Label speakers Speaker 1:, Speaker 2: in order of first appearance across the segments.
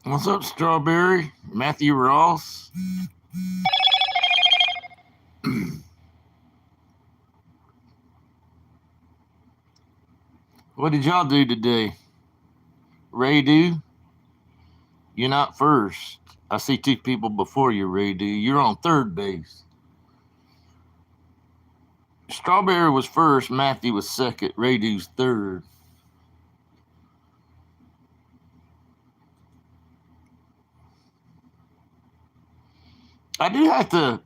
Speaker 1: What's up, Strawberry? Matthew Ross? What did y'all do today? Ray do? You're not first. I see two people before you, Ray do. You're on third base. Strawberry was first, Matthew was second, Ray do's third. I do have to,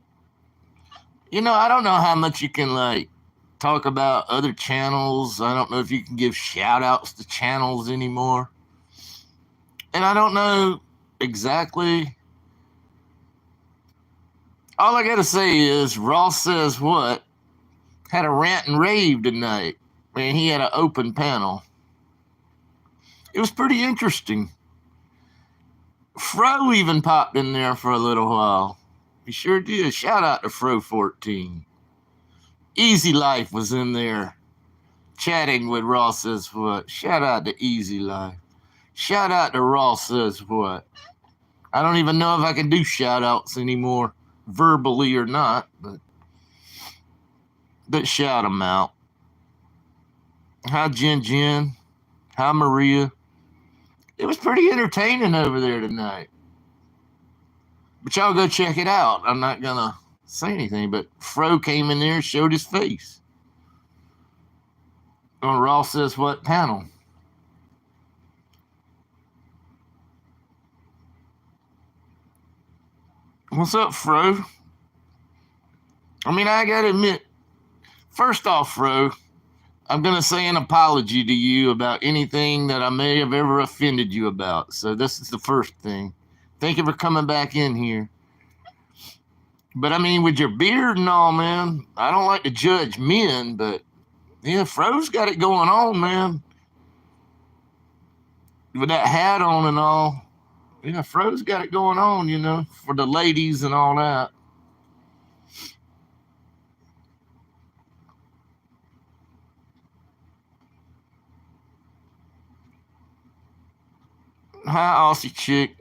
Speaker 1: I don't know how much you can talk about other channels. I don't know if you can give shout outs to channels anymore. And I don't know exactly. All I gotta say is Ross Says What had a rant and rave tonight. Man, he had an open panel. It was pretty interesting. Fro even popped in there for a little while. He sure did. Shout out to Fro14. Easy Life was in there chatting with Ross Says What. Shout out to Easy Life. Shout out to Ross Says What. I don't even know if I can do shout outs anymore, verbally or not, but shout them out. Hi, Jen. Hi, Maria. It was pretty entertaining over there tonight. But y'all go check it out. I'm not going to say anything, but Fro came in there and showed his face on Ross Says What panel. What's up, Fro? I mean, I got to admit, first off, Fro, I'm going to say an apology to you about anything that I may have ever offended you about. So this is the first thing. Thank you for coming back in here. But I mean, with your beard and all, man, I don't like to judge men, but yeah, Fro's got it going on, man. With that hat on and all. Yeah, Fro's got it going on, for the ladies and all that. Hi, Aussie chick.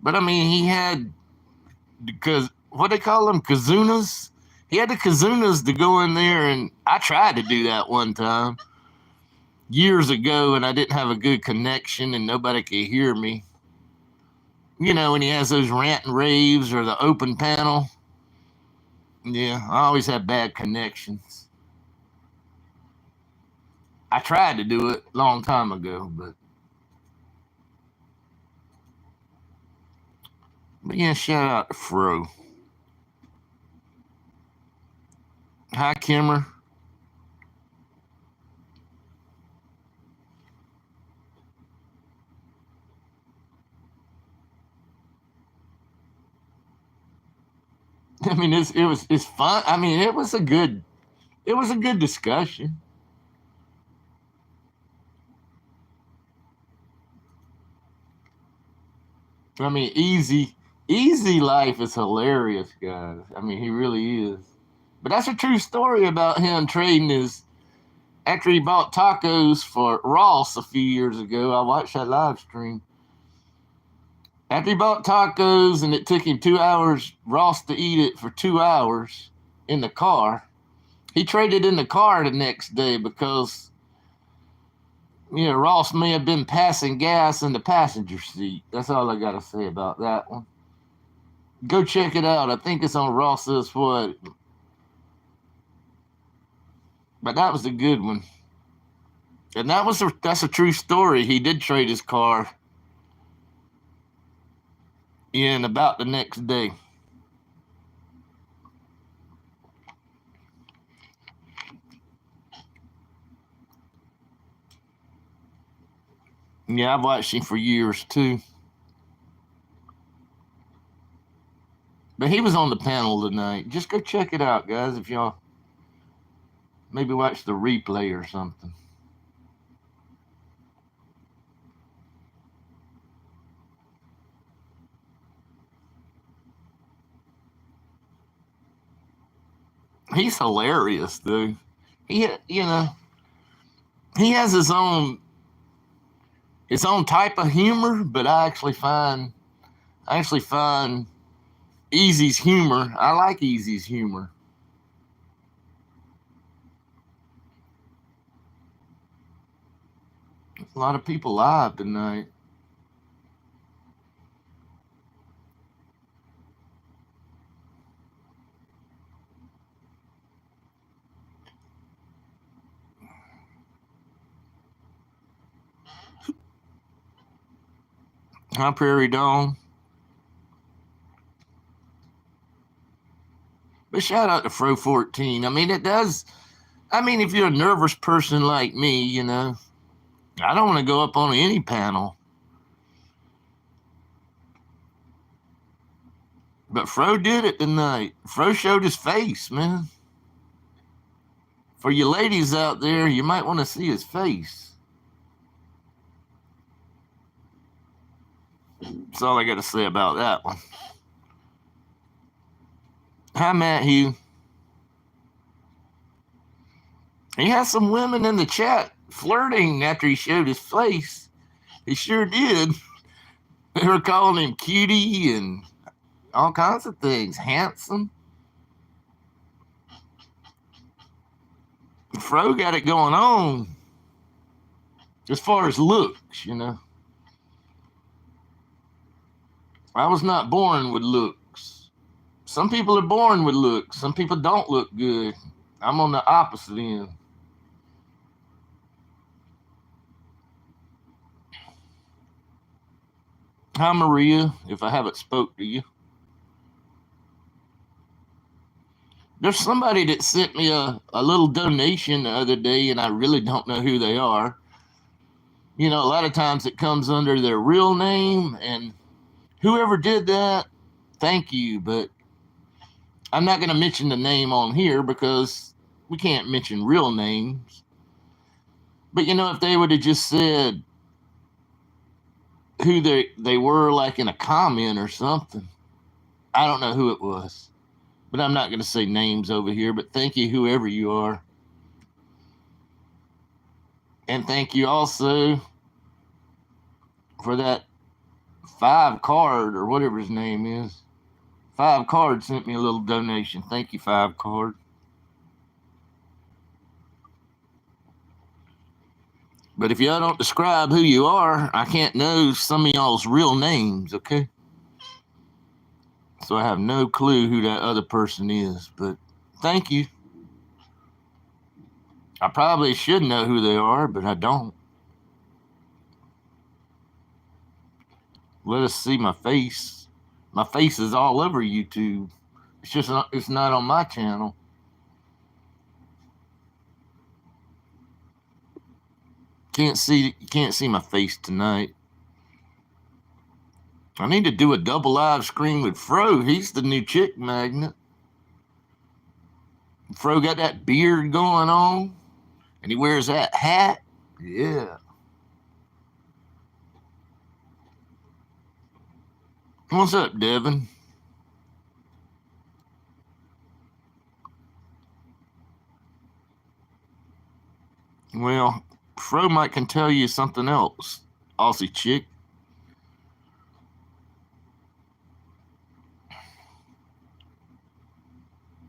Speaker 1: But I mean, he had, because what they call them, kazunas? He had the kazunas to go in there, and I tried to do that one time years ago, and I didn't have a good connection, and nobody could hear me. When he has those rant and raves or the open panel. Yeah, I always have bad connections. I tried to do it a long time ago, but yeah, shout out to Fro. Hi, Kimmer. I mean, it's fun. I mean, it was a good discussion. I mean, easy life is hilarious, guys. I mean, he really is. But that's a true story about him trading his after he bought tacos for Ross a few years ago. I watched that live stream. After he bought tacos and it took him 2 hours, Ross to eat it for 2 hours in the car, he traded in the car the next day because Ross may have been passing gas in the passenger seat. That's all I got to say about that one. Go check it out. I think it's on Ross Says What. But that was a good one. And that's a true story. He did trade his car in about the next day. Yeah, I've watched him for years too. But he was on the panel tonight. Just go check it out, guys, if y'all maybe watch the replay or something. He's hilarious, dude. He has his own its own type of humor, but I actually find Easy's humor. I like Easy's humor. A lot of people live tonight. Hi, Prairie Dawn. But shout out to Fro 14. I mean, it does. I mean, if you're a nervous person like me, I don't want to go up on any panel. But Fro did it tonight. Fro showed his face, man. For you ladies out there, you might want to see his face. That's all I got to say about that one. Hi, Matt Hugh. He has some women in the chat flirting after he showed his face. He sure did. They were calling him cutie and all kinds of things. Handsome. Fro got it going on. As far as looks, I was not born with looks. Some people are born with looks. Some people don't look good. I'm on the opposite end. Hi, Maria, if I haven't spoke to you. There's somebody that sent me a little donation the other day, and I really don't know who they are. A lot of times it comes under their real name, and whoever did that, thank you, but I'm not going to mention the name on here because we can't mention real names. But, if they would have just said who they were, like in a comment or something, I don't know who it was. But I'm not going to say names over here, but thank you, whoever you are. And thank you also for that 5 card or whatever his name is. 5 card sent me a little donation. Thank you, 5 card. But if y'all don't describe who you are, I can't know some of y'all's real names, okay? So I have no clue who that other person is, but thank you. I probably should know who they are, but I don't. Let us see my face. My face is all over YouTube. It's not on my channel. You can't see my face tonight. I need to do a double live screen with Fro. He's the new chick magnet. Fro got that beard going on, and he wears that hat. Yeah. What's up, Devin? Well, Fro might can tell you something else, Aussie chick.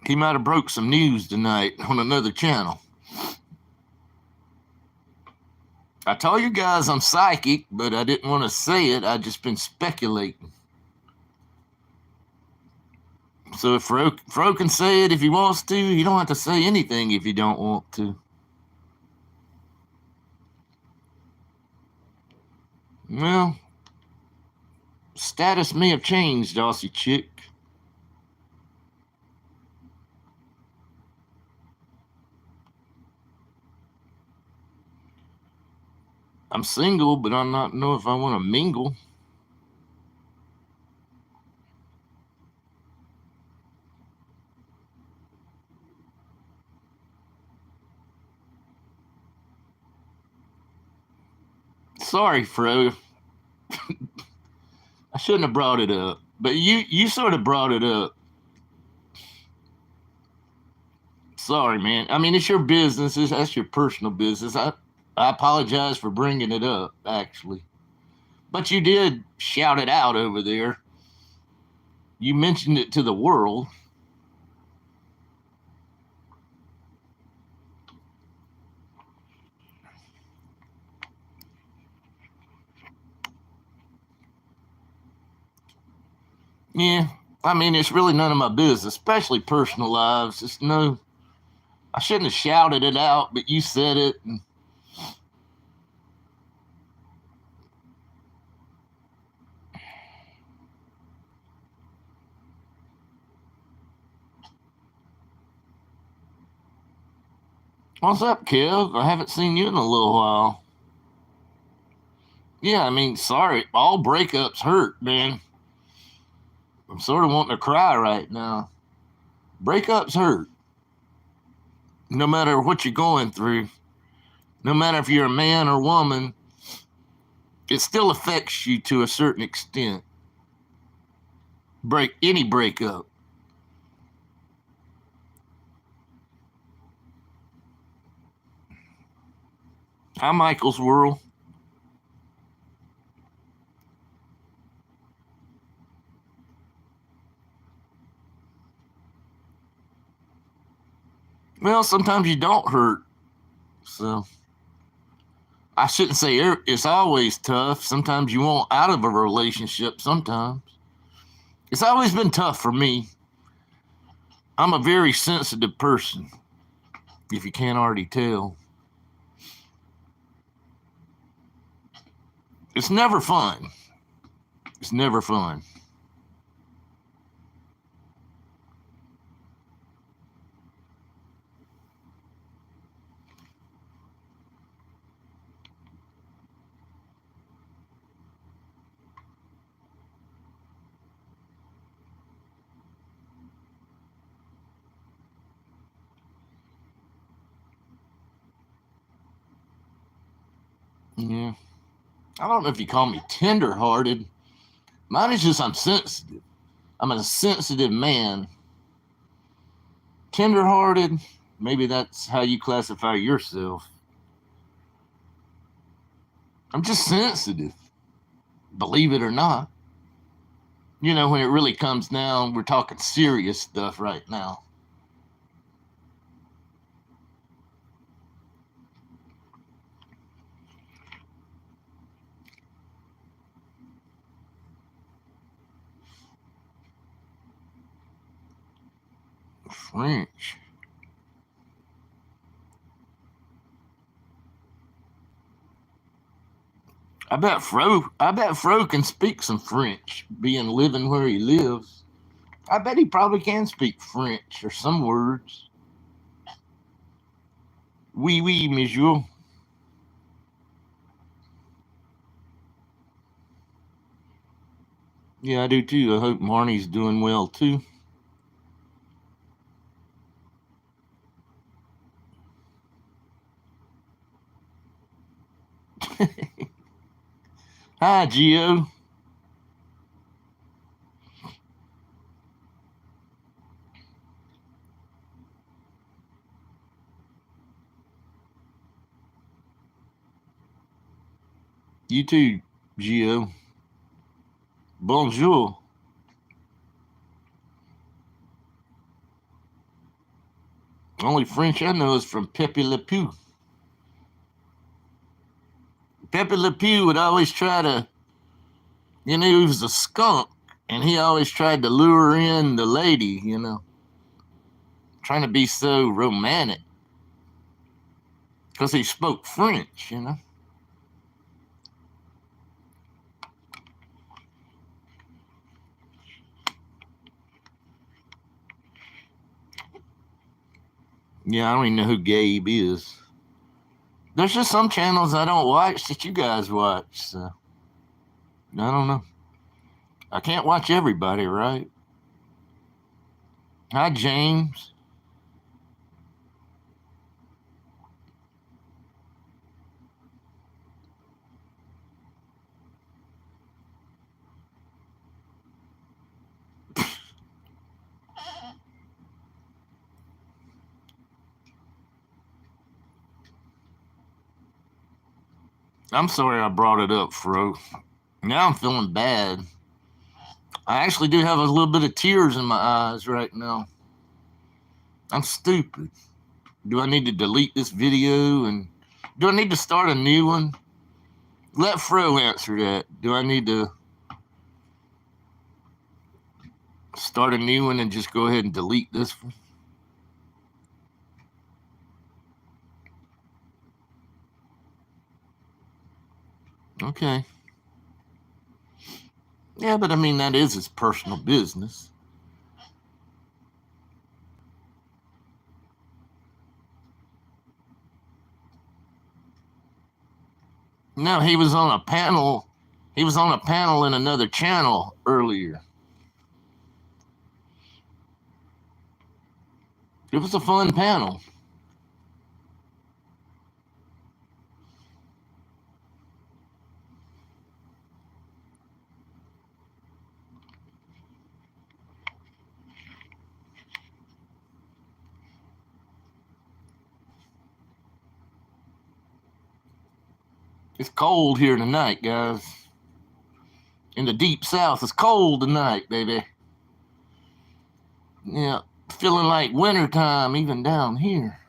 Speaker 1: He might have broke some news tonight on another channel. I told you guys I'm psychic, but I didn't want to say it. I just been speculating. So if Fro can say it if he wants to, you don't have to say anything if you don't want to. Well, status may have changed, Aussie chick. I'm single, but I don't know if I want to mingle. Sorry, Fro. I shouldn't have brought it up, but you sort of brought it up. Sorry, man. I mean, it's your business. That's your personal business. I apologize for bringing it up, actually. But you did shout it out over there. You mentioned it to the world. Yeah, I mean, it's really none of my business, especially personal lives. It's no, I shouldn't have shouted it out, but you said it. And what's up, Kev? I haven't seen you in a little while. Yeah, I mean, sorry. All breakups hurt, man. I'm sort of wanting to cry right now. Breakups hurt. No matter what you're going through, no matter if you're a man or woman, it still affects you to a certain extent. Any breakup. Hi, Michael's World. Well, sometimes you don't hurt. So I shouldn't say it's always tough. Sometimes you want out of a relationship. Sometimes it's always been tough for me. I'm a very sensitive person, if you can't already tell. It's never fun. It's never fun. Yeah. I don't know if you call me tender-hearted. Mine is just I'm sensitive. I'm a sensitive man. Tender-hearted, maybe that's how you classify yourself. I'm just sensitive, believe it or not. You know, when it really comes down, we're talking serious stuff right now. French. I bet Fro can speak some French, being living where he lives. I bet he probably can speak French or some words. Oui, oui, monsieur. Yeah, I do too. I hope Marnie's doing well too. Hi, Gio. You too, Gio. Bonjour. Only French I know is from Pepe Le Pew. Pepe Le Pew would always try to, he was a skunk, and he always tried to lure in the lady, trying to be so romantic because he spoke French. Yeah, I don't even know who Gabe is. There's just some channels I don't watch that you guys watch, so I don't know. I can't watch everybody, right? Hi, James. I'm sorry I brought it up, Fro. Now I'm feeling bad. I actually do have a little bit of tears in my eyes right now. I'm stupid. Do I need to delete this video and do I need to start a new one? Let Fro answer that. Do I need to start a new one and just go ahead and delete this one? Okay. Yeah, but I mean, that is his personal business. No, he was on a panel. He was on a panel in another channel earlier. It was a fun panel. It's cold here tonight, guys. In the deep south, it's cold tonight, baby. Yeah, feeling like wintertime even down here.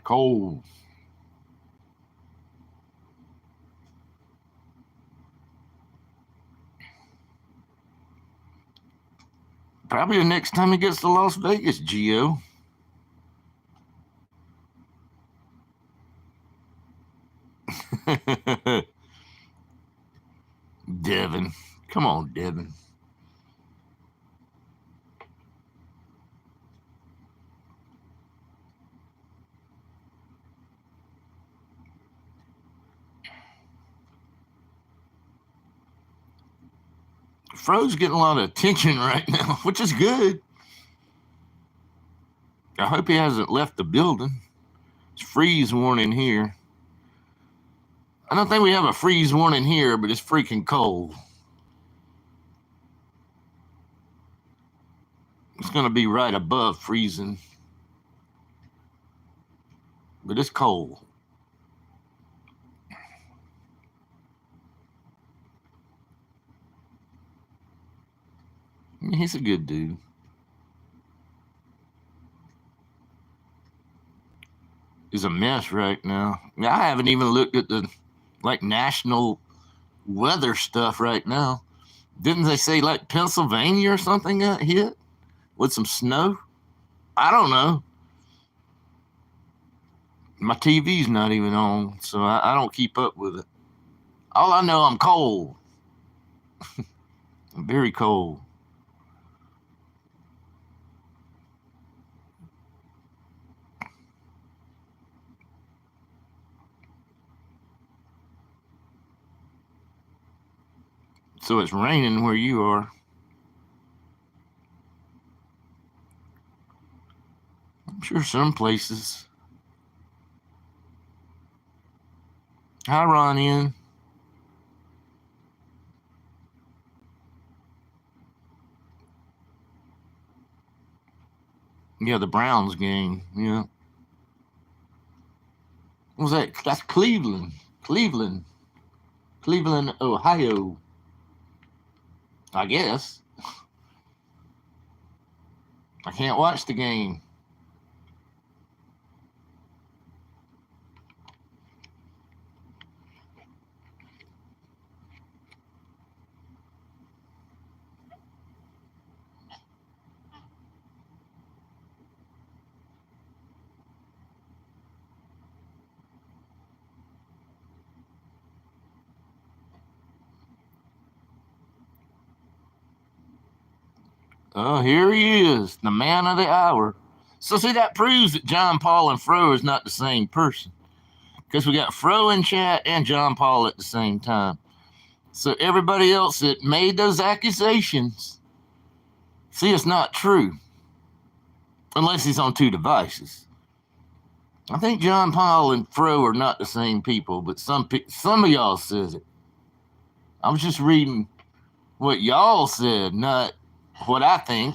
Speaker 1: Cold. Probably the next time he gets to Las Vegas, Geo. Devin. Come on, Devin. Fro's getting a lot of attention right now, which is good. I hope he hasn't left the building. It's freeze warning here. I don't think we have a freeze warning here, but it's freaking cold. It's going to be right above freezing. But it's cold. He's a good dude. He's a mess right now. I haven't even looked at the national weather stuff right now. Didn't they say like Pennsylvania or something got hit with some snow? I don't know. My TV's not even on, so I don't keep up with it. All I know, I'm cold. I'm very cold. So it's raining where you are. I'm sure some places. Hi, Ron. Yeah, the Browns game. Yeah. What was that? That's Cleveland. Cleveland, Ohio. I guess. I can't watch the game. Oh, here he is, the man of the hour. So, see, that proves that John Paul and Fro is not the same person. Because we got Fro in chat and John Paul at the same time. So, everybody else that made those accusations, see, it's not true. Unless he's on two devices. I think John Paul and Fro are not the same people, but some of y'all says it. I was just reading what y'all said, not what I think.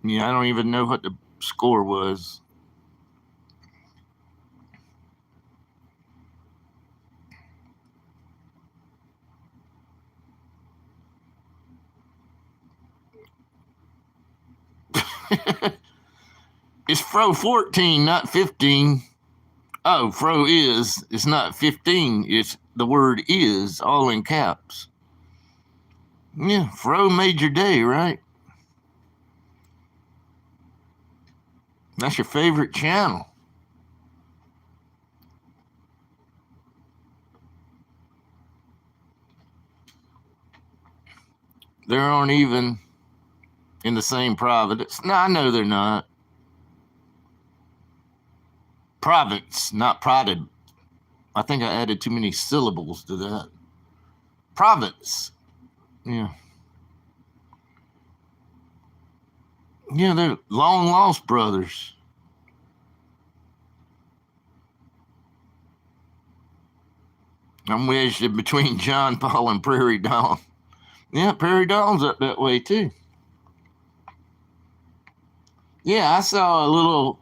Speaker 1: Yeah, I don't even know what the score was. It's Fro 14, not 15. Oh, Fro is. It's not 15. It's the word is, all in caps. Yeah, Fro made your day, right? That's your favorite channel. They aren't even in the same province. No, I know they're not. Province, not prodded. I think I added too many syllables to that. Province. Yeah. Yeah, they're long lost brothers. I'm wedged in between John Paul and Prairie Dawn. Yeah, Prairie Dawn's up that way too. Yeah, I saw a little.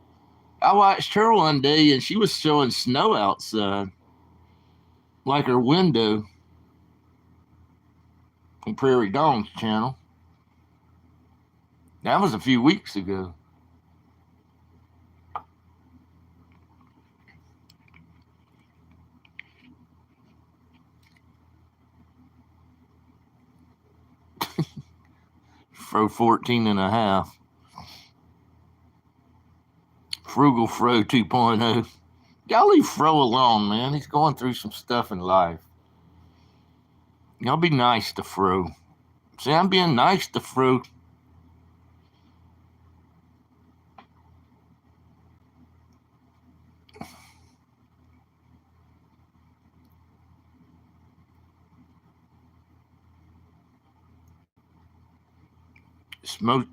Speaker 1: I watched her one day and she was showing snow outside, like her window on Prairie Dawn's channel. That was a few weeks ago. Fro 14 and a half. Frugal Fro 2.0. Y'all leave Fro alone, man. He's going through some stuff in life. Y'all be nice to Fro. See, I'm being nice to Fro. Smoke.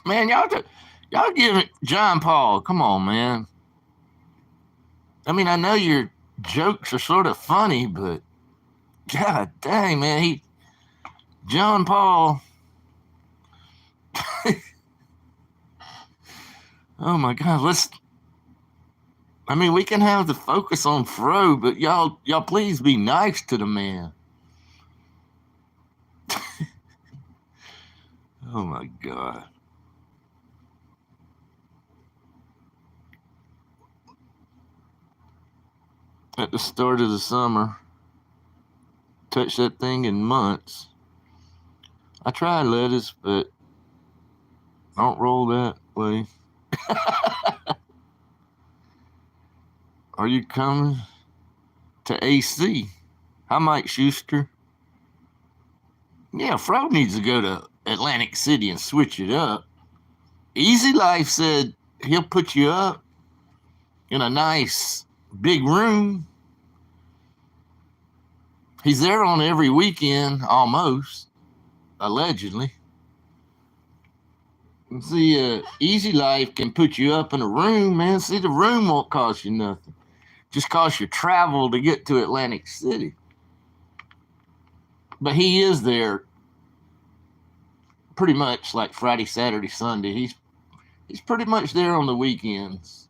Speaker 1: Man, y'all give it John Paul. Come on, man. I mean, I know your jokes are sort of funny, but God dang, man, John Paul. Oh my God, let's. I mean, we can have the focus on Fro, but y'all please be nice to the man. Oh my God. At the start of the summer, touch that thing in months. I tried lettuce, but I don't roll that way. Are you coming to AC? Hi, Mike Schuster. Yeah, Fro needs to go to Atlantic City and switch it up. Easy Life said he'll put you up in a nice big room. He's there on every weekend, almost, allegedly. See, Easy Life can put you up in a room, man. See, the room won't cost you nothing. Just cost you travel to get to Atlantic City. But he is there pretty much like Friday, Saturday, Sunday. He's pretty much there on the weekends.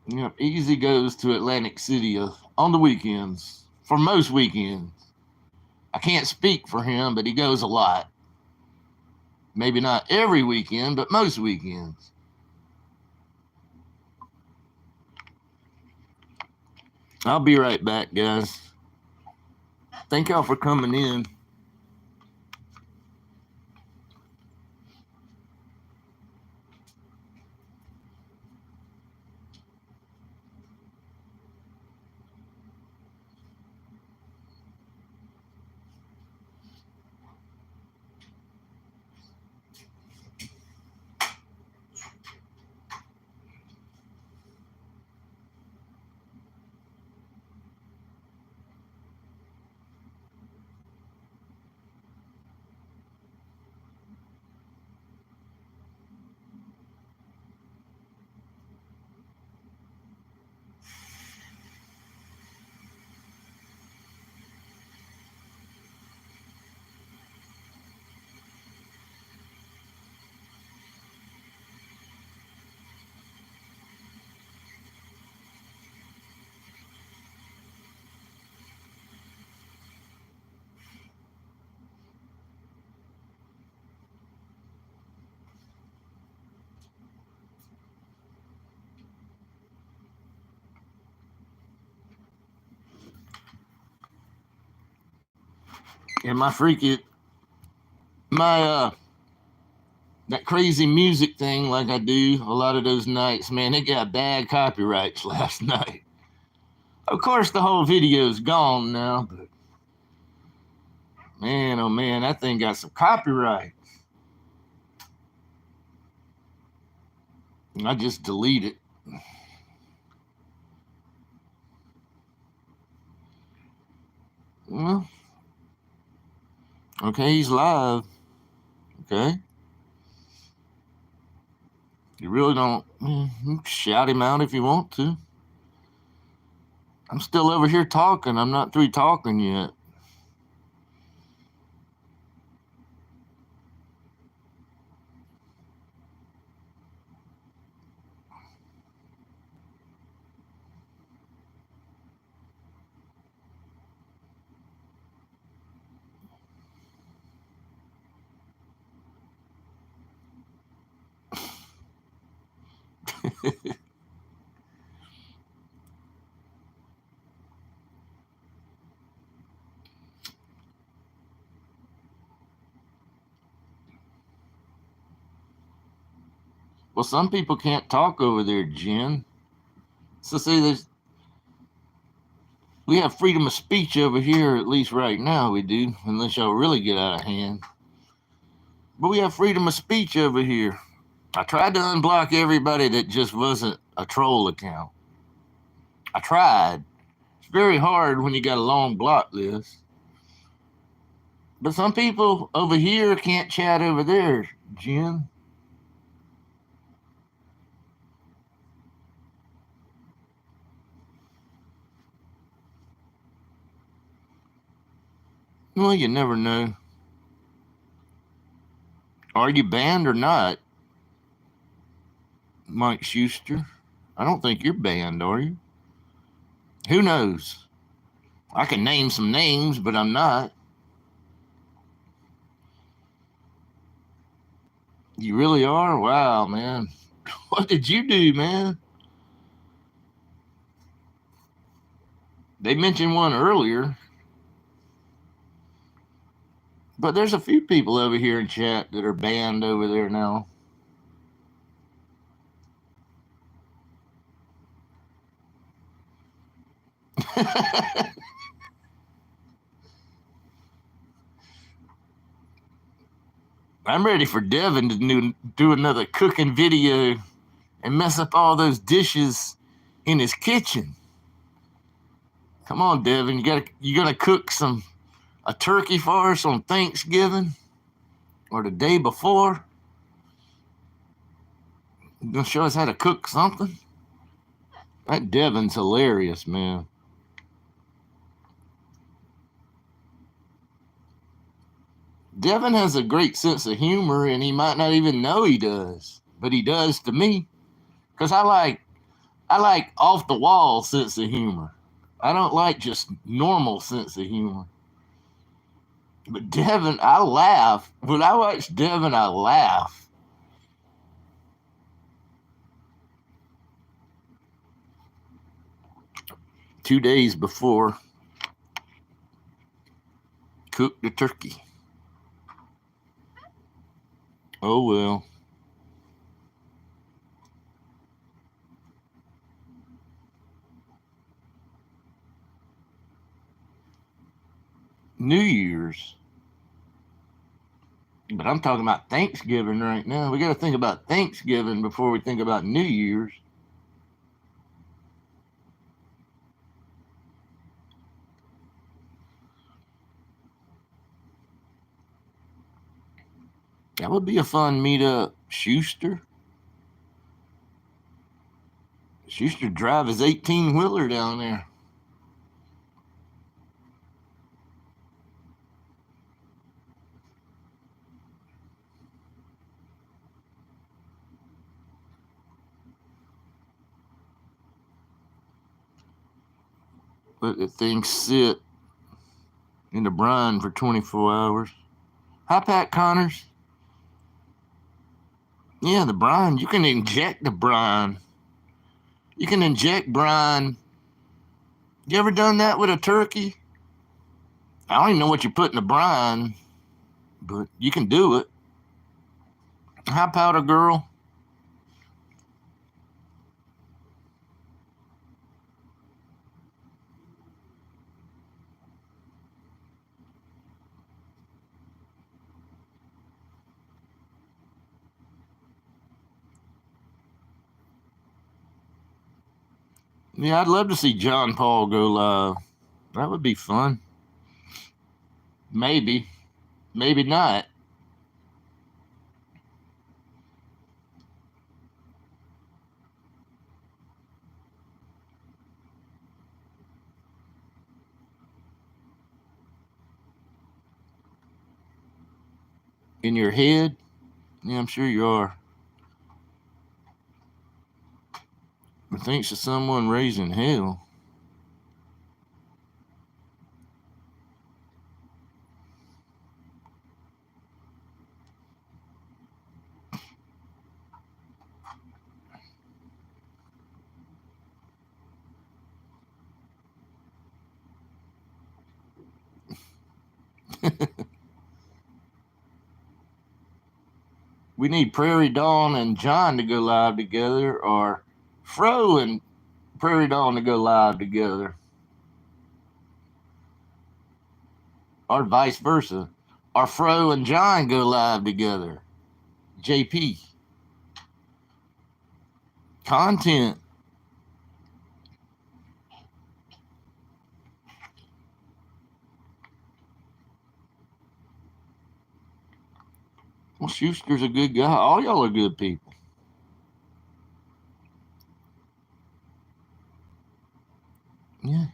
Speaker 1: You know, Easy goes to Atlantic City on the weekends for most weekends. I can't speak for him, but he goes a lot. Maybe not every weekend, but most weekends. I'll be right back, guys. Thank y'all for coming in. And my that crazy music thing like I do a lot of those nights, man, it got bad copyrights last night. Of course, the whole video's gone now, but man, oh man, that thing got some copyright. I just delete it. Well, okay, he's live. Okay. You really don't shout him out if you want to. I'm still over here talking. I'm not through talking yet. Well, some people can't talk over there, Jen. So see, we have freedom of speech over here, at least right now we do, unless y'all really get out of hand. But we have freedom of speech over here. I tried to unblock everybody that just wasn't a troll account. I tried. It's very hard when you got a long block list. But some people over here can't chat over there, Jen. Well, you never know. Are you banned or not, Mike Schuster? I don't think you're banned, are you? Who knows? I can name some names, but I'm not. You really are? Wow, man. What did you do, man? They mentioned one earlier. But there's a few people over here in chat that are banned over there now. I'm ready for Devin to do another cooking video and mess up all those dishes in his kitchen. Come on, Devin, you gonna cook a turkey for us on Thanksgiving or the day before? You gonna show us how to cook something? That Devin's hilarious, man. Devin has a great sense of humor, and he might not even know he does, but he does to me. Cause I like off the wall sense of humor. I don't like just normal sense of humor. But Devin, I laugh. When I watch Devin, I laugh. Two days before, cook the turkey. Oh well. New Year's. But I'm talking about Thanksgiving right now. We got to think about Thanksgiving before we think about New Year's. That would be a fun meetup, Schuster. Schuster drive his 18-wheeler down there. Let the thing sit in the brine for 24 hours. Hi, Pat Connors. Yeah, the brine. You can inject the brine. You can inject brine. You ever done that with a turkey? I don't even know what you put in the brine, but you can do it. High powder girl. Yeah, I'd love to see John Paul go live. That would be fun. Maybe. Maybe not. In your head? Yeah, I'm sure you are. But thanks to someone raising hell. We need Prairie Dawn and John to go live together, or Fro and Prairie Dawn to go live together, or vice versa. Or Fro and John go live together. JP. Content. Well, Schuster's a good guy. All y'all are good people. Yeah,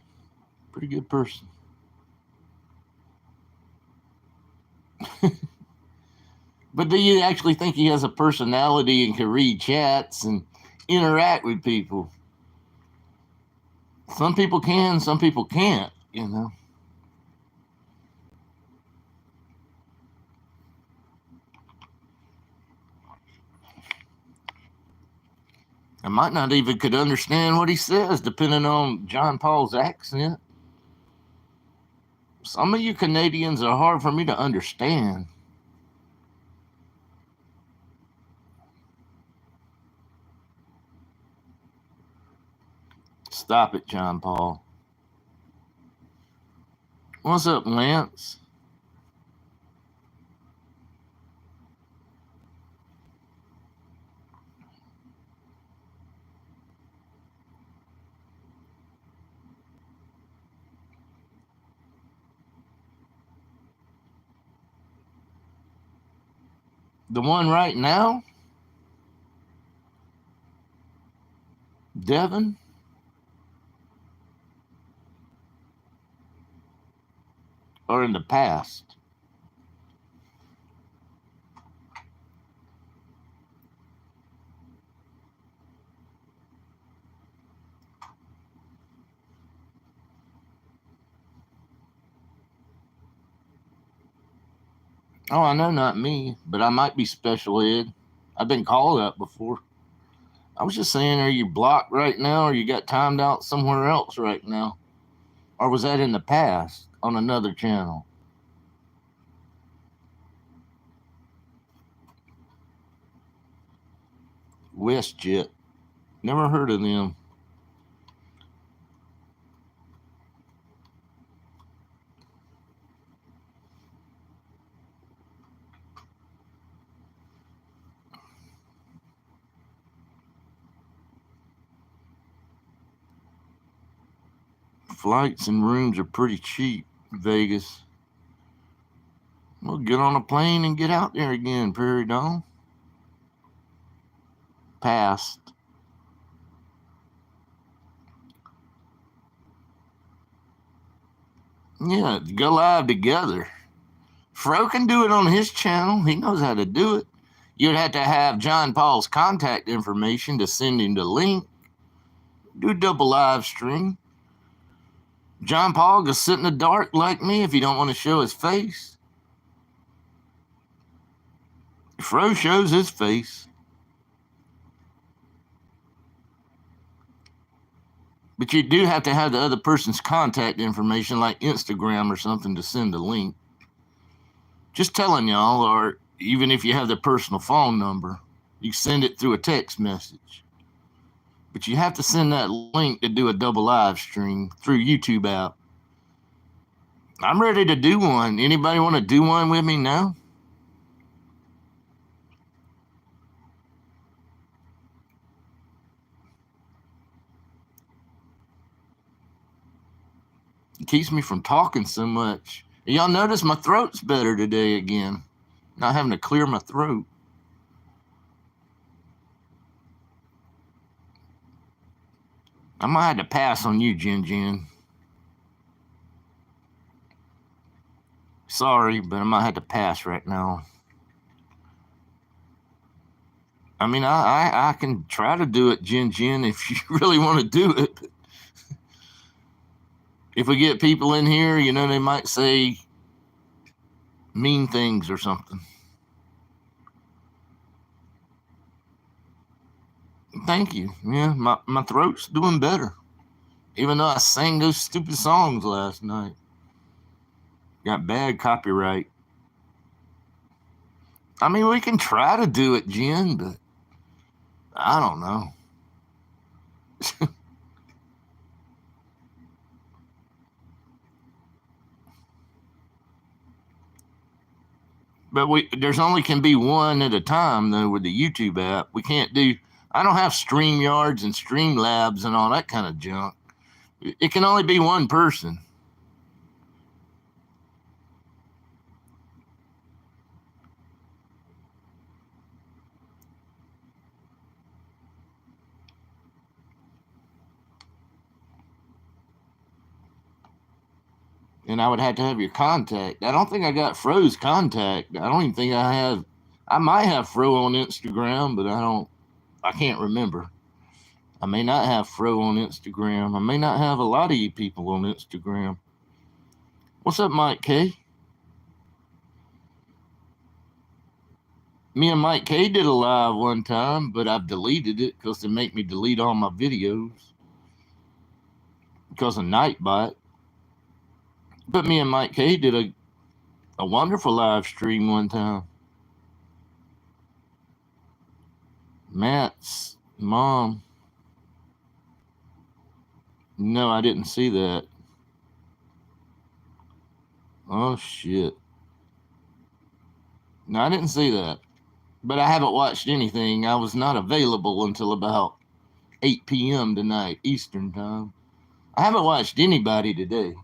Speaker 1: pretty good person. But do you actually think he has a personality and can read chats and interact with people? Some people can, some people can't, you know. I might not even could understand what he says, depending on John Paul's accent. Some of you Canadians are hard for me to understand. Stop it, John Paul. What's up, Lance? The one right now? Devin? Or in the past? Oh, I know not me, but I might be special ed. I've been called that before. I was just saying, are you blocked right now or you got timed out somewhere else right now? Or was that in the past on another channel? WestJet. Never heard of them. Flights and rooms are pretty cheap, Vegas. Well, get on a plane and get out there again, Prairie Dawn. Past. Yeah, go live together. Fro can do it on his channel. He knows how to do it. You'd have to have John Paul's contact information to send him the link. Do double live stream. John Paul can sit in the dark like me if you don't want to show his face. Fro shows his face. But But you do have to have the other person's contact information, like Instagram or something, to send a link. Just telling y'all, or even if you have their personal phone number, you send it through a text message. But you have to send that link to do a double live stream through YouTube app. I'm ready to do one. Anybody want to do one with me now? It keeps me from talking so much. Y'all notice my throat's better today again. Not having to clear my throat. I might have to pass on you, Jen Jen. Sorry, but I might have to pass right now. I mean, I can try to do it, Jen Jen, if you really want to do it. If we get people in here, you know, they might say mean things or something. Thank you. Yeah, my throat's doing better. Even though I sang those stupid songs last night. Got bad copyright. I mean, we can try to do it, Jen, but I don't know. But there's only can be one at a time, though, with the YouTube app. We can't do, I don't have StreamYards and Streamlabs and all that kind of junk. It can only be one person. And I would have to have your contact. I don't think I got Fro's contact. I don't even think I have. I might have Fro on Instagram, but I can't remember. I may not have Fro on Instagram. I may not have a lot of you people on Instagram. What's up, Mike K? Me and Mike K did a live one time, but I've deleted it because they make me delete all my videos because of Nightbot. But me and Mike K did a wonderful live stream one time. Matt's mom. No, I didn't see that. Oh, shit. No, I didn't see that. But I haven't watched anything. I was not available until about 8 p.m. tonight, Eastern time. I haven't watched anybody today.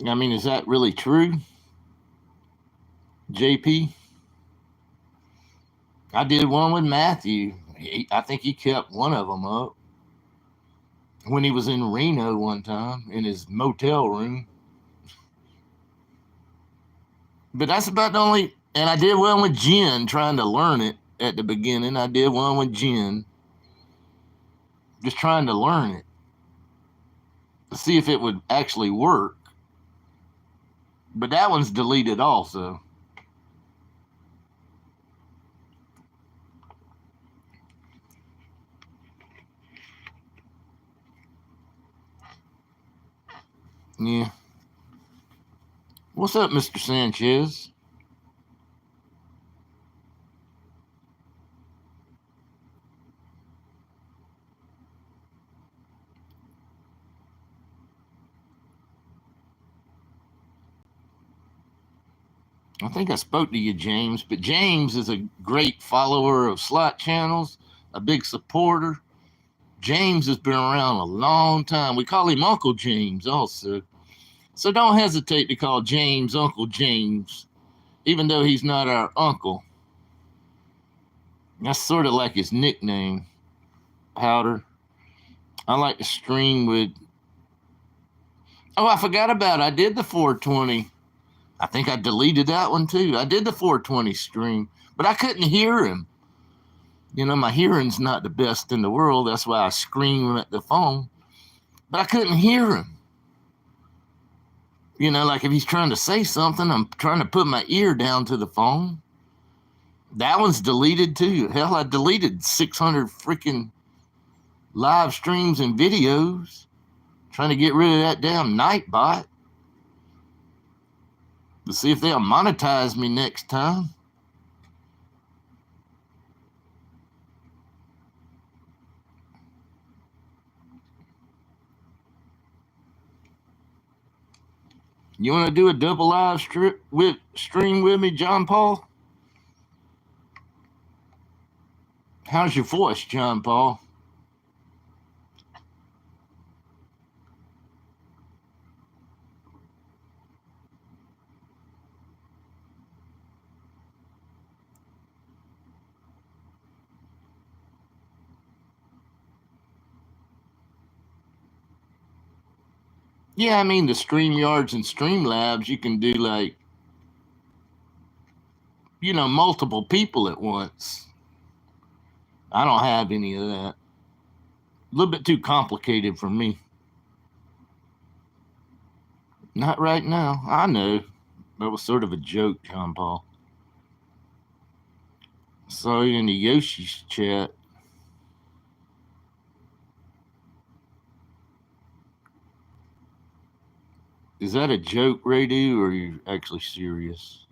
Speaker 1: I mean, is that really true? JP? I did one with Matthew. I think he kept one of them up when he was in Reno one time in his motel room. But that's about the only. And I did one with Jen trying to learn it at the beginning. I did one with Jen just trying to learn it to see if it would actually work. But that one's deleted also. Yeah. What's up, Mr. Sanchez? I think I spoke to you, James, but James is a great follower of slot channels, a big supporter. James has been around a long time. We call him Uncle James also. So don't hesitate to call James Uncle James, even though he's not our uncle. That's sort of like his nickname, Powder. I like to stream with. Oh, I forgot about it. I did the 420. I think I deleted that one too. I did the 420 stream, but I couldn't hear him. You know, my hearing's not the best in the world. That's why I scream at the phone. But I couldn't hear him. You know, like if he's trying to say something, I'm trying to put my ear down to the phone. That one's deleted too. Hell, I deleted 600 freaking live streams and videos, trying to get rid of that damn Nightbot. To see if they'll monetize me next time. You want to do a double live stream with me, John Paul? How's your voice, John Paul? Yeah, I mean, the StreamYards and Streamlabs, you can do like, multiple people at once. I don't have any of that. A little bit too complicated for me. Not right now. I know. That was sort of a joke, John Paul. Saw you in the Yoshi's chat. Is that a joke, Radu, or are you actually serious?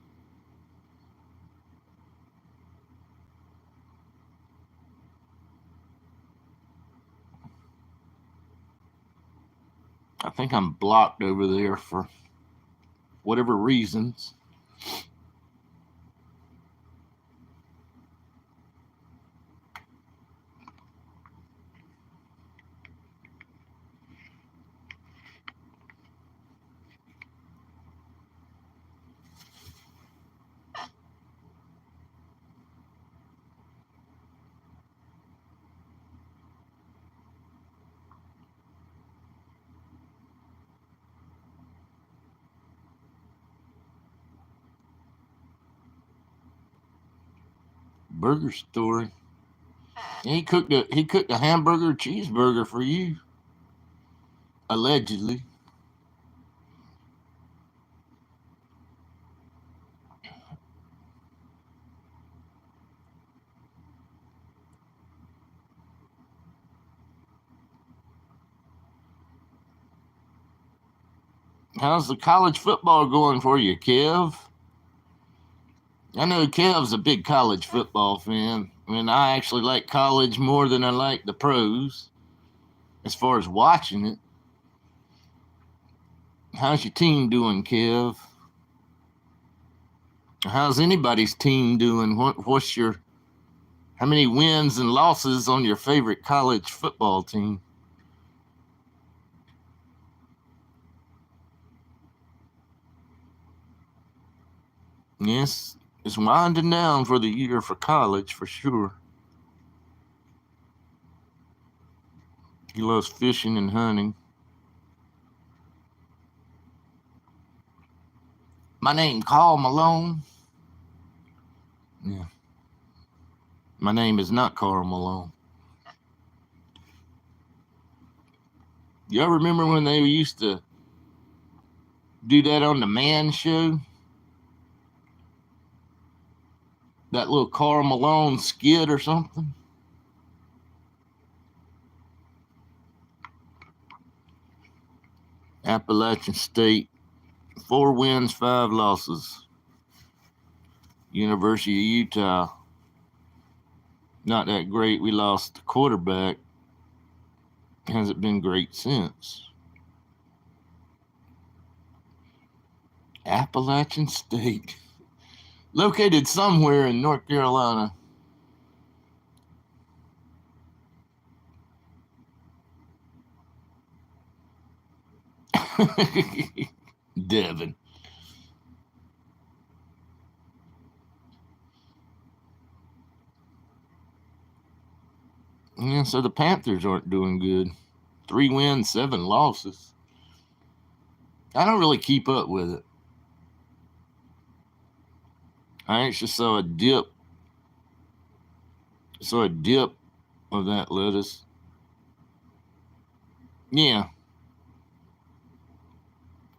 Speaker 1: I think I'm blocked over there for whatever reasons. Burger story. He cooked a hamburger cheeseburger for you. Allegedly. How's the college football going for you, Kev? I know Kev's a big college football fan. I mean, I actually like college more than I like the pros as far as watching it. How's your team doing, Kev? How's anybody's team doing? What's your how many wins and losses on your favorite college football team? Yes, it's winding down for the year for college for sure. He loves fishing and hunting. My name Carl Malone. Yeah. My name is not Carl Malone. Y'all remember when they used to do that on the Man Show? That little Carl Malone skit or something? Appalachian State, 4 wins, 5 losses. University of Utah, not that great. We lost the quarterback. Hasn't been great since. Appalachian State, located somewhere in North Carolina. Devin. Yeah, so the Panthers aren't doing good. 3 wins, 7 losses. I don't really keep up with it. I actually saw a dip. Saw a dip of that lettuce. Yeah.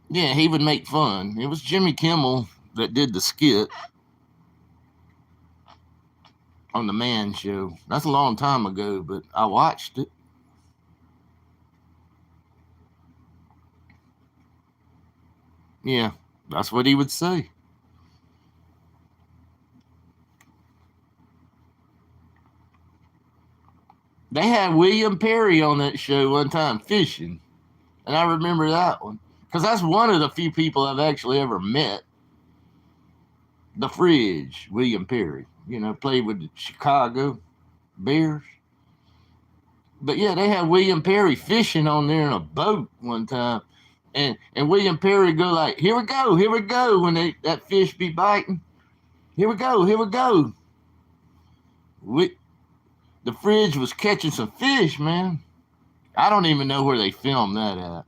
Speaker 1: Yeah, he would make fun. It was Jimmy Kimmel that did the skit on the Man Show. That's a long time ago, but I watched it. Yeah, that's what he would say. They had William Perry on that show one time fishing, and I remember that one because that's one of the few people I've actually ever met. The Fridge, William Perry, played with the Chicago Bears. But yeah, they had William Perry fishing on there in a boat one time, and William Perry go like, here we go," when that fish be biting. Here we go. We, the Fridge was catching some fish, man. I don't even know where they filmed that at,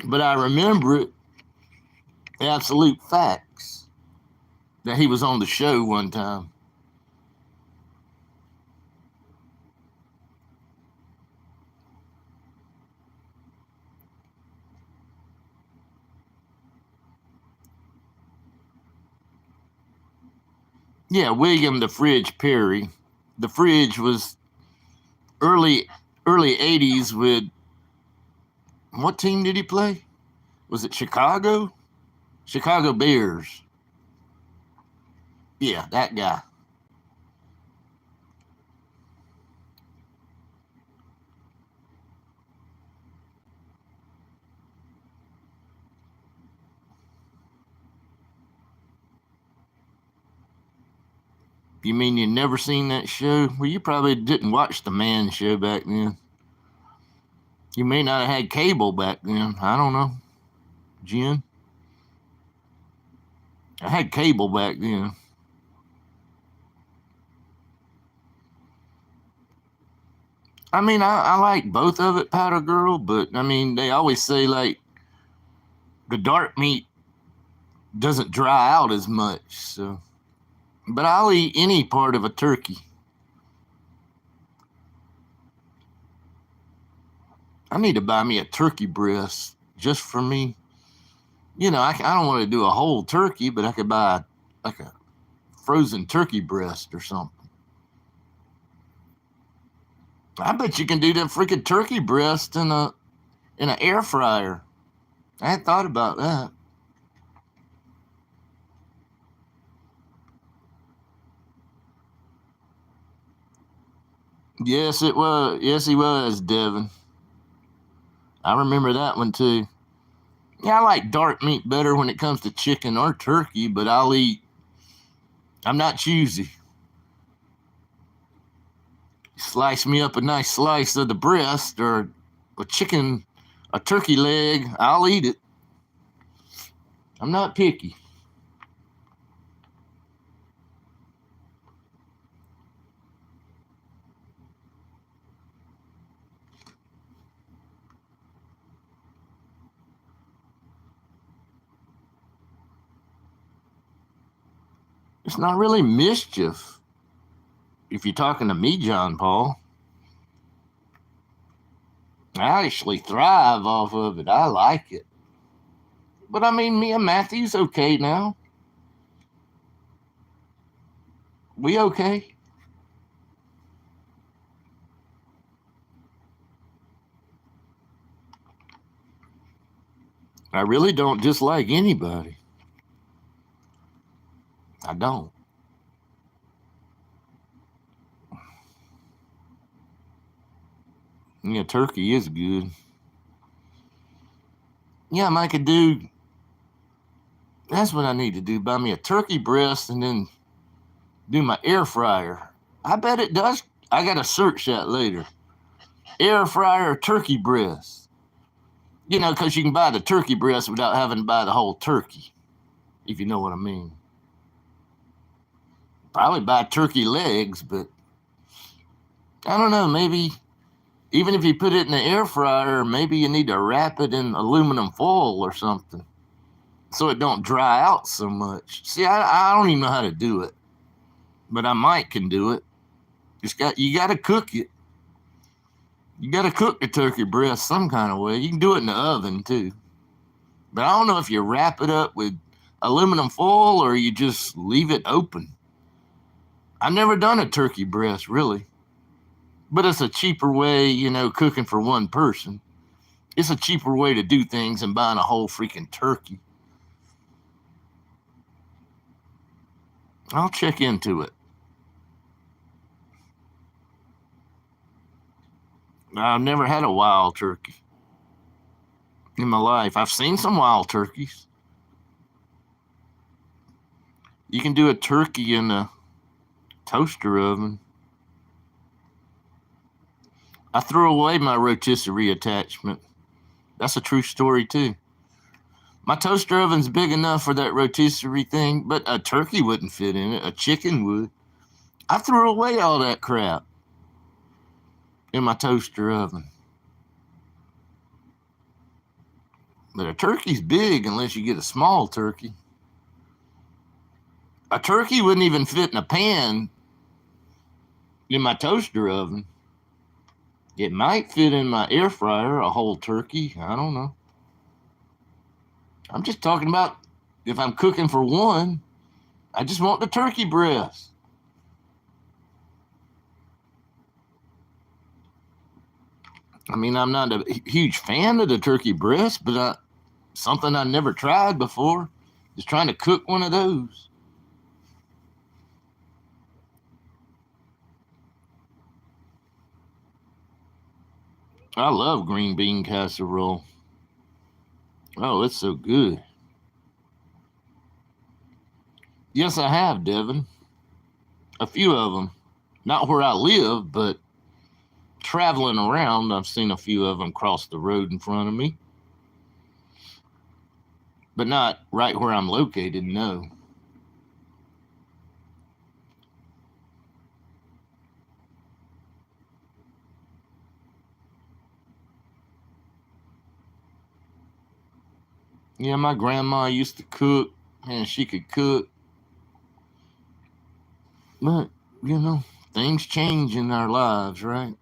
Speaker 1: but I remember it. Absolute facts that he was on the show one time. Yeah, William the Fridge Perry. The Fridge was early early '80s with what team did he play? Was it Chicago? Chicago Bears. Yeah, that guy. You mean you never seen that show? Well, you probably didn't watch the Man Show back then. You may not have had cable back then. I don't know. Jen? I had cable back then. I mean, I like both of it, Powder Girl, but I mean, they always say like the dark meat doesn't dry out as much. So, but I'll eat any part of a turkey. I need to buy me a turkey breast just for me. I don't want to do a whole turkey, but I could buy like a frozen turkey breast or something. I bet you can do that freaking turkey breast in an air fryer. I had thought about that. Yes, it was. Yes, he was, Devin. I remember that one too. Yeah, I like dark meat better when it comes to chicken or turkey, but I'll eat. I'm not choosy. Slice me up a nice slice of the breast or a chicken, a turkey leg. I'll eat it. I'm not picky. It's not really mischief. If you're talking to me, John Paul, I actually thrive off of it. I like it. But I mean, me and Matthew's okay now. We okay? I really don't dislike anybody. I don't. Yeah, turkey is good. Yeah, I could do. That's what I need to do. Buy me a turkey breast and then do my air fryer. I bet it does. I gotta search that later. Air fryer turkey breast. Because you can buy the turkey breast without having to buy the whole turkey, if you know what I mean. Probably buy turkey legs, but I don't know. Maybe even if you put it in the air fryer, maybe you need to wrap it in aluminum foil or something so it don't dry out so much. See, I don't even know how to do it, but I might can do it. You got to cook it. You got to cook the turkey breast some kind of way. You can do it in the oven too, but I don't know if you wrap it up with aluminum foil or you just leave it open. I've never done a turkey breast really, but it's a cheaper way, cooking for one person. It's a cheaper way to do things than buying a whole freaking turkey. I'll check into it. I've never had a wild turkey in my life. I've seen some wild turkeys. You can do a turkey in a toaster oven. I threw away my rotisserie attachment. That's a true story, too. My toaster oven's big enough for that rotisserie thing, but a turkey wouldn't fit in it. A chicken would. I threw away all that crap in my toaster oven. But a turkey's big unless you get a small turkey. A turkey wouldn't even fit in a pan in my toaster oven. It might fit in my air fryer, a whole turkey. I don't know. I'm just talking about if I'm cooking for one, I just want the turkey breast. I mean, I'm not a huge fan of the turkey breast, but something I never tried before is trying to cook one of those. I love green bean casserole. Oh, it's so good. Yes, I have, Devin. A few of them. Not where I live, but traveling around, I've seen a few of them cross the road in front of me. But not right where I'm located, no. Yeah, my grandma used to cook, and she could cook. But, things change in our lives, right?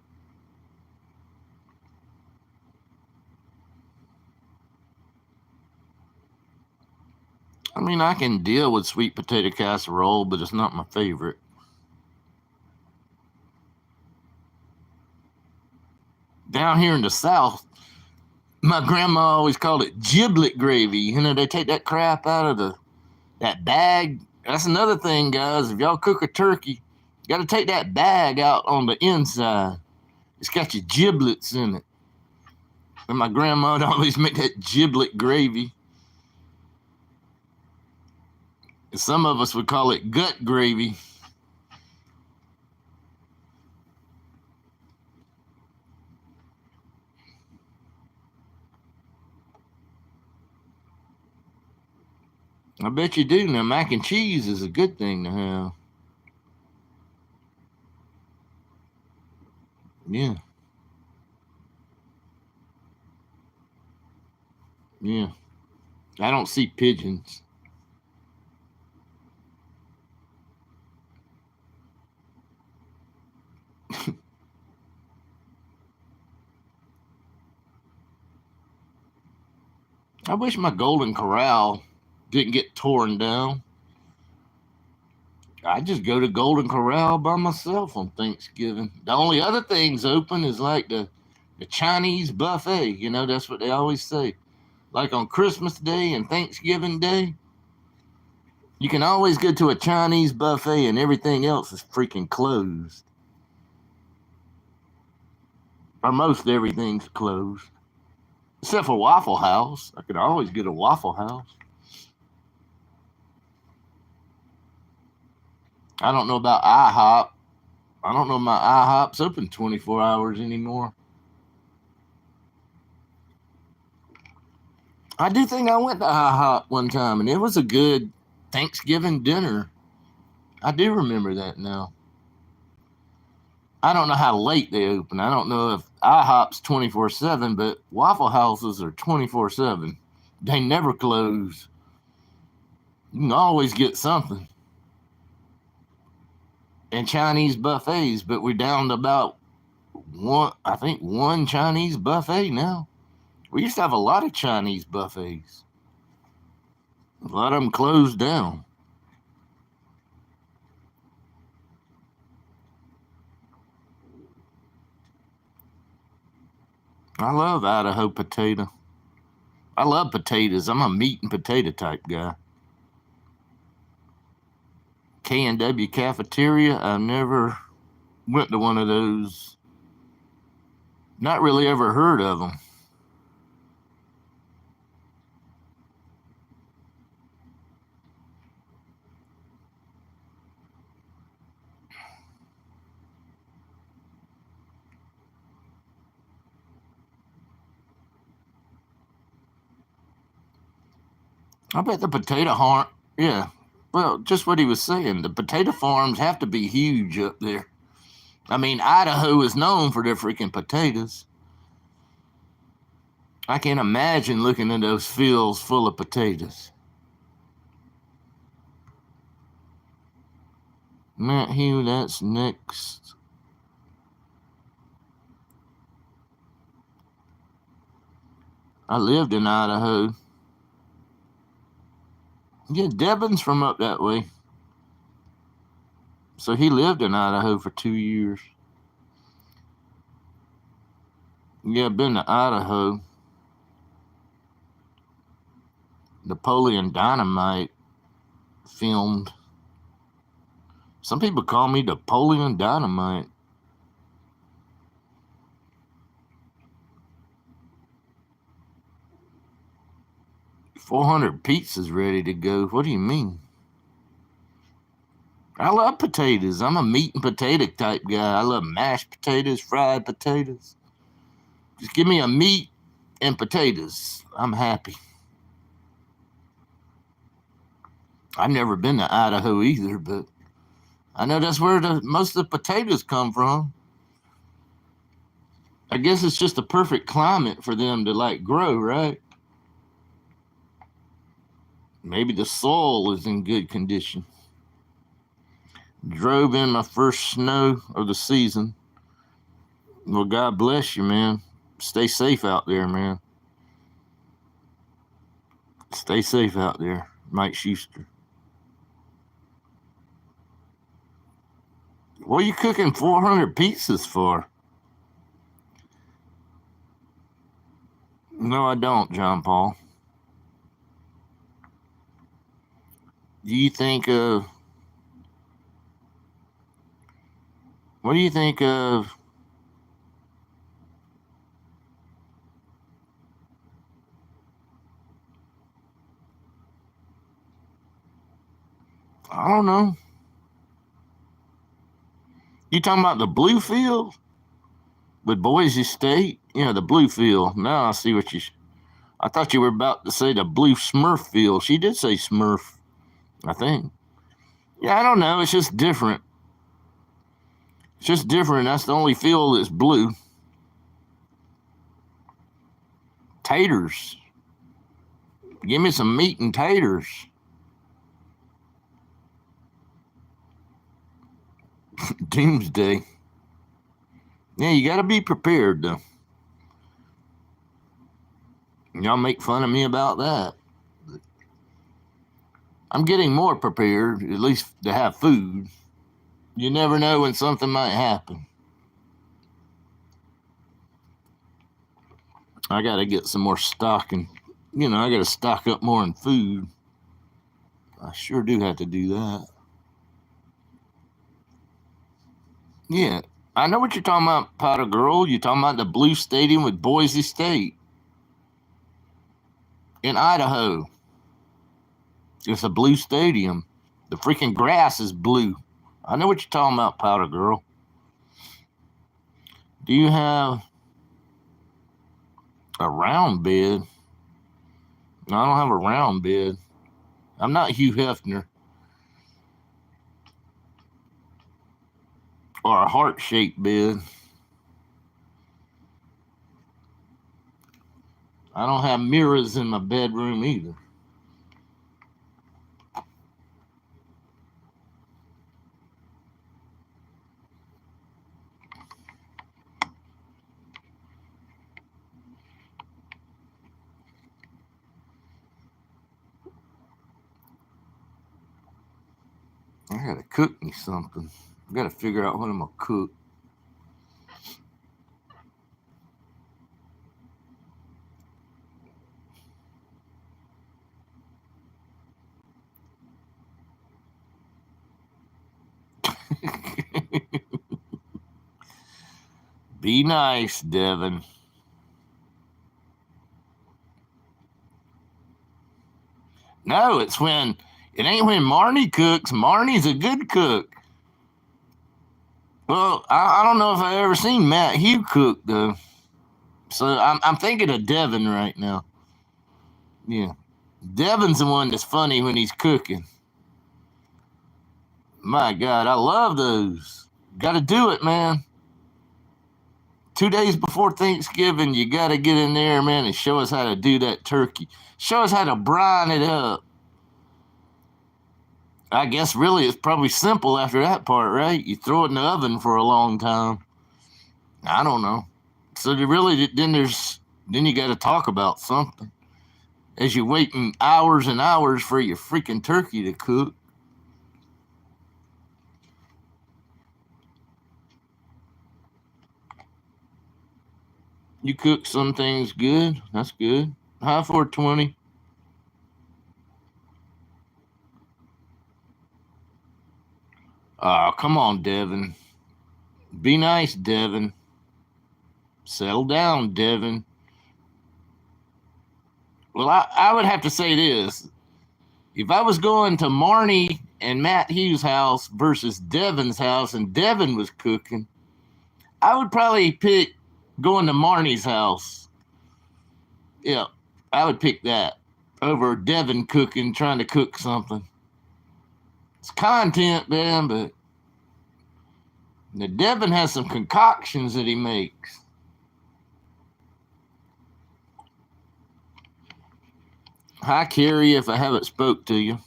Speaker 1: I mean, I can deal with sweet potato casserole, but it's not my favorite. Down here in the South, my grandma always called it giblet gravy. They take that crap out of that bag. That's another thing, guys. If y'all cook a turkey, you got to take that bag out on the inside. It's got your giblets in it. And my grandma would always make that giblet gravy. And some of us would call it gut gravy. I bet you do. Now, mac and cheese is a good thing to have. Yeah, yeah. I don't see pigeons. I wish my golden corral didn't get torn down. I just go to Golden Corral by myself on Thanksgiving. The only other things open is like the Chinese buffet. That's what they always say. Like on Christmas Day and Thanksgiving Day, you can always go to a Chinese buffet and everything else is freaking closed. Or most everything's closed. Except for Waffle House. I could always get a Waffle House. I don't know about IHOP. I don't know if my IHOP's open 24 hours anymore. I do think I went to IHOP one time and it was a good Thanksgiving dinner. I do remember that now. I don't know how late they open. I don't know if IHOP's 24/7, but Waffle Houses are 24/7. They never close. You can always get something. And Chinese buffets, but we're down to about one Chinese buffet now. We used to have a lot of Chinese buffets. A lot of them closed down. I love Idaho potato. I love potatoes. I'm a meat and potato type guy. K&W cafeteria. I never went to one of those. Not really ever heard of them. I bet the potato farm. Yeah. Well, just what he was saying. The potato farms have to be huge up there. I mean, Idaho is known for their freaking potatoes. I can't imagine looking at those fields full of potatoes. Matt Hugh, that's next. I lived in Idaho. Yeah, Devon's from up that way. So he lived in Idaho for 2 years. Yeah, been to Idaho. Napoleon Dynamite filmed. Some people call me Napoleon Dynamite. 400 pizzas ready to go. What do you mean? I love potatoes. I'm a meat and potato type guy. I love mashed potatoes, fried potatoes. Just give me a meat and potatoes. I'm happy. I've never been to Idaho either, but I know that's where most of the potatoes come from. I guess it's just a perfect climate for them to like grow, right? Maybe the soil is in good condition. Drove in my first snow of the season. Well, God bless you, man. Stay safe out there, man. Stay safe out there, Mike Schuster. What are you cooking 400 pizzas for? No, I don't, John Paul. Do you think of. What do you think of. I don't know. You talking about the blue field with Boise State? Yeah, the blue field. Now I see what you. I thought you were about to say the blue Smurf field. She did say Smurf, I think. Yeah, I don't know. It's just different. It's just different. That's the only field that's blue. Taters. Give me some meat and taters. Doomsday. Yeah, you got to be prepared, though. Y'all make fun of me about that. I'm getting more prepared, at least to have food. You never know when something might happen. I got to get some more stock and, I got to stock up more in food. I sure do have to do that. Yeah, I know what you're talking about, Powder Girl. You're talking about the blue stadium with Boise State in Idaho. It's a blue stadium. The freaking grass is blue. I know what you're talking about, Powder Girl. Do you have a round bed? No, I don't have a round bed. I'm not Hugh Hefner. Or a heart-shaped bed. I don't have mirrors in my bedroom either. I gotta cook me something. I gotta figure out what I'm gonna cook. Be nice, Devin. No, it ain't when Marnie cooks. Marnie's a good cook. Well, I don't know if I ever seen Matt Hugh cook though. So I'm thinking of Devin right now. Yeah. Devin's the one that's funny when he's cooking. My God, I love those. Gotta do it, man. 2 days before Thanksgiving, you gotta get in there, man, and show us how to do that turkey. Show us how to brine it up. I guess really it's probably simple after that part, right? You throw it in the oven for a long time. I don't know. So then you got to talk about something as you're waiting hours and hours for your freaking turkey to cook. You cook some things good. That's good. High 420. Oh, come on, Devin. Be nice, Devin. Settle down, Devin. Well, I would have to say this. If I was going to Marnie and Matt Hughes' house versus Devin's house and Devin was cooking, I would probably pick going to Marnie's house. Yeah, I would pick that over Devin cooking, trying to cook something. It's content, man, but the Devin has some concoctions that he makes. Hi, Carrie, if I haven't spoke to you.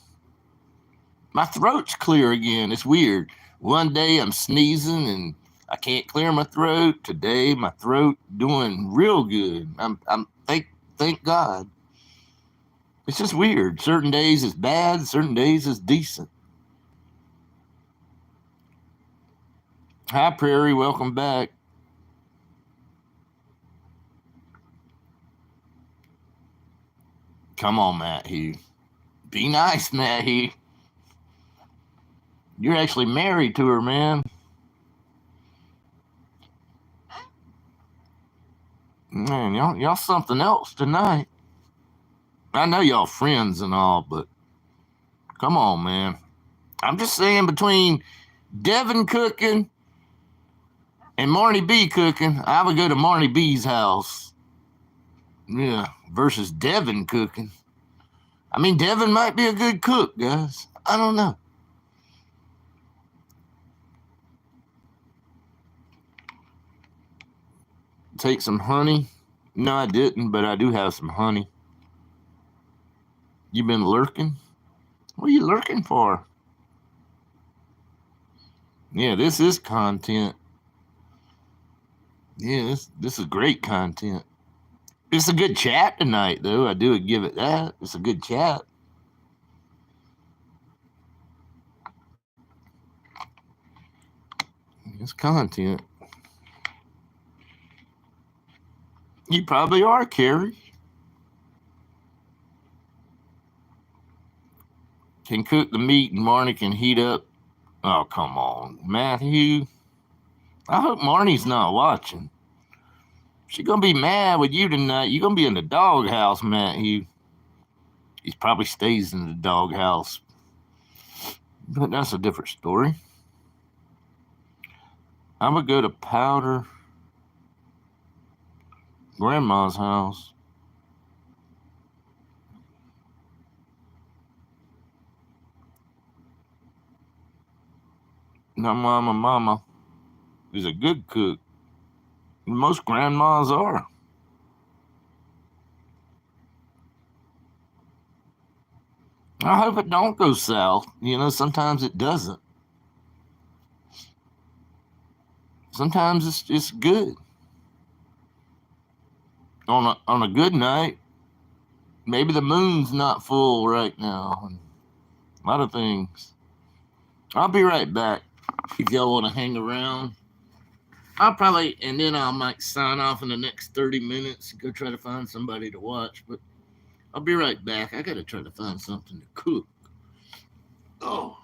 Speaker 1: My throat's clear again. It's weird. One day I'm sneezing and I can't clear my throat. Today my throat doing real good. Thank God. It's just weird. Certain days it's bad, certain days it's decent. Hi, Prairie. Welcome back. Come on, Matt Hugh. Be nice, Matt Hugh. You're actually married to her, man. Man, y'all something else tonight. I know y'all friends and all, but come on, man. I'm just saying between Devin cooking and Marnie B cooking, I would go to Marnie B's house. Yeah, versus Devin cooking. I mean, Devin might be a good cook, guys. I don't know. Take some honey. No, I didn't, but I do have some honey. You been lurking? What are you lurking for? Yeah, this is content. Yeah, this is great content. It's a good chat tonight, though. I do give it that. It's a good chat. It's content. You probably are, Carrie. Can cook the meat and Marnie can heat up. Oh, come on, Matthew. I hope Marnie's not watching. She's gonna be mad with you tonight. You're gonna be in the doghouse, Matthew. He probably stays in the doghouse. But that's a different story. I'm gonna go to Powder Grandma's house. Now, Mama is a good cook. Most grandmas are. I hope it don't go south. Sometimes it doesn't. Sometimes it's just good. On a good night, maybe the moon's not full right now. And a lot of things. I'll be right back if y'all want to hang around. And then I might sign off in the next 30 minutes and go try to find somebody to watch. But I'll be right back. I got to try to find something to cook. Oh.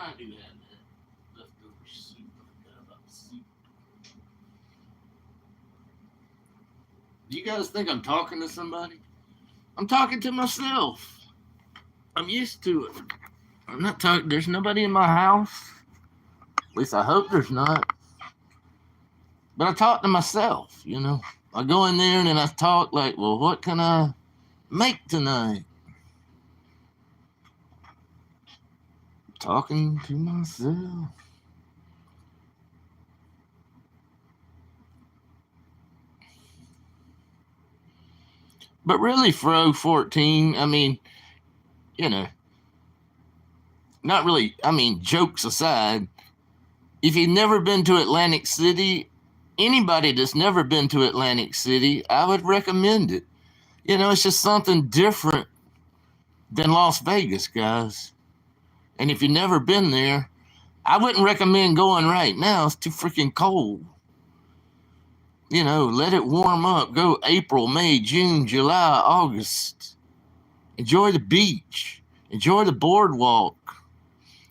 Speaker 1: I do have that leftover soup. I forgot about the soup. Do you guys think I'm talking to somebody? I'm talking to myself. I'm used to it. I'm not talking. There's nobody in my house. At least I hope there's not. But I talk to myself, you know. I go in there and then I talk like, well, what can I make tonight? Talking to myself. But really, Fro 14, I mean, you know, not really, I mean, jokes aside, if you've never been to Atlantic City, anybody that's never been to Atlantic City, I would recommend it. You know, it's just something different than Las Vegas, guys. And if you've never been there, I wouldn't recommend going right now. It's too freaking cold. You know, let it warm up. Go April, May, June, July, August. Enjoy the beach. Enjoy the boardwalk.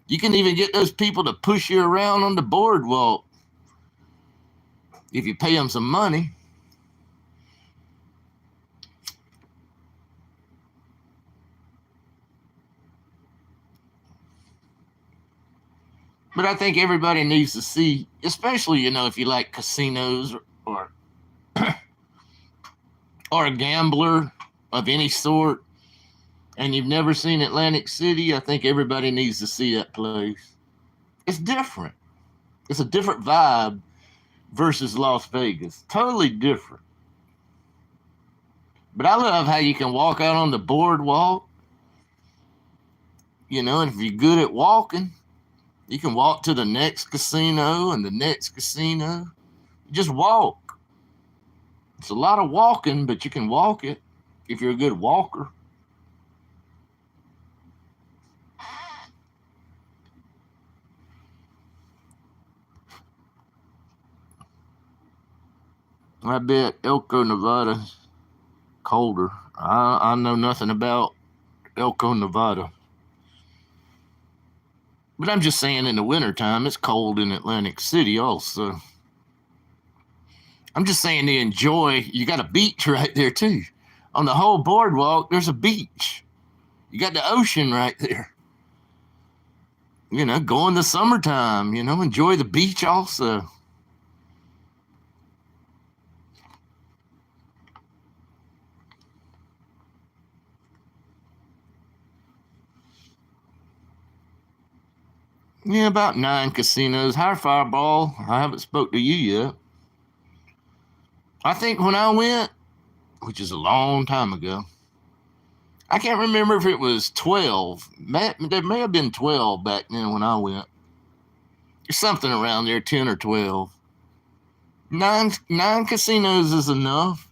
Speaker 1: You can even get those people to push you around on the boardwalk if you pay them some money. But I think everybody needs to see, especially, you know, if you like casinos or or a gambler of any sort and you've never seen Atlantic City, I think everybody needs to see that place. It's different. It's a different vibe versus Las Vegas. Totally different. But I love how you can walk out on the boardwalk, you know, and if you're good at walking, you can walk to the next casino and the next casino. You just walk. It's a lot of walking, but you can walk it if you're a good walker. I bet Elko, Nevada's colder. I know nothing about Elko, Nevada. But I'm just saying in the wintertime, it's cold in Atlantic City also. I'm just saying to enjoy, you got a beach right there too. On the whole boardwalk, there's a beach. You got the ocean right there. You know, go in the summertime, you know, enjoy the beach also. Yeah, about 9 casinos. High Fireball, I haven't spoke to you yet. I think when I went, which is a long time ago, I can't remember if it was 12. There may have been 12 back then when I went. There's something around there, 10 or 12. Nine casinos is enough.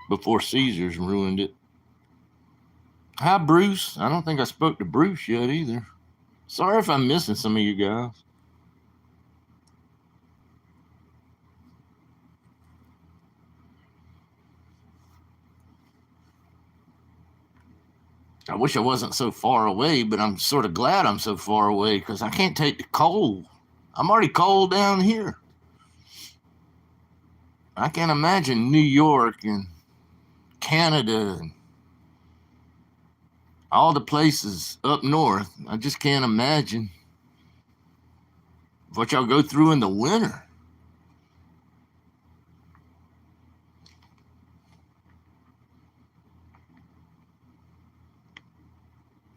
Speaker 1: Before Caesars ruined it. Hi, Bruce. I don't think I spoke to Bruce yet either. Sorry if I'm missing some of you guys. I wish I wasn't so far away, but I'm sort of glad I'm so far away because I can't take the cold. I'm already cold down here. I can't imagine New York and Canada and all the places up north. I just can't imagine what y'all go through in the winter.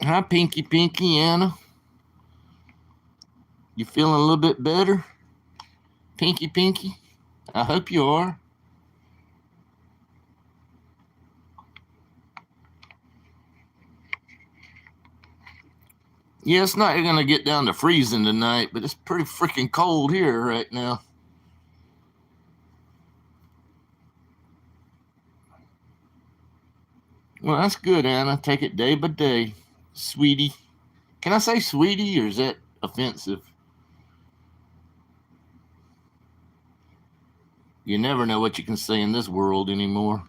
Speaker 1: Hi, Pinky, Anna. You feeling a little bit better? Pinky? I hope you are. Yeah, it's not going to get down to freezing tonight, but it's pretty freaking cold here right now. Well, that's good, Anna. Take it day by day. Sweetie. Can I say sweetie or is that offensive? You never know what you can say in this world anymore.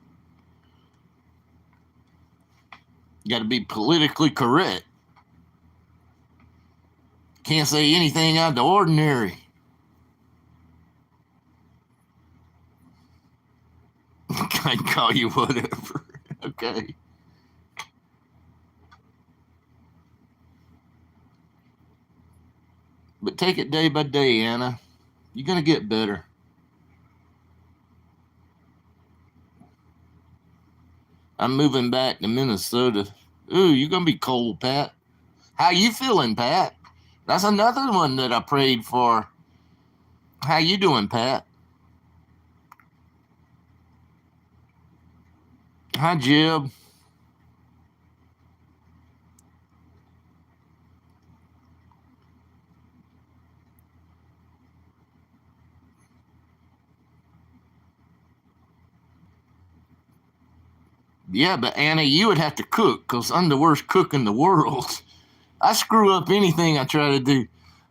Speaker 1: You got to be politically correct. Can't say anything out of the ordinary. I can call you whatever. Okay. But take it day by day, Anna. You're going to get better. I'm moving back to Minnesota. Ooh, you're going to be cold, Pat. How you feeling, Pat? That's another one that I prayed for. How you doing, Pat? Hi, Jib. Yeah, but Anna, you would have to cook because I'm the worst cook in the world. I screw up anything I try to do.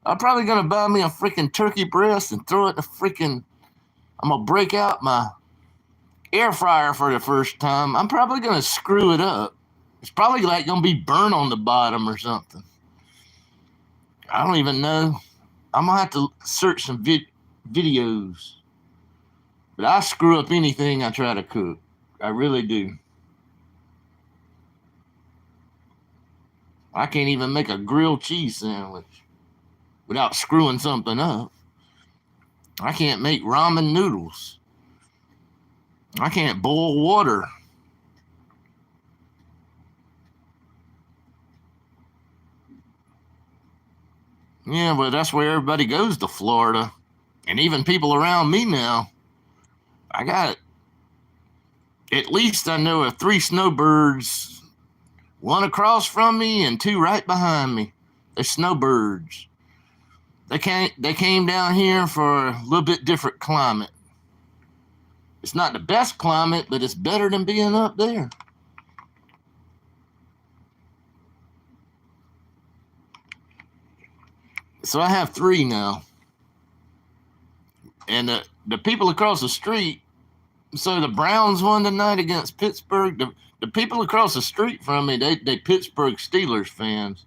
Speaker 1: I'm probably going to buy me a freaking turkey breast and throw it in a freaking... I'm going to break out my air fryer for the first time. I'm probably going to screw it up. It's probably like going to be burnt on the bottom or something. I don't even know. I'm going to have to search some videos. But I screw up anything I try to cook. I really do. I can't even make a grilled cheese sandwich without screwing something up. I can't make ramen noodles. I can't boil water. Yeah, but that's where everybody goes to Florida. And even people around me now. I got, at least I know of 3 snowbirds, 1 across from me and 2 right behind me. They're snowbirds. They came down here for a little bit different climate. It's not the best climate, but it's better than being up there. So I have 3 now. And the people across the street, so the Browns won tonight against Pittsburgh. The people across the street from me, they Pittsburgh Steelers fans.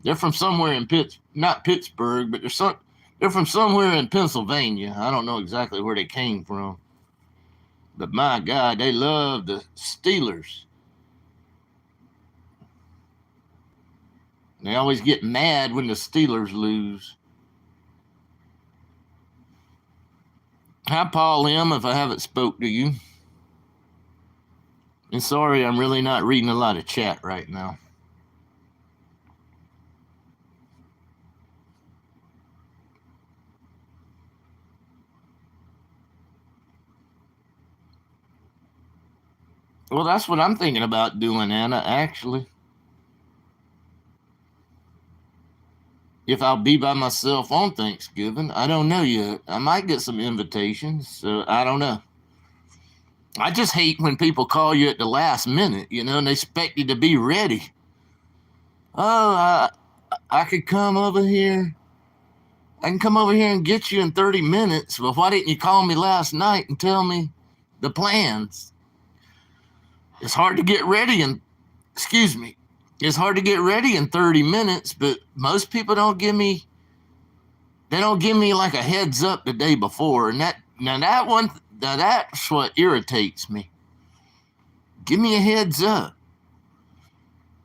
Speaker 1: They're from somewhere in not Pittsburgh, but they're from somewhere in Pennsylvania. I don't know exactly where they came from. But my God, they love the Steelers. They always get mad when the Steelers lose. Hi, Paul M., if I haven't spoke to you. And sorry, I'm really not reading a lot of chat right now. Well, that's what I'm thinking about doing, Anna, actually. If I'll be by myself on Thanksgiving, I don't know yet. I might get some invitations, so I don't know. I just hate when people call you at the last minute, and they expect you to be ready. Oh, I could come over here. I can come over here and get you in 30 minutes. Well, why didn't you call me last night and tell me the plans? It's hard to get ready it's hard to get ready in 30 minutes, but most people don't give me like a heads up the day before. And that's what irritates me. Give me a heads up.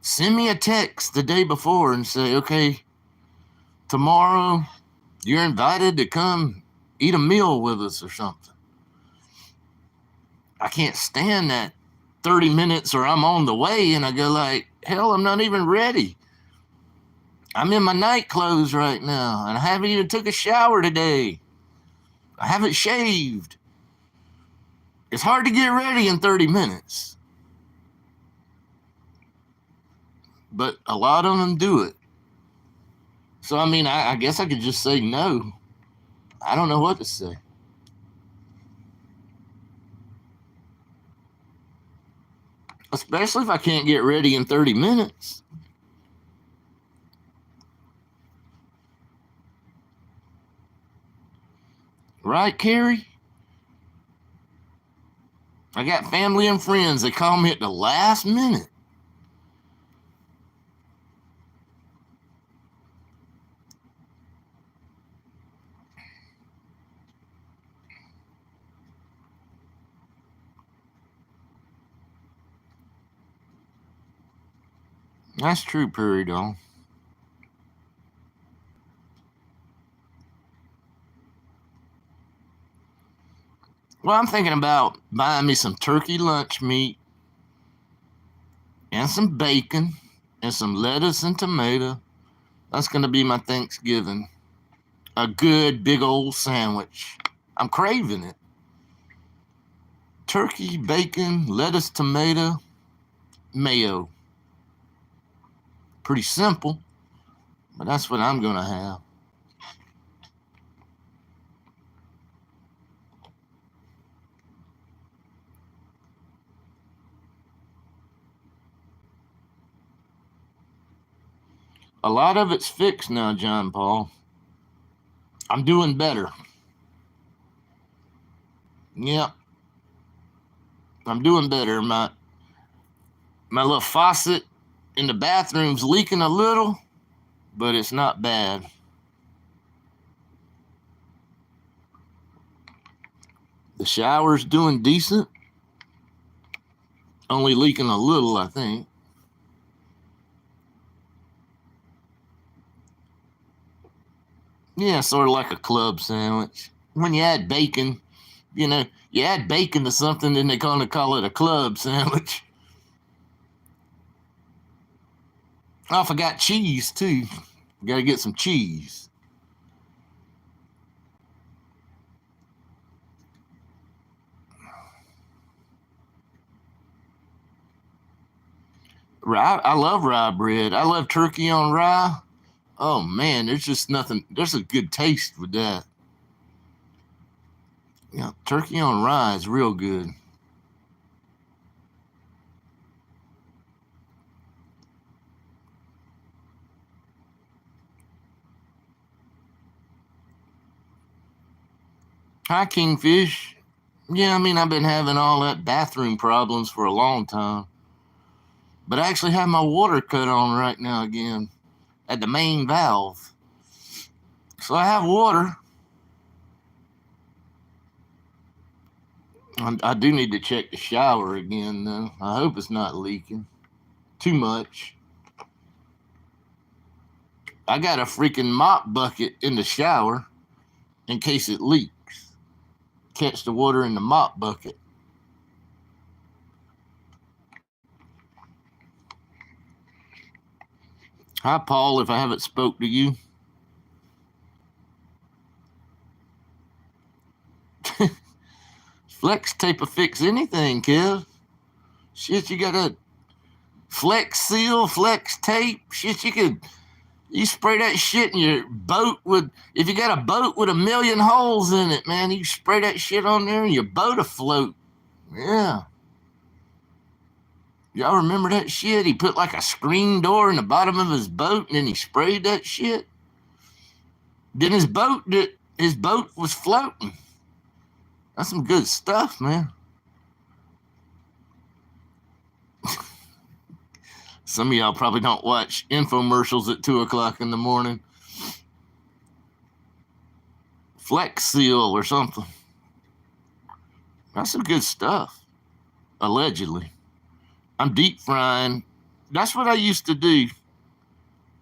Speaker 1: Send me a text the day before and say, okay, tomorrow you're invited to come eat a meal with us or something. I can't stand that 30 minutes or I'm on the way and I go like, hell, I'm not even ready. I'm in my night clothes right now and I haven't even took a shower today. I haven't shaved. It's hard to get ready in 30 minutes. But a lot of them do it. So, I guess I could just say no. I don't know what to say. Especially if I can't get ready in 30 minutes. Right, Carrie? I got family and friends that call me at the last minute. That's true, Prairie Dog. Well, I'm thinking about buying me some turkey lunch meat and some bacon and some lettuce and tomato. That's going to be my Thanksgiving. A good big old sandwich. I'm craving it. Turkey, bacon, lettuce, tomato, mayo. Pretty simple, but that's what I'm going to have. A lot of it's fixed now, John Paul. I'm doing better. Yep, I'm doing better. My little faucet in the bathroom's leaking a little, but it's not bad. The shower's doing decent, only leaking a little, I think. Yeah, sort of like a club sandwich. When you add bacon, you add bacon to something, then they kind of call it a club sandwich. Oh, I forgot cheese, too. Got to get some cheese. Rye, I love rye bread. I love turkey on rye. Oh, man, there's just nothing. There's a good taste with that. Yeah, turkey on rye is real good. Hi, Kingfish. Yeah, I mean, I've been having all that bathroom problems for a long time. But I actually have my water cut on right now again at the main valve. So I have water. I do need to check the shower again, though. I hope it's not leaking too much. I got a freaking mop bucket in the shower in case it leaks. Catch the water in the mop bucket. Hi, Paul, if I haven't spoke to you. Flex tape will fix anything, Kev. Shit, you got a flex seal, flex tape. Shit, you spray that shit in your boat if you got a boat with 1,000,000 holes in it, man, you spray that shit on there and your boat afloat. Yeah. Y'all remember that shit? He put like a screen door in the bottom of his boat and then he sprayed that shit. Then his boat was floating. That's some good stuff, man. Some of y'all probably don't watch infomercials at 2:00 in the morning. Flex Seal or something. That's some good stuff. Allegedly. I'm deep frying. That's what I used to do.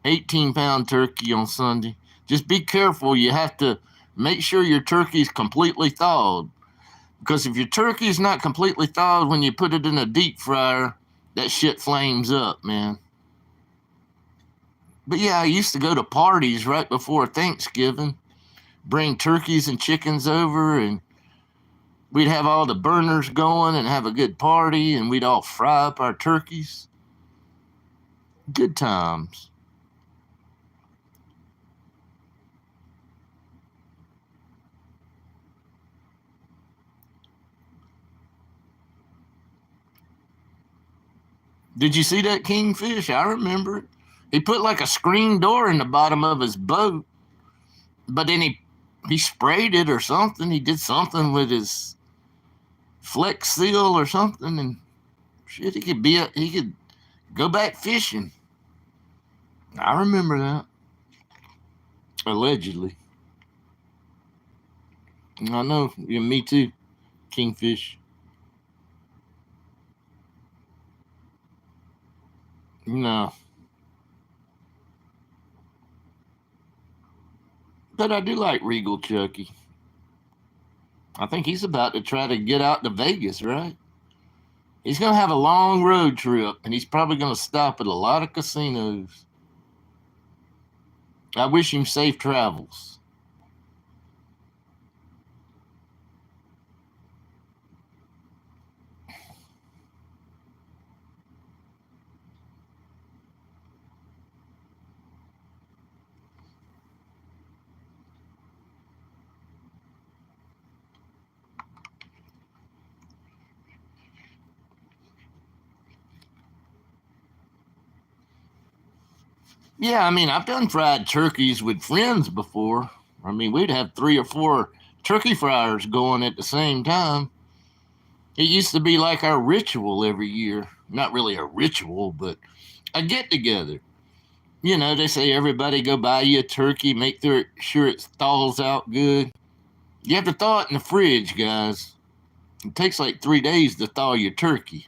Speaker 1: 18-pound turkey on Sunday. Just be careful. You have to make sure your turkey's completely thawed. Because if your turkey is not completely thawed when you put it in a deep fryer, that shit flames up, man. But yeah, I used to go to parties right before Thanksgiving, bring turkeys and chickens over, and we'd have all the burners going and have a good party, and we'd all fry up our turkeys. Good times. Did you see that Kingfish? I remember it. He put like a screen door in the bottom of his boat, but then he sprayed it or something. He did something with his Flex Seal or something, and shit, he could go back fishing. I remember that. Allegedly. I know. Yeah, me too. Kingfish. No. But I do like Regal Chucky. I think he's about to try to get out to Vegas, right? He's going to have a long road trip, and he's probably going to stop at a lot of casinos. I wish him safe travels. Yeah, I mean, I've done fried turkeys with friends before. I mean, we'd have 3 or 4 turkey fryers going at the same time. It used to be like our ritual every year. Not really a ritual, but a get together. You know, they say everybody go buy you a turkey, make sure it thaws out good. You have to thaw it in the fridge, guys. It takes like 3 days to thaw your turkey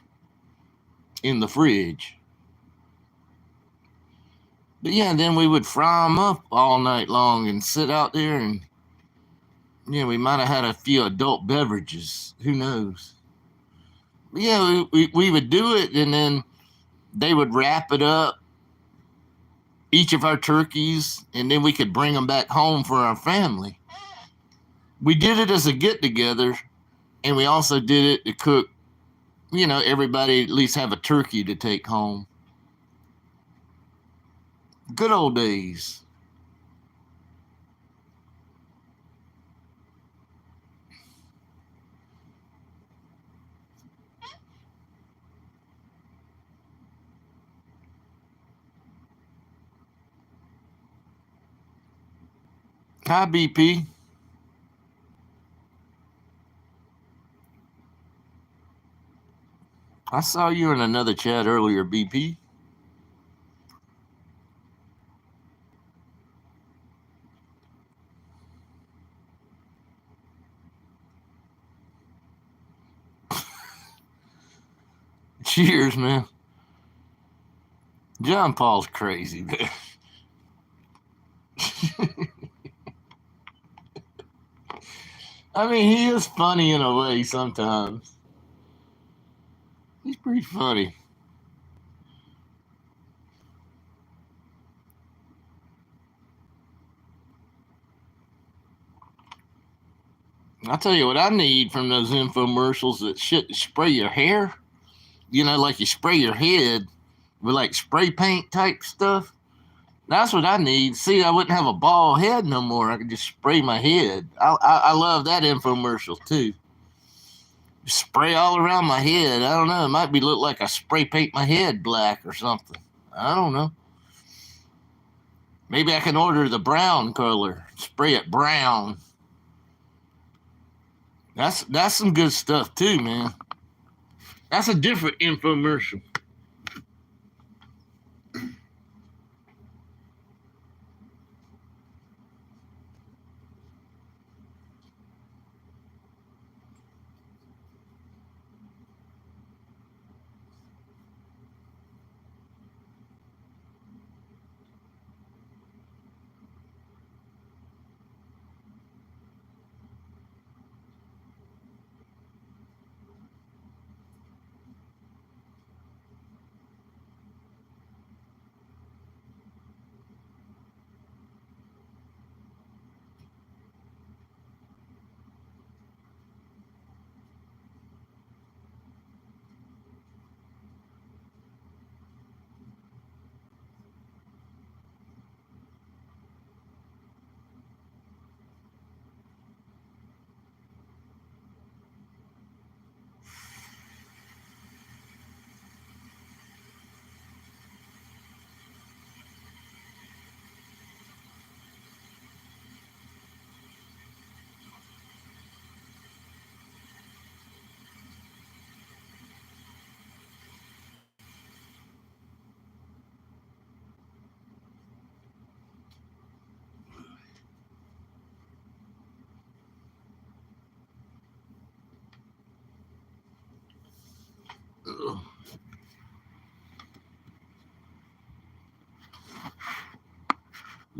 Speaker 1: in the fridge. But yeah, then we would fry them up all night long and sit out there, and yeah, we might have had a few adult beverages. Who knows? But yeah, we would do it, and then they would wrap it up, each of our turkeys, and then we could bring them back home for our family. We did it as a get together, and we also did it to cook. You know, everybody at least have a turkey to take home. Good old days. Hi, BP. I saw you in another chat earlier, BP. Cheers, man. John Paul's crazy, man. I mean, he is funny in a way sometimes. He's pretty funny. I'll tell you what I need from those infomercials that shit to spray your hair. You know, like you spray your head with like spray paint type stuff. That's what I need. See, I wouldn't have a bald head no more. I could just spray my head. I love that infomercial too. Spray all around my head. I don't know. It might be look like I spray paint my head black or something. I don't know. Maybe I can order the brown color. Spray it brown. That's some good stuff too, man. That's a different infomercial.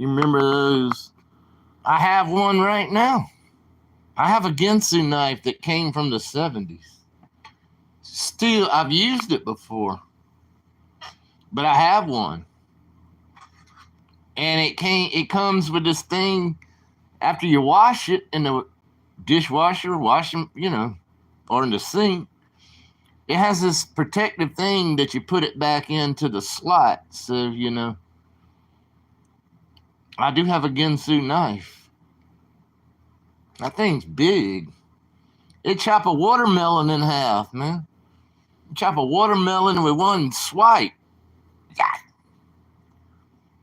Speaker 1: You remember those? I have one right now. I have a Ginsu knife that came from the 70s. Still, I've used it before, but I have one. And it comes with this thing after you wash it in the dishwasher, or in the sink. It has this protective thing that you put it back into the slot. So, I do have a Ginsu knife. That thing's big. It chop a watermelon in half, man. Chop a watermelon with one swipe. Yeah.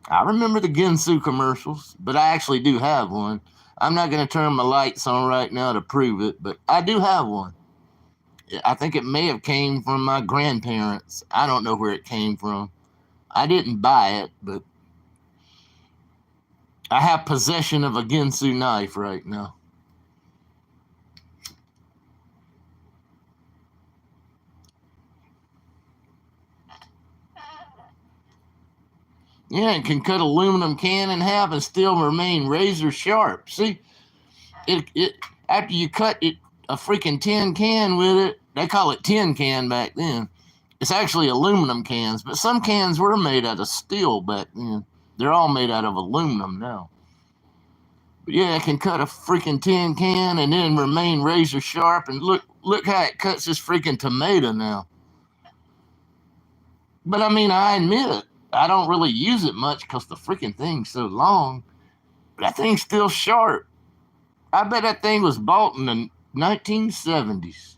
Speaker 1: I remember the Ginsu commercials, but I actually do have one. I'm not going to turn my lights on right now to prove it, but I do have one. I think it may have came from my grandparents. I don't know where it came from. I didn't buy it, but I have possession of a Ginsu knife right now. Yeah, it can cut aluminum can in half and still remain razor sharp. See, it after you cut it a freaking tin can with it, they call it tin can back then. It's actually aluminum cans, but some cans were made out of steel back then. They're all made out of aluminum now. But yeah, it can cut a freaking tin can and then remain razor sharp. And look how it cuts this freaking tomato now. But I mean, I admit, I don't really use it much because the freaking thing's so long. But that thing's still sharp. I bet that thing was bought in the 1970s.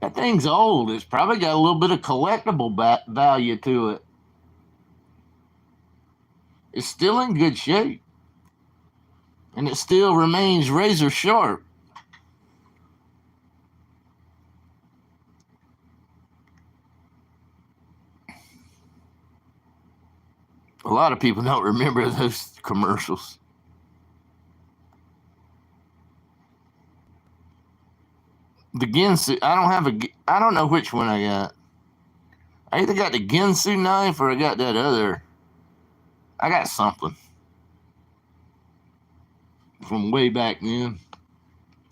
Speaker 1: That thing's old. It's probably got a little bit of collectible value to it. It's still in good shape. And it still remains razor sharp. A lot of people don't remember those commercials. The Ginsu, I don't know which one I got. I either got the Ginsu knife or I got that other. I got something from way back then.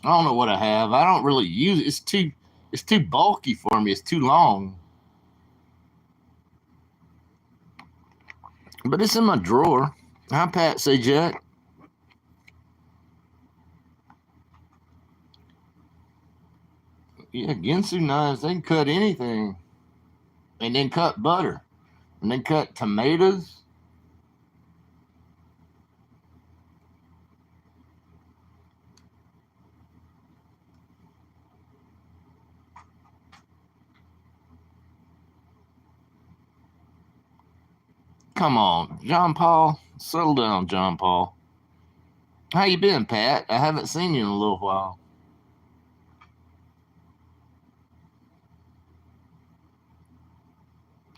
Speaker 1: I don't know what I have. I don't really use it. It's too bulky for me. It's too long. But it's in my drawer. Hi, Pat, say Jack. Yeah, Ginsu knives, they can cut anything. And then cut butter. And then cut tomatoes. Come on, John Paul. Settle down, John Paul. How you been, Pat? I haven't seen you in a little while.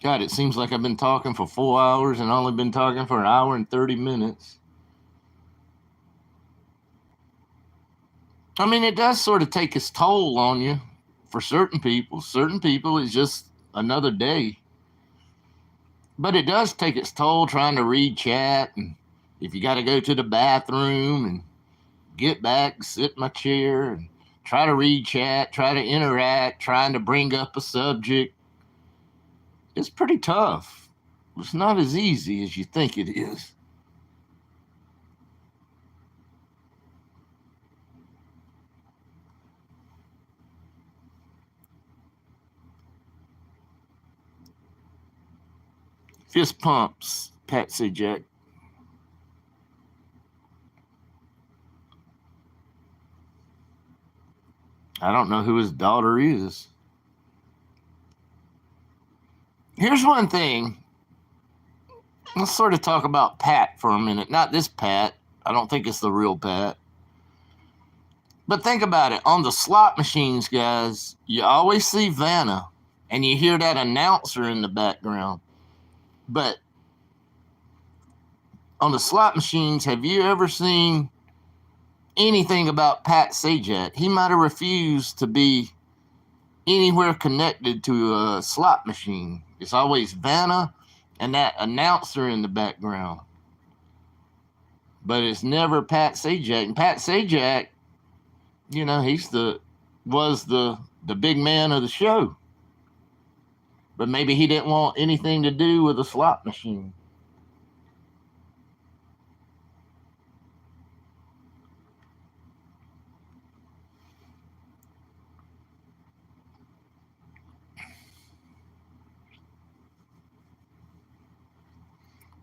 Speaker 1: God, it seems like I've been talking for 4 hours and only been talking for an hour and 30 minutes. I mean, it does sort of take its toll on you for certain people. Certain people, it's just another day. But it does take its toll trying to read chat. And if you got to go to the bathroom and get back, sit in my chair and try to read chat, try to interact, trying to bring up a subject, it's pretty tough. It's not as easy as you think it is. Fist pumps, Patsy Jack. I don't know who his daughter is. Here's one thing. Let's sort of talk about Pat for a minute. Not this Pat. I don't think it's the real Pat. But think about it. On the slot machines, guys, you always see Vanna, and you hear that announcer in the background. But on the slot machines, have you ever seen anything about Pat Sajak? He might have refused to be anywhere connected to a slot machine. It's always Vanna and that announcer in the background. But it's never Pat Sajak. And Pat Sajak, he's was the big man of the show. But maybe he didn't want anything to do with a slot machine.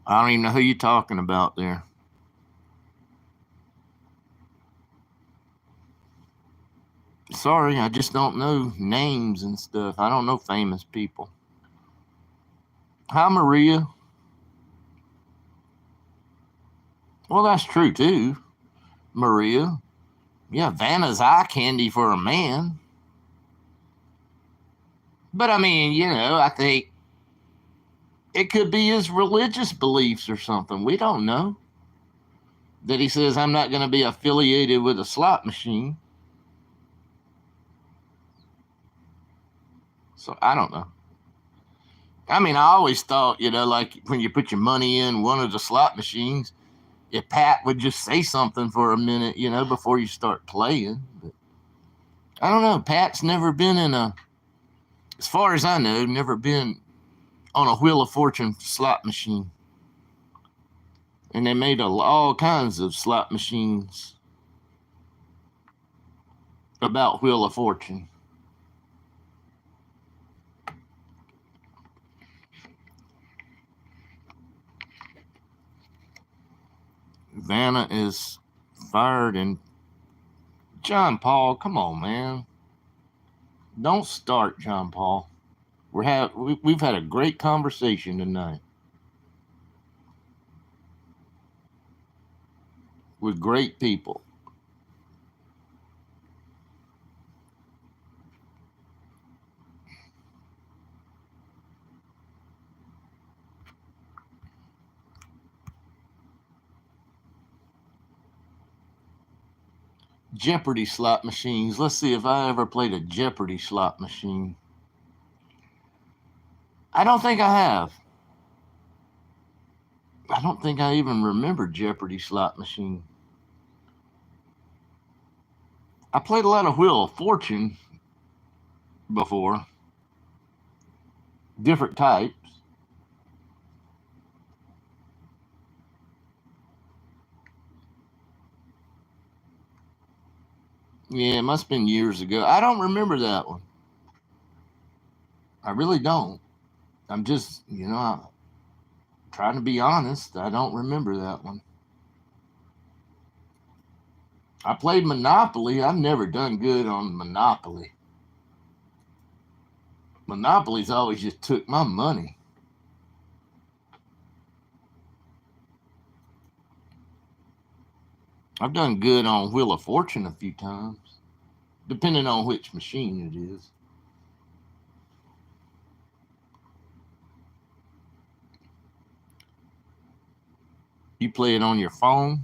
Speaker 1: I don't even know who you're talking about there. Sorry, I just don't know names and stuff. I don't know famous people. Hi, Maria. Well, that's true too, Maria. Yeah, Vanna's eye candy for a man. But I mean, I think it could be his religious beliefs or something. We don't know. That he says, I'm not going to be affiliated with a slot machine. So I don't know. I mean, I always thought, like when you put your money in one of the slot machines, if Pat would just say something for a minute, before you start playing. But I don't know. Pat's never been as far as I know, never been on a Wheel of Fortune slot machine. And they made all kinds of slot machines about Wheel of Fortune. Vanna is fired, and John Paul, come on, man. Don't start, John Paul. We've had a great conversation tonight with great people. Jeopardy slot machines. Let's see if I ever played a Jeopardy slot machine. I don't think I have. I don't think I even remember Jeopardy slot machine. I played a lot of Wheel of Fortune before. Different types. Yeah, it must have been years ago. I don't remember that one. I really don't. I'm just, trying to be honest. I don't remember that one. I played Monopoly. I've never done good on Monopoly. Monopoly's always just took my money. I've done good on Wheel of Fortune a few times, depending on which machine it is. You play it on your phone?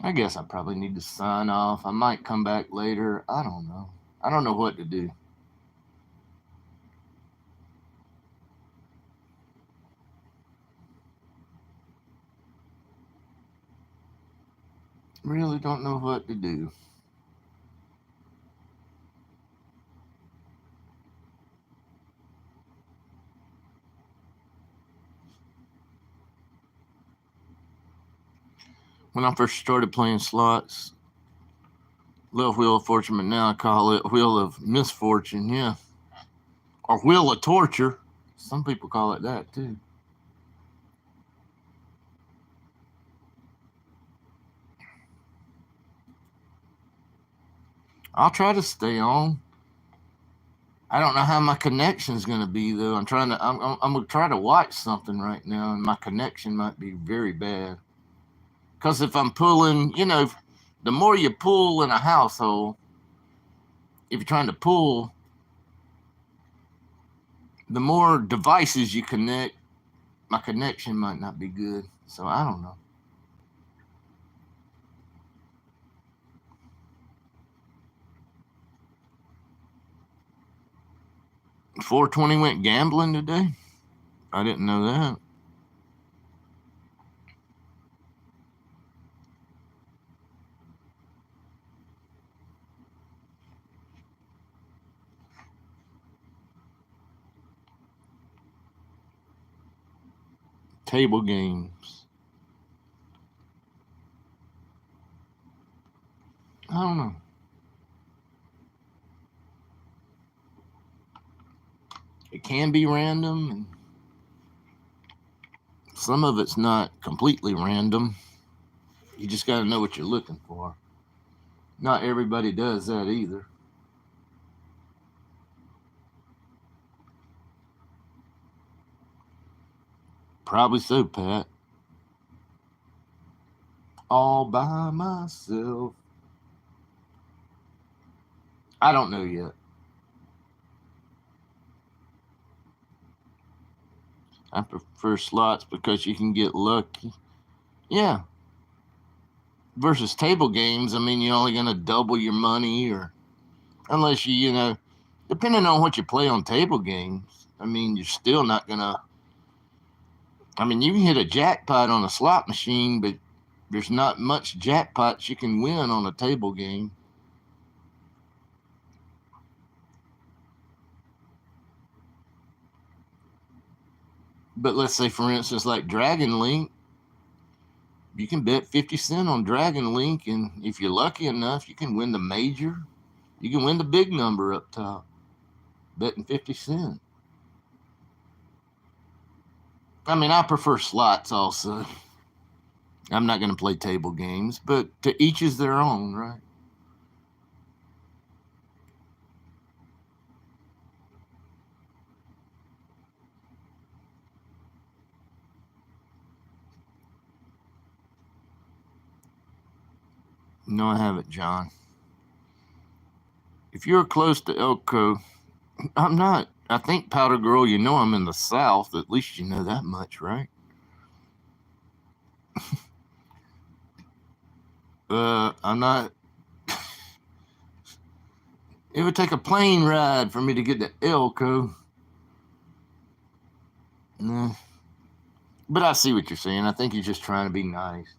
Speaker 1: I guess I probably need to sign off. I might come back later. I don't know. I don't know what to do. Really don't know what to do. When I first started playing slots, love Wheel of Fortune, but now I call it Wheel of Misfortune, yeah. Or Wheel of Torture. Some people call it that too. I'll try to stay on. I don't know how my connection is going to be though. I'm going to try to watch something right now, and my connection might be very bad. Because if I'm pulling, the more you pull in a household, if you're trying to pull, the more devices you connect, my connection might not be good, so I don't know. 420 went gambling today. I didn't know that. Table games. I don't know. It can be random, and some of it's not completely random. You just got to know what you're looking for. Not everybody does that either. Probably so, Pat. All by myself. I don't know yet. I prefer slots because you can get lucky. Yeah. Versus table games, I mean, you're only going to double your money, or unless depending on what you play on table games, I mean, you're still not going to. I mean, you can hit a jackpot on a slot machine, but there's not much jackpots you can win on a table game. But let's say, for instance, like Dragon Link, you can bet 50 cent on Dragon Link, and if you're lucky enough, you can win the major. You can win the big number up top, betting 50 cent. I mean, I prefer slots also. I'm not going to play table games, but to each is their own, right? No, I haven't, John. If you're close to Elko, I'm not. I think Powder Girl, you know I'm in the South. At least you know that much, right? I'm not. It would take a plane ride for me to get to Elko. Nah. But I see what you're saying. I think you're just trying to be nice.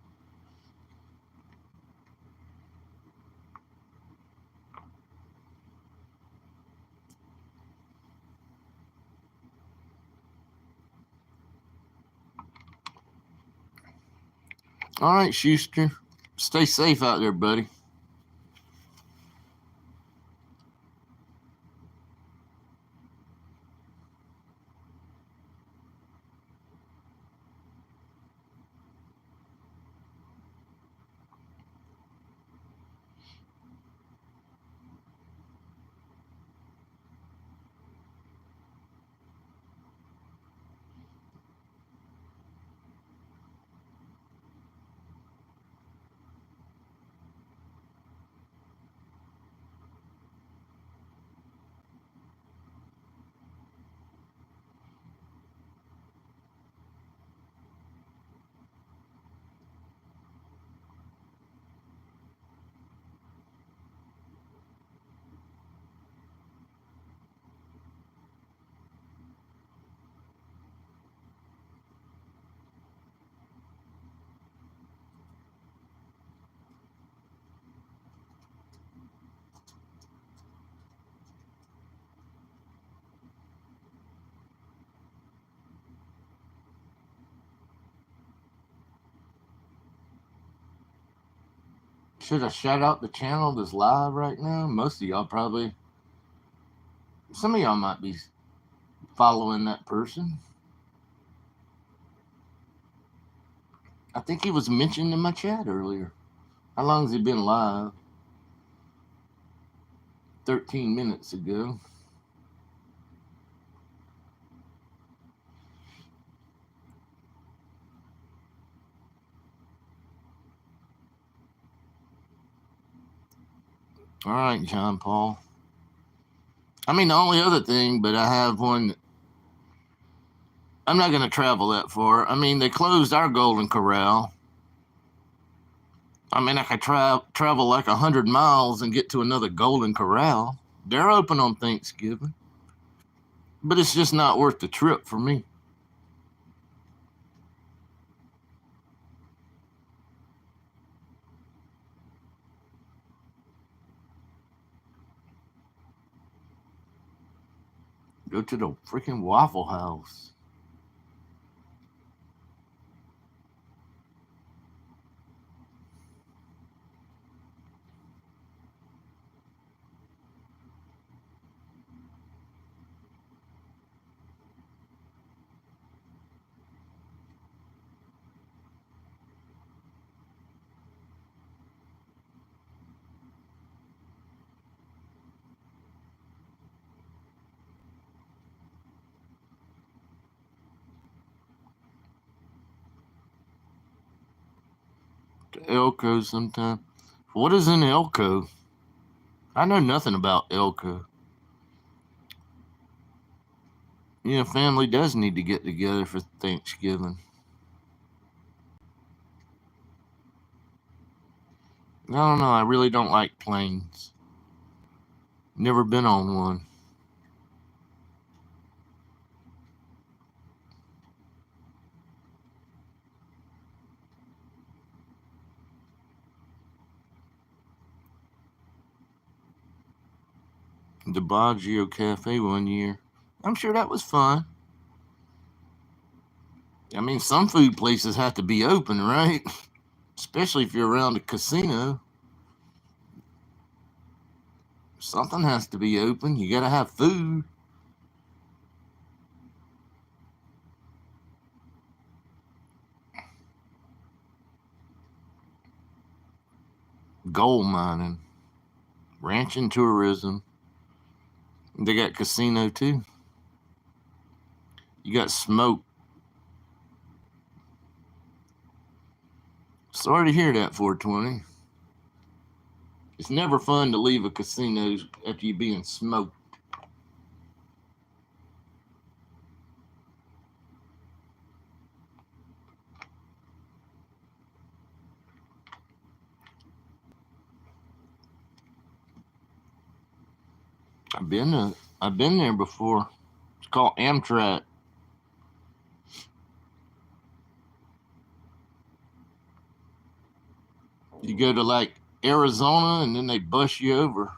Speaker 1: All right, Schuster. Stay safe out there, buddy. Should I shout out the channel that's live right now? Most of y'all probably. Some of y'all might be following that person. I think he was mentioned in my chat earlier. How long has he been live? 13 minutes ago. All right, John Paul. I mean, the only other thing, but I have one. I'm not going to travel that far. I mean, they closed our Golden Corral. I mean, I could travel like 100 miles and get to another Golden Corral. They're open on Thanksgiving. But it's just not worth the trip for me. Go to the freaking Waffle House. To Elko sometime. What is in Elko? I know nothing about Elko. Yeah, family does need to get together for Thanksgiving. I don't know. I really don't like planes. Never been on one. The Baggio Cafe one year. I'm sure that was fun. I mean, some food places have to be open, right? Especially if you're around a casino. Something has to be open. You gotta have food. Gold mining, ranching tourism. They got casino too. You got smoke. Sorry to hear that, 420. It's never fun to leave a casino after you being smoked. I've been to, I've been there before. It's called Amtrak. You go to like Arizona and then they bus you over.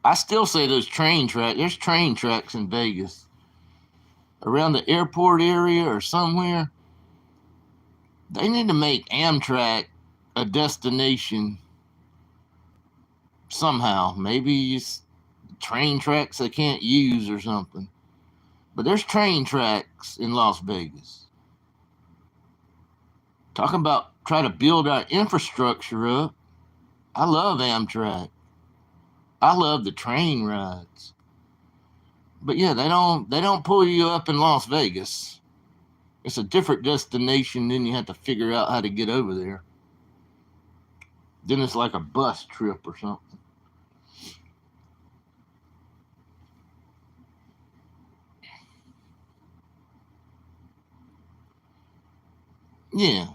Speaker 1: I still say those train tracks. There's train tracks in Vegas around the airport area or somewhere. They need to make Amtrak a destination somehow. Maybe it's train tracks they can't use or something. But there's train tracks in Las Vegas. Talking about try to build our infrastructure up. I love Amtrak. I love the train rides. But yeah, they don't pull you up in Las Vegas. It's a different destination, then you have to figure out how to get over there. Then it's like a bus trip or something. Yeah.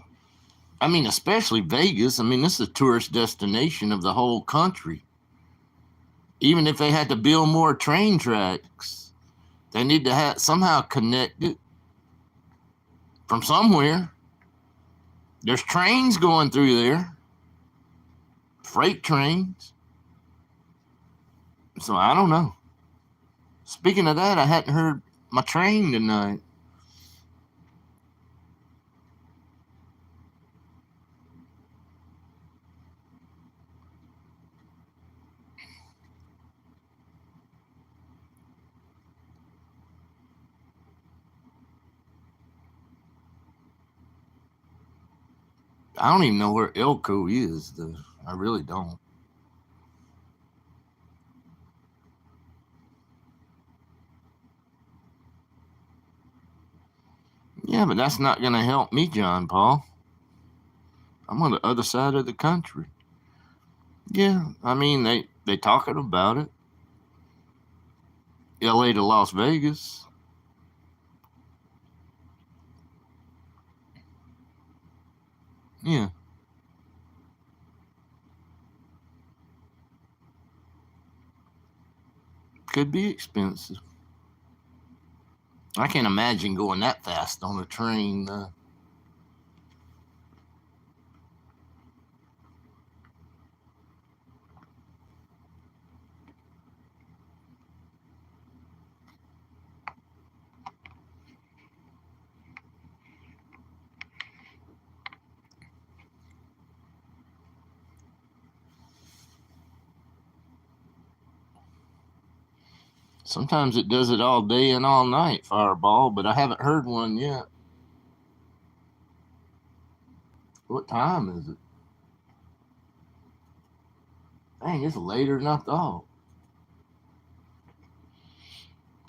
Speaker 1: I mean, especially Vegas. I mean, this is a tourist destination of the whole country. Even if they had to build more train tracks, they need to have somehow connect it from somewhere. There's trains going through there, freight trains. So I don't know. Speaking of that, I hadn't heard my train tonight. I don't even know where Elko is, though. I really don't. Yeah, but that's not going to help me, John Paul. I'm on the other side of the country. Yeah, I mean they talking about it. LA to Las Vegas. Yeah, could be expensive. I can't imagine going that fast on a train. Sometimes it does it all day and all night, Fireball, but I haven't heard one yet. What time is it? Dang, it's later than I thought.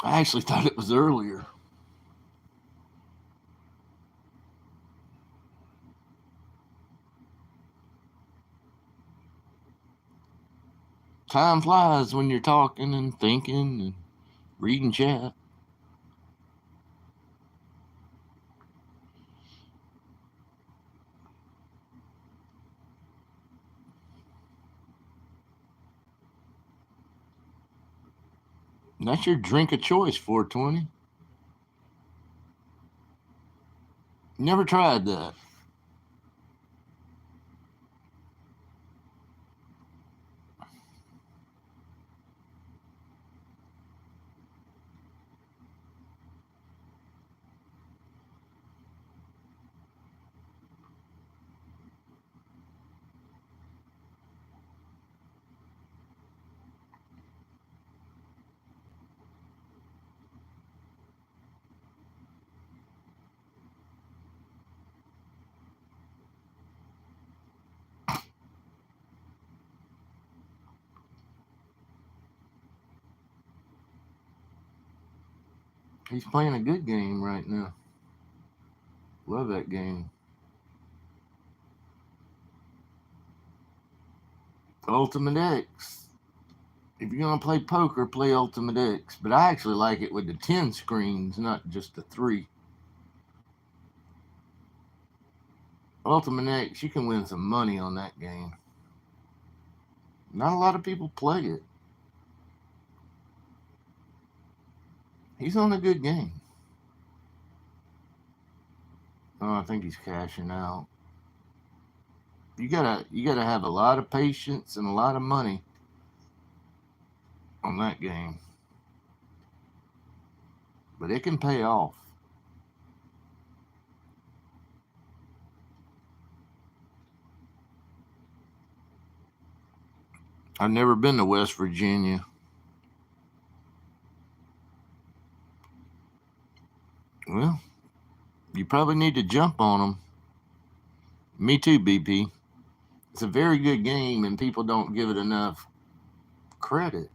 Speaker 1: I actually thought it was earlier. Time flies when you're talking and thinking and reading chat. And that's your drink of choice, 420. Never tried that. He's playing a good game right now. Love that game. Ultimate X. If you're gonna play poker, play Ultimate X. But I actually like it with the 10 screens, not just the 3. Ultimate X, you can win some money on that game. Not a lot of people play it. He's on a good game. Oh, I think he's cashing out. You gotta have a lot of patience and a lot of money on that game. But it can pay off. I've never been to West Virginia. Well, you probably need to jump on them. Me too, BP. It's a very good game, and people don't give it enough credit.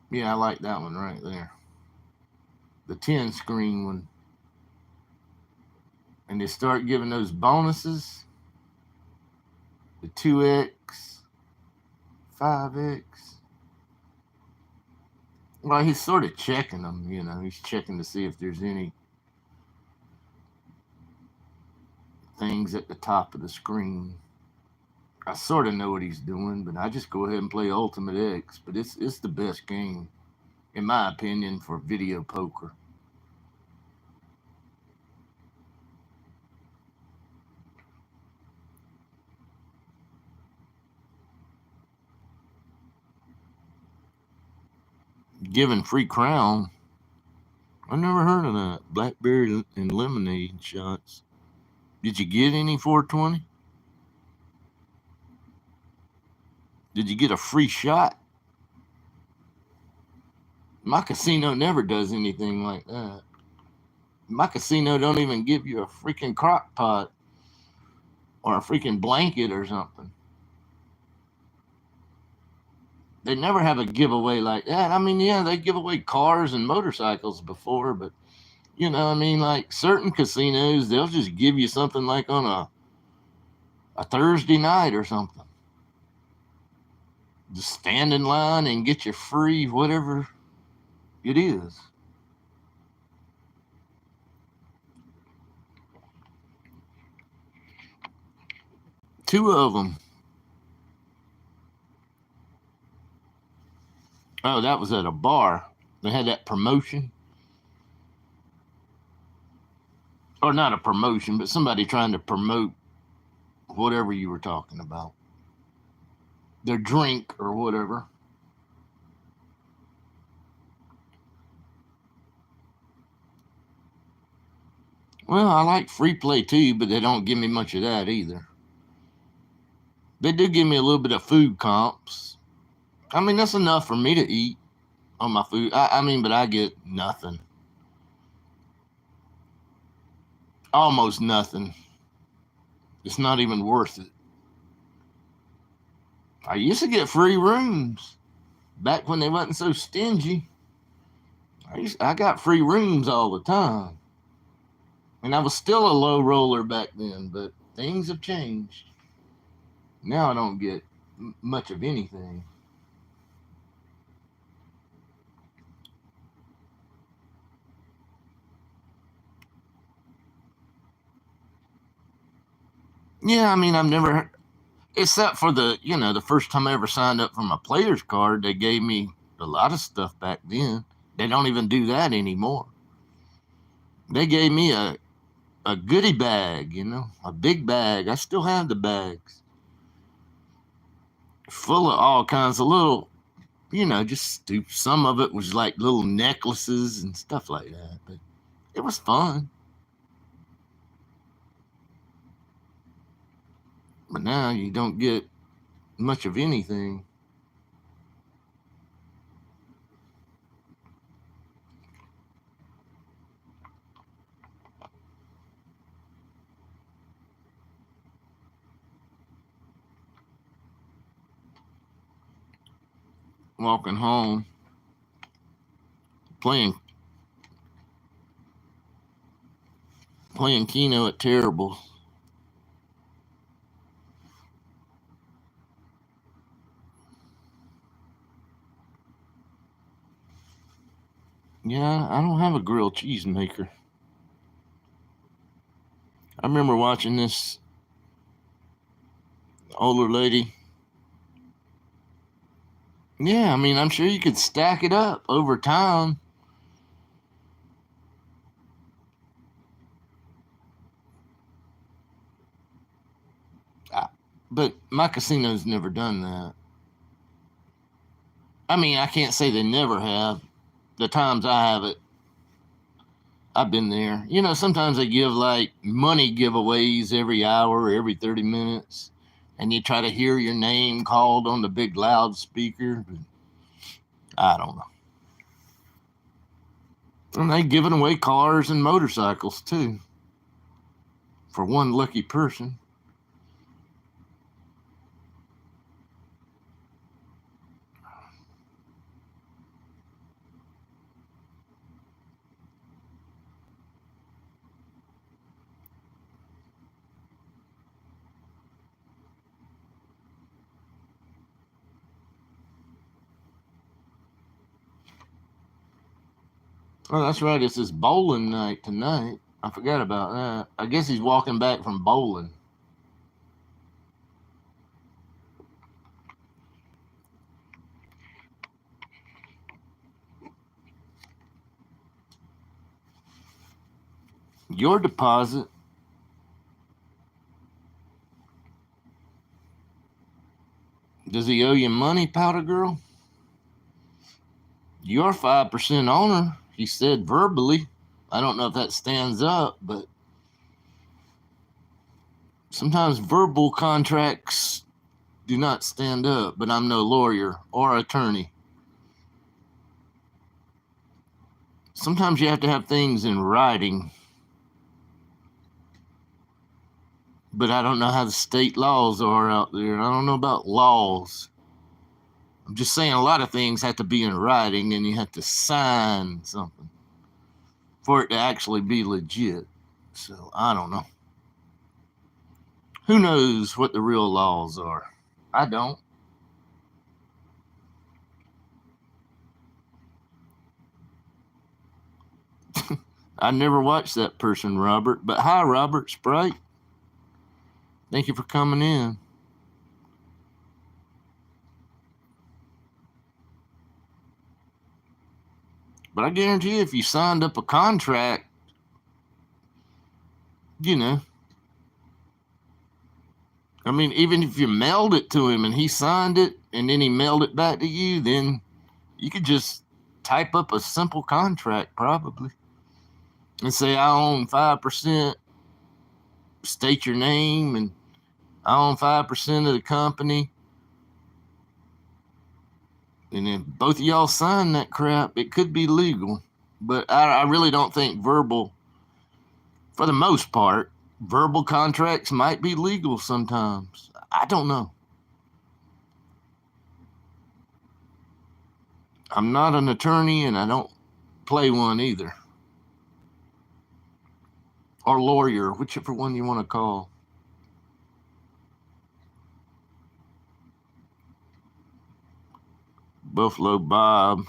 Speaker 1: Yeah, I like that one right there. The 10 screen one. And they start giving those bonuses, the 2x, 5x. Well, he's sort of checking them, he's checking to see if there's any things at the top of the screen. I sort of know what he's doing, but I just go ahead and play Ultimate X. But it's the best game, in my opinion, for video poker. Giving free crown. I never heard of that. Blackberry and lemonade shots. Did you get any 420? Did you get a free shot? My casino never does anything like that. My casino don't even give you a freaking crock pot or a freaking blanket or something. They never have a giveaway like that. I mean, yeah, they give away cars and motorcycles before, but like certain casinos, they'll just give you something like on a Thursday night or something. Just stand in line and get your free whatever it is. 2 of them. Oh, that was at a bar. They had that promotion. Or not a promotion, but somebody trying to promote whatever you were talking about. Their drink or whatever. Well, I like free play too, but they don't give me much of that either. They do give me a little bit of food comps. I mean, that's enough for me to eat on my food. But I get nothing. Almost nothing. It's not even worth it. I used to get free rooms back when they wasn't so stingy. I got free rooms all the time. And I was still a low roller back then, but things have changed. Now I don't get much of anything. Yeah, I mean, I've never, except for the first time I ever signed up for my player's card, they gave me a lot of stuff back then. They don't even do that anymore. They gave me a goodie bag, a big bag. I still have the bags full of all kinds of little, just stupid. Some of it was like little necklaces and stuff like that, but it was fun. But now you don't get much of anything. Walking home, playing Keno at Terrible. Yeah, I don't have a grilled cheese maker. I remember watching this older lady. Yeah, I mean, I'm sure you could stack it up over time. But my casino's never done that. I mean, I can't say they never have. The times I have it, I've been there. Sometimes they give like money giveaways every hour or every 30 minutes, and you try to hear your name called on the big loudspeaker. But I don't know. And they giving away cars and motorcycles too for one lucky person. Oh, that's right. It's this bowling night tonight. I forgot about that. I guess he's walking back from bowling. Your deposit. Does he owe you money, Powder Girl? You're 5% owner, he said verbally. I don't know if that stands up, but sometimes verbal contracts do not stand up, but I'm no lawyer or attorney. Sometimes you have to have things in writing, but I don't know how the state laws are out there. I don't know about laws. I'm just saying a lot of things have to be in writing and you have to sign something for it to actually be legit. So I don't know. Who knows what the real laws are? I don't. I never watched that person, Robert. But hi, Robert Sprite. Thank you for coming in. But I guarantee you, if you signed up a contract, you know, I mean, even if you mailed it to him and he signed it and then he mailed it back to you, then you could just type up a simple contract probably and say, I own 5%, state your name, and I own 5% of the company. And if both of y'all sign that crap, it could be legal. But I really don't think verbal, for the most part, verbal contracts might be legal sometimes. I don't know. I'm not an attorney and I don't play one either. Or lawyer, whichever one you want to call. Buffalo Bob.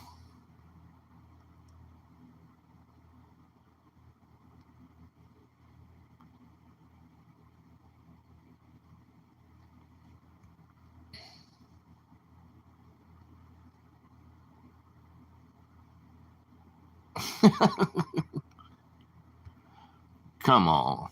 Speaker 1: Come on.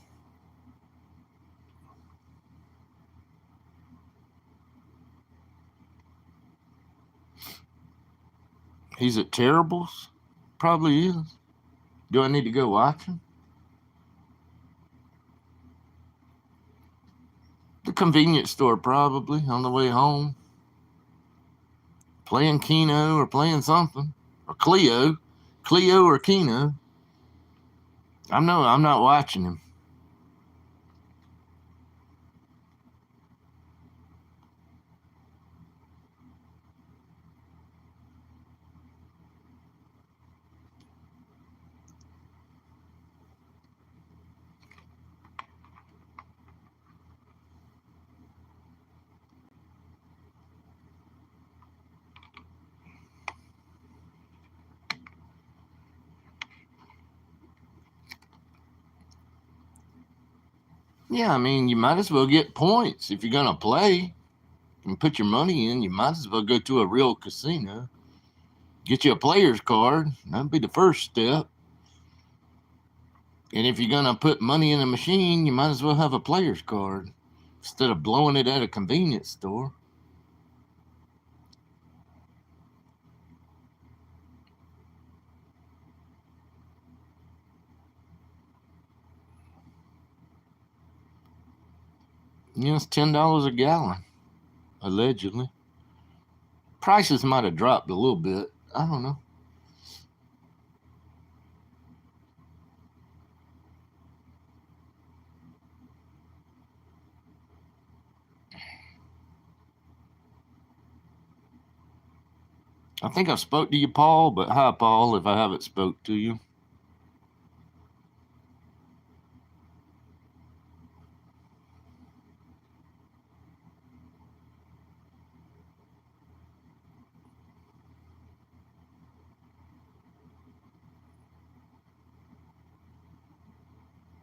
Speaker 1: He's at Terrible's? Probably is. Do I need to go watch him? The convenience store, probably, on the way home. Playing Keno or playing something. Or Cleo. Cleo or Keno. I'm not watching him. Yeah, I mean, you might as well get points if you're going to play and put your money in. You might as well go to a real casino. Get you a player's card. That'd be the first step. And if you're going to put money in a machine, you might as well have a player's card instead of blowing it at a convenience store. You know, it's $10 a gallon, allegedly. Prices might have dropped a little bit. I don't know. I think I've spoke to you, Paul, but hi, Paul, if I haven't spoke to you.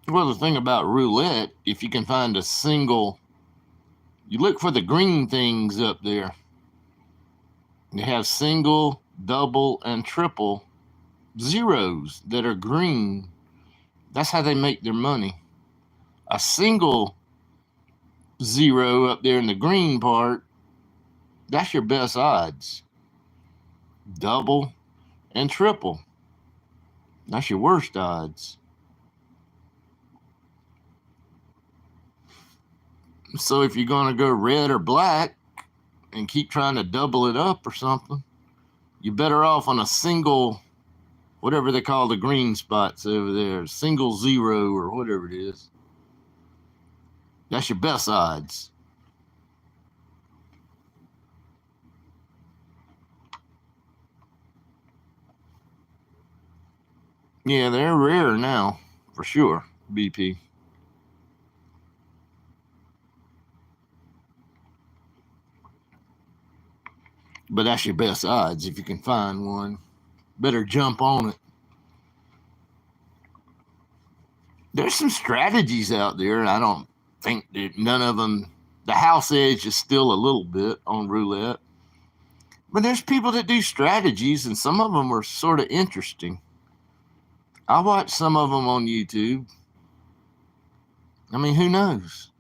Speaker 1: Well, the thing about roulette, if you can find a single, you look for the green things up there. They have single, double, and triple zeros that are green. That's how they make their money. A single zero up there in the green part, that's your best odds. Double and triple, that's your worst odds. So if you're going to go red or black and keep trying to double it up or something, you're better off on a single, whatever they call the green spots over there, single zero or whatever it is. That's your best odds. Yeah, they're rare now, for sure, BP. But that's your best odds if you can find one. Better jump on it. There's some strategies out there, and I don't think that none of them, the house edge is still a little bit on roulette. But there's people that do strategies, and some of them are sort of interesting. I watch some of them on YouTube. I mean, who knows?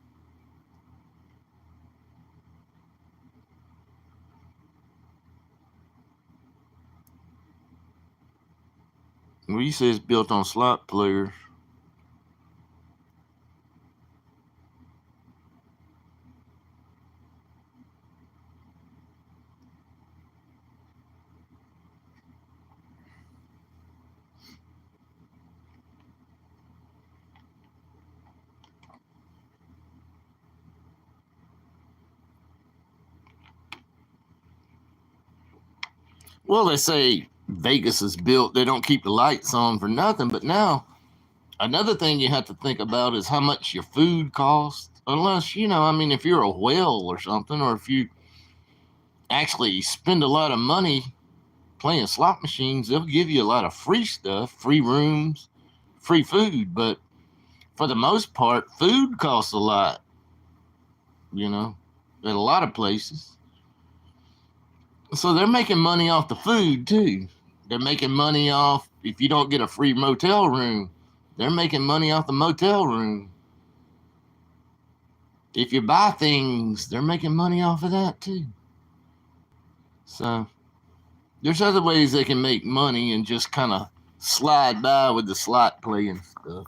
Speaker 1: Well, you say it's built on slot players. Well, they say Vegas is built, they don't keep the lights on for nothing. But now, another thing you have to think about is how much your food costs. Unless, I mean, if you're a whale or something, or if you actually spend a lot of money playing slot machines, they'll give you a lot of free stuff, free rooms, free food. But for the most part, food costs a lot, you know, at a lot of places. So they're making money off the food too. They're making money off if you don't get a free motel room. They're making money off the motel room. If you buy things, they're making money off of that too. So there's other ways they can make money and just kind of slide by with the slot play and stuff.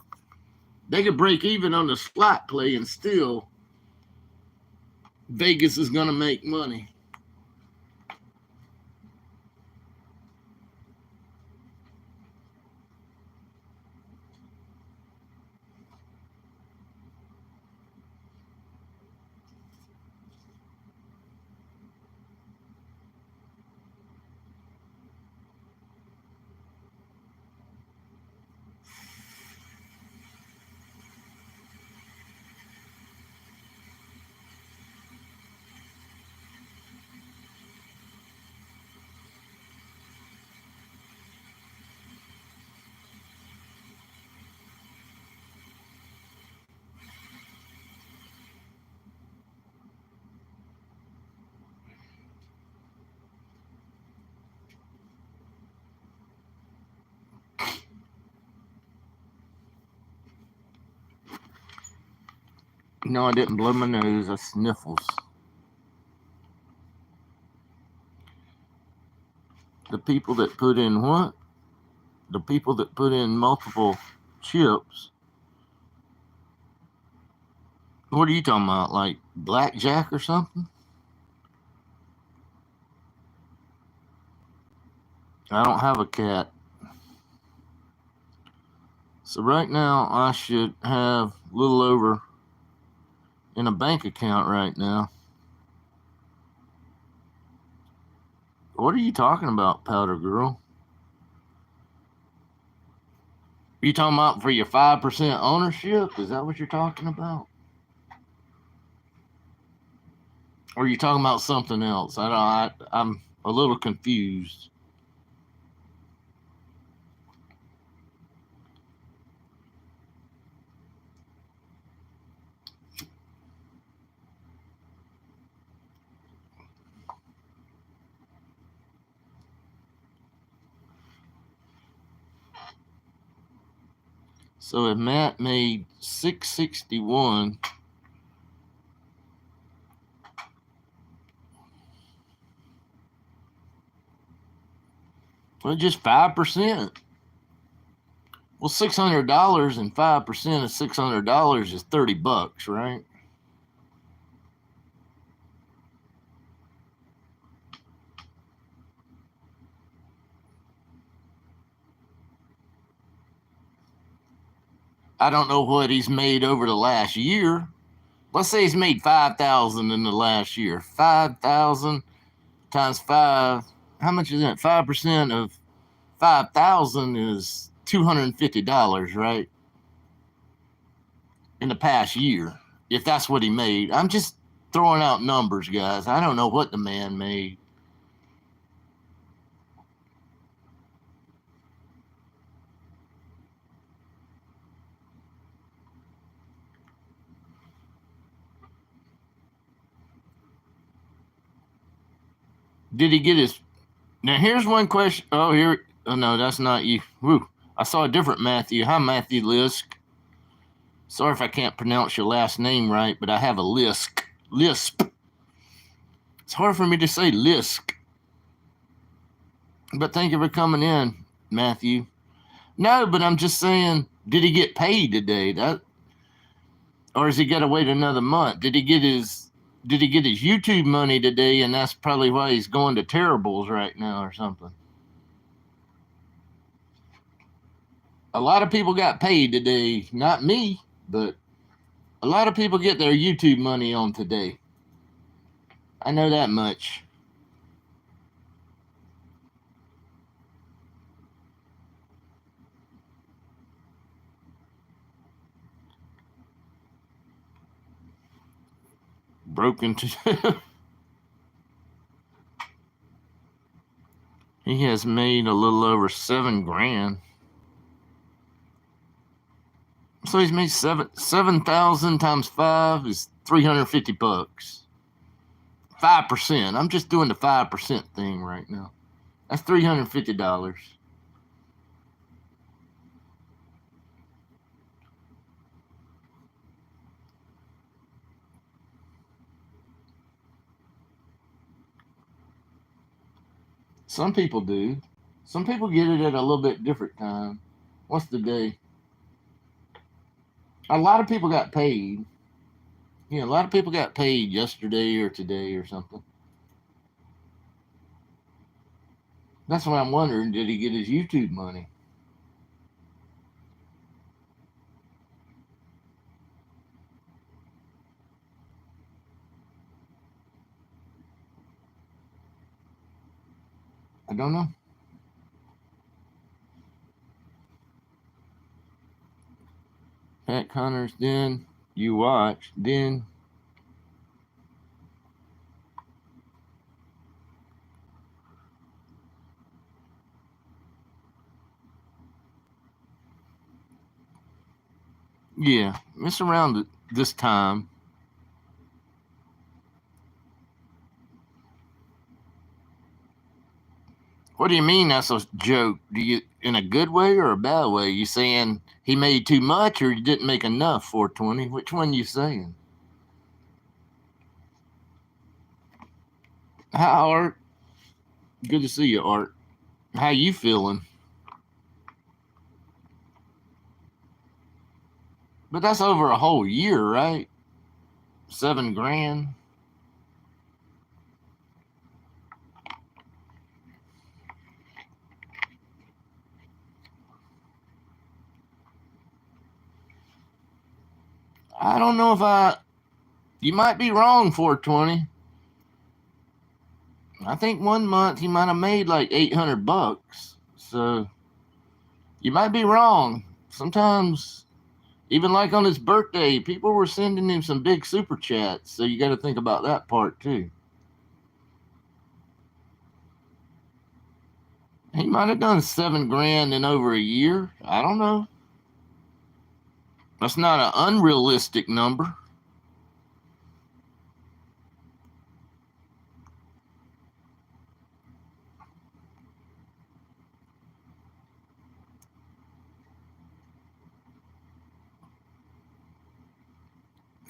Speaker 1: They could break even on the slot play and still Vegas is going to make money. No, I didn't blow my nose. I sniffles. The people that put in what? The people that put in multiple chips. What are you talking about? Like blackjack or something? I don't have a cat. So right now I should have a little over in a bank account right now. What are you talking about, Powder Girl? Are you talking about for your 5% ownership? Is that what you're talking about? Or are you talking about something else? I'm a little confused. So if Matt made 661, well, just 5%. Well, $600 and 5% of $600 is $30, right? I don't know what he's made over the last year. Let's say he's made 5,000 in the last year. 5,000 times five. How much is that? 5% of 5,000 is $250, right? In the past year, if that's what he made. I'm just throwing out numbers, guys. I don't know what the man made. Did he get his? Now here's one question. Oh, here. Oh no, that's not you. Woo. I saw a different Matthew. Hi, Matthew Lisk. Sorry if I can't pronounce your last name right, but I have a lisp. Lisp. It's hard for me to say Lisk. But thank you for coming in, Matthew. No, but I'm just saying, did he get paid today? Or has he got to wait another month? Did he get his YouTube money today, and that's probably why he's going to Terribles right now or something? A lot of people got paid today. Not me, but a lot of people get their YouTube money on today. I know that much. Broken to. He has made a little over $7,000. So he's made 7,000 times 5 is $350. 5%. I'm just doing the 5% thing right now. That's $350. Some people do. Some people get it at a little bit different time. What's the day? A lot of people got paid. Yeah, a lot of people got paid yesterday or today or something. That's what I'm wondering. Did he get his YouTube money? I don't know. Pat Connors, then you watch, then yeah, it's around this time. What do you mean that's a joke? Do you in a good way or a bad way? You saying he made too much or he didn't make enough 420? Which one you saying? Hi Art. Good to see you, Art. How you feeling? But that's over a whole year, right? $7,000. I don't know if you might be wrong, 420. I think one month he might have made like $800. So you might be wrong. Sometimes, even like on his birthday, people were sending him some big super chats. So you got to think about that part too. He might have done $7,000 in over a year. I don't know. That's not an unrealistic number.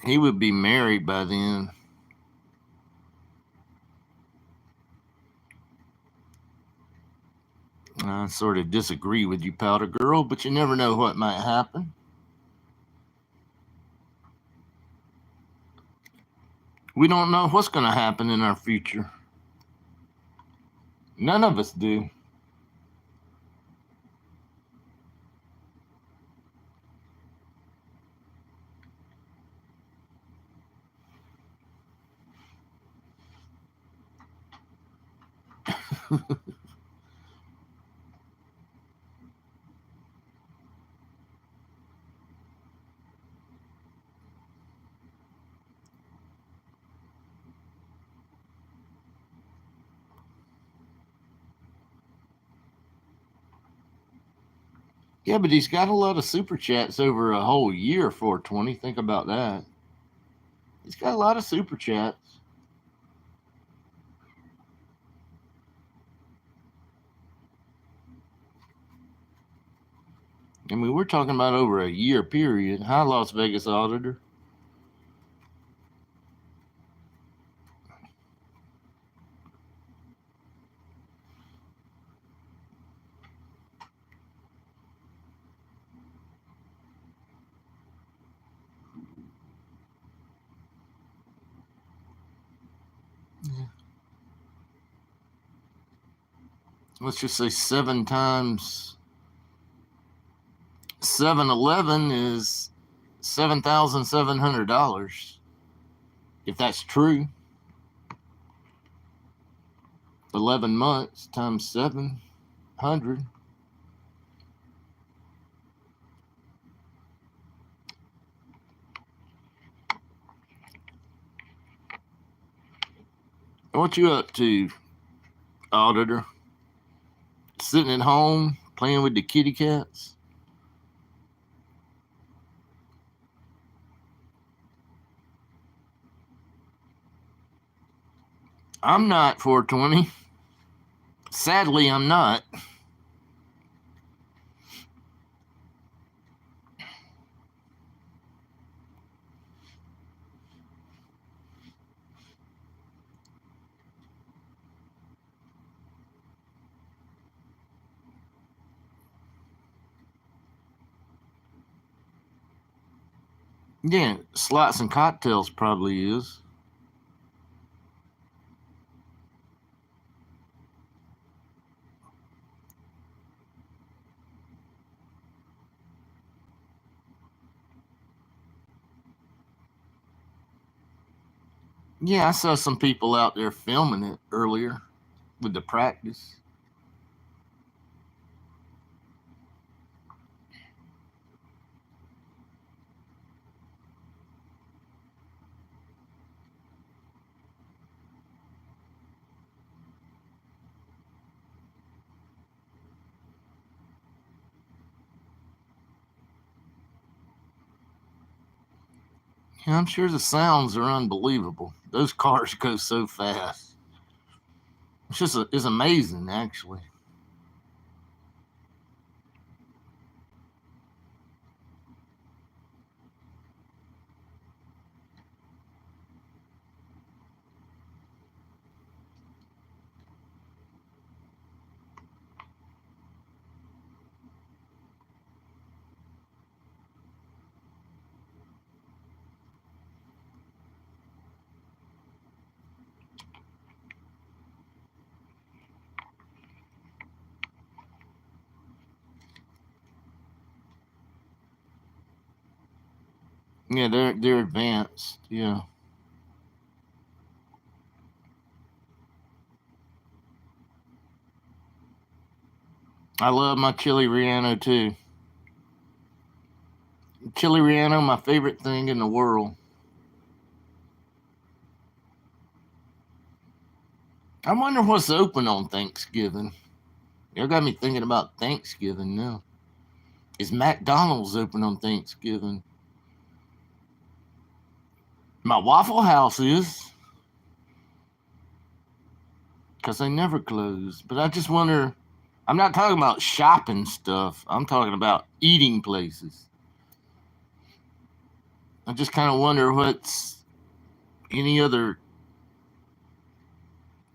Speaker 1: He would be married by then. I sort of disagree with you, Powder Girl, but you never know what might happen. We don't know what's going to happen in our future. None of us do. Yeah, but he's got a lot of super chats over a whole year, 420. Think about that. He's got a lot of super chats. I mean, we're talking about over a year period. Hi, Las Vegas auditor. Let's just say 7 times 711 is $7,700. If that's true, 11 months times 700. What you up to, auditor? Sitting at home playing with the kitty cats? I'm not 420. Sadly, I'm not. Yeah, slots and cocktails probably is. Yeah, I saw some people out there filming it earlier with the practice. Yeah, I'm sure the sounds are unbelievable. Those cars go so fast. It's amazing, actually. Yeah, they're advanced. Yeah, I love my chili Riano too. Chili Riano, my favorite thing in the world. I wonder what's open on Thanksgiving. You got me thinking about Thanksgiving now. Is McDonald's open on Thanksgiving? My Waffle House is, because they never close. But I just wonder. I'm not talking about shopping stuff. I'm talking about eating places. I just kind of wonder what's any other.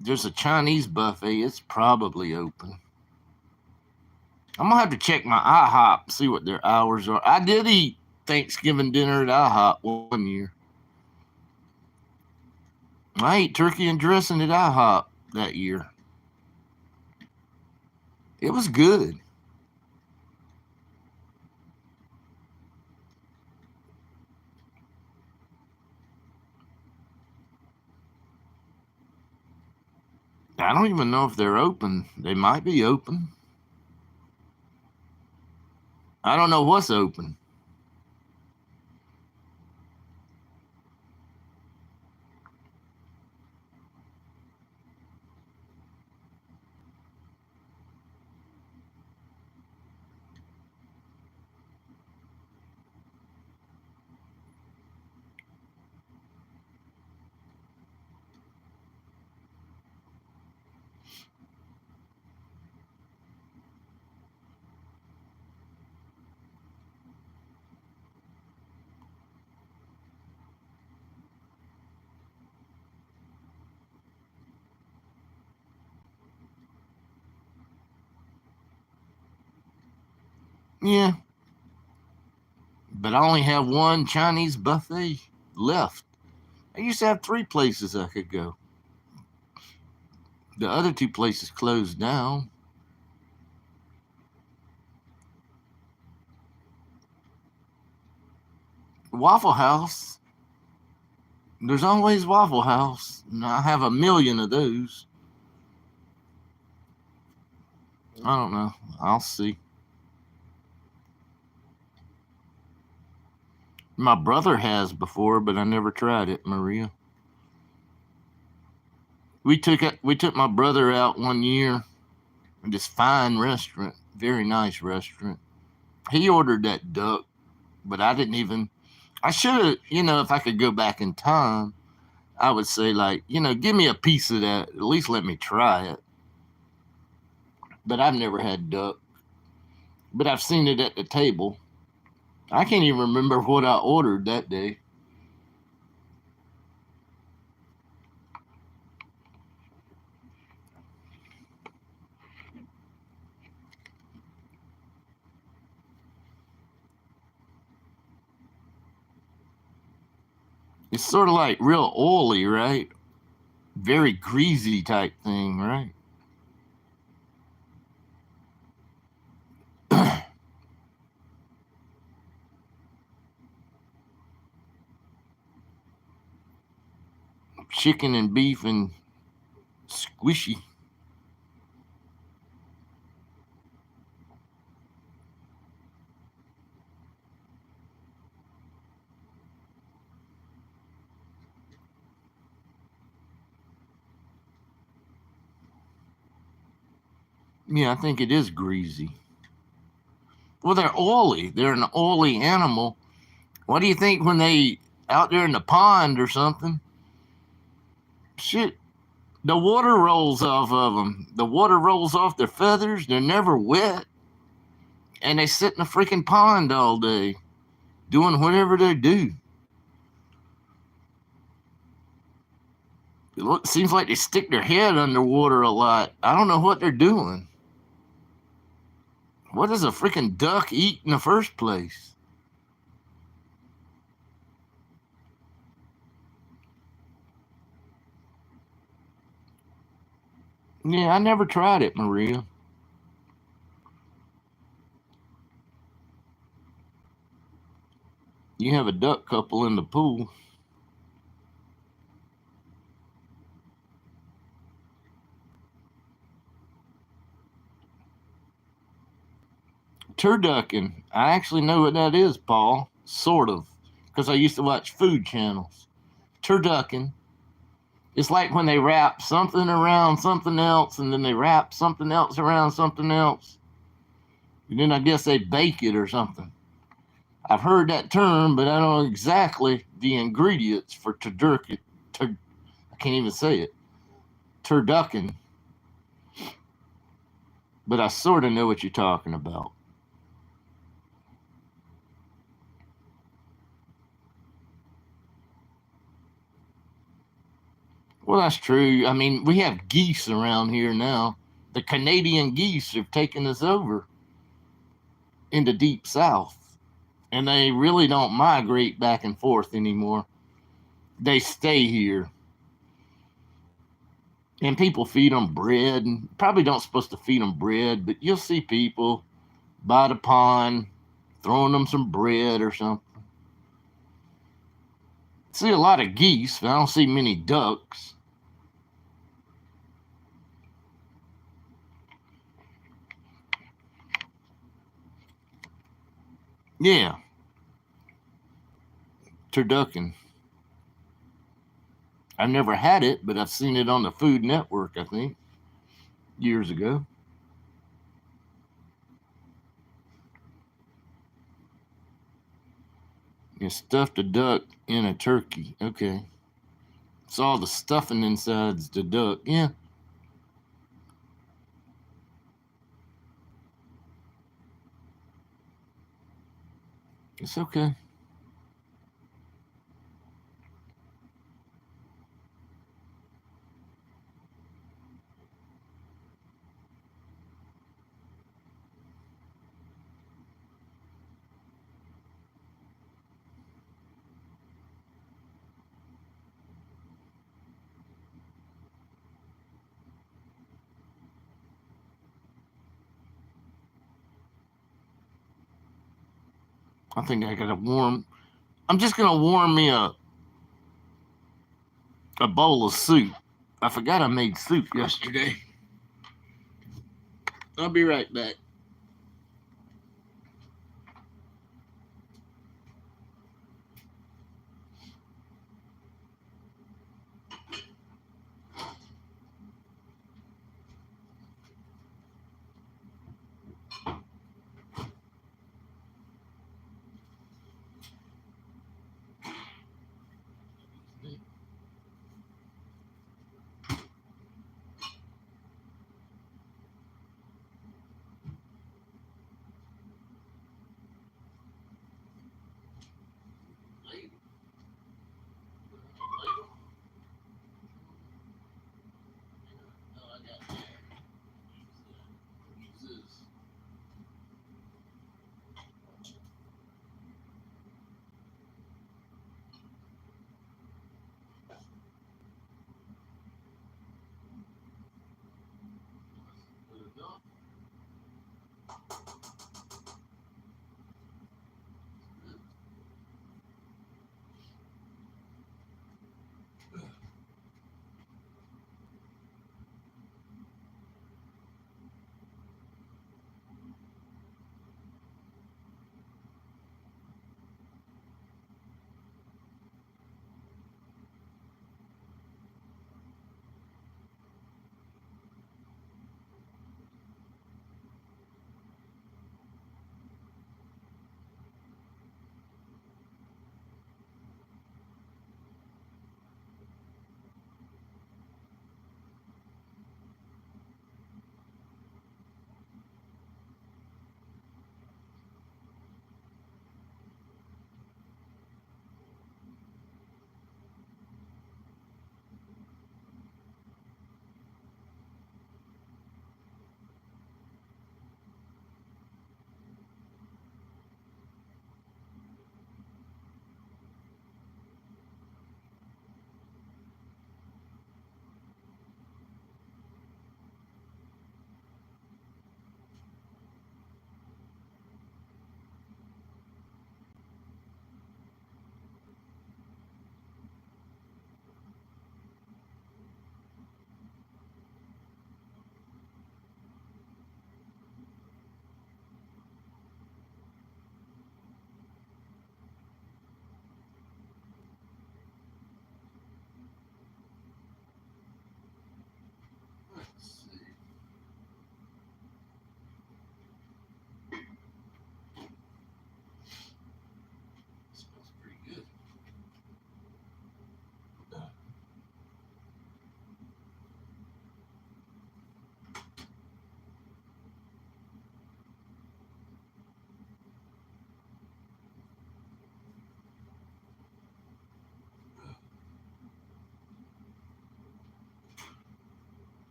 Speaker 1: There's a Chinese buffet. It's probably open. I'm gonna have to check my IHOP, see what their hours are. I did eat Thanksgiving dinner at IHOP one year. I ate turkey and dressing at IHOP that year. It was good. I don't even know if they're open. They might be open. I don't know what's open. Yeah, but I only have one Chinese buffet left. I used to have three places I could go. The other two places closed down. Waffle House. There's always Waffle House. And I have a million of those. I don't know. I'll see. My brother has before, but I never tried it, Maria. We took my brother out one year at this fine restaurant, very nice restaurant. He ordered that duck, but I didn't even. I should have, if I could go back in time, I would say like, give me a piece of that. At least let me try it. But I've never had duck. But I've seen it at the table. I can't even remember what I ordered that day. It's sort of like real oily, right? Very greasy type thing, right? Chicken and beef and squishy. Yeah, I think it is greasy. Well, they're oily. They're an oily animal. What do you think when they out there in the pond or something? Shit, the water rolls off of them. The water rolls off their feathers. They're never wet, and they sit in the freaking pond all day doing whatever they do. Seems like they stick their head underwater a lot. I don't know what they're doing. What does a freaking duck eat in the first place? Yeah, I never tried it, Maria. You have a duck couple in the pool. Turducken. I actually know what that is, Paul. Sort of. Because I used to watch food channels. Turducken. It's like when they wrap something around something else and then they wrap something else around something else. And then I guess they bake it or something. I've heard that term, but I don't know exactly the ingredients for turducken. I can't even say it. Turducken. But I sort of know what you're talking about. Well, that's true. I mean, we have geese around here now. The Canadian geese have taken us over in the deep south, and they really don't migrate back and forth anymore. They stay here, and people feed them bread. And probably don't supposed to feed them bread, but you'll see people by the pond throwing them some bread or something. See a lot of geese, but I don't see many ducks. Yeah, turducken. I've never had it, but I've seen it on the Food Network, I think, years ago. You stuffed a duck in a turkey. Okay. It's all the stuffing inside's the duck. Yeah, it's okay. I think I gotta warm. I'm just gonna warm me a bowl of soup. I forgot I made soup yesterday. I'll be right back.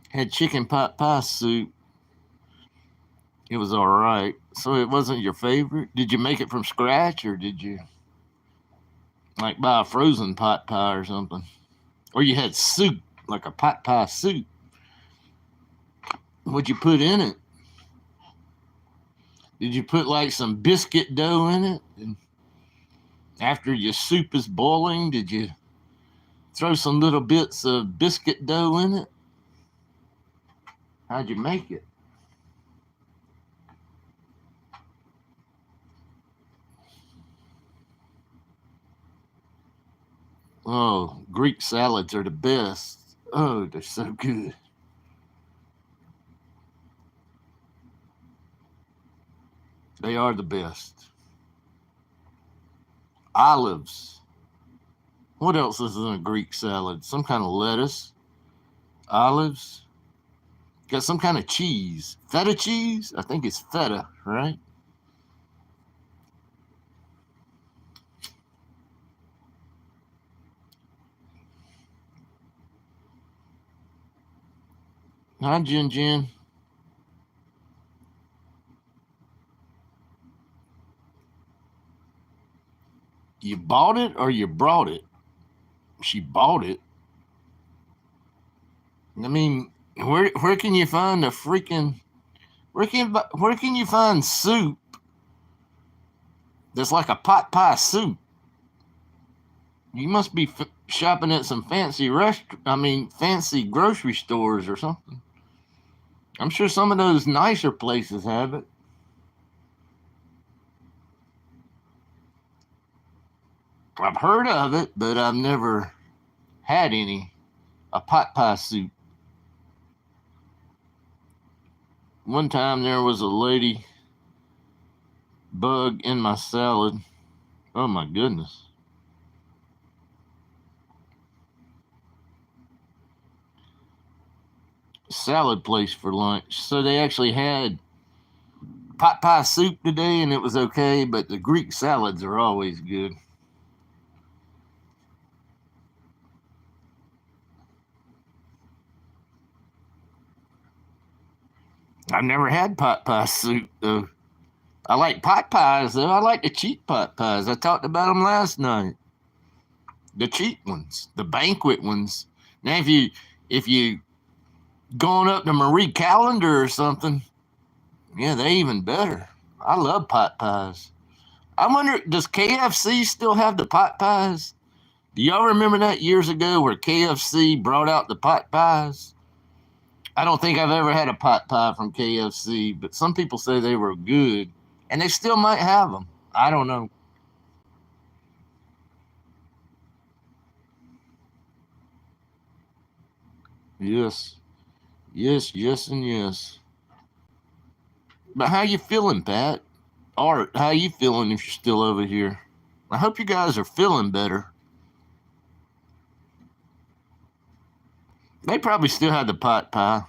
Speaker 1: Had chicken pot pie soup. It was all right. So it wasn't your favorite. Did you make it from scratch, or did you like buy a frozen pot pie or something? Or you had soup, like a pot pie soup. What'd you put in it? Did you put like some biscuit dough in it? And after your soup is boiling, did you throw some little bits of biscuit dough in it? How'd you make it? Oh, Greek salads are the best. Oh, they're so good. They are the best. Olives. What else is in a Greek salad? Some kind of lettuce, olives, got some kind of cheese. Feta cheese? I think it's feta, right? Hi, Jin Jin. You bought it or you brought it? She bought it. I mean, where can you find a freaking where can you find soup that's like a pot pie soup? You must be shopping at some fancy fancy grocery stores or something. I'm sure some of those nicer places have it. I've heard of it, but I've never had any. A pot pie soup. One time there was a lady bug in my salad. Oh my goodness. Salad place for lunch. So they actually had pot pie soup today and it was okay, but the Greek salads are always good. I've never had pot pie soup though. I like pot pies though. I like the cheap pot pies. I talked about them last night. The cheap ones, the banquet ones. Now if you going up to Marie Callender or something, yeah, they even better. I love pot pies. I wonder, does KFC still have the pot pies? Do y'all remember that years ago where KFC brought out the pot pies? I don't think I've ever had a pot pie from KFC, but some people say they were good, and they still might have them. I don't know. Yes, yes, yes, and yes. But how you feeling, Pat? Art, how you feeling if you're still over here? I hope you guys are feeling better. They probably still had the pot pie.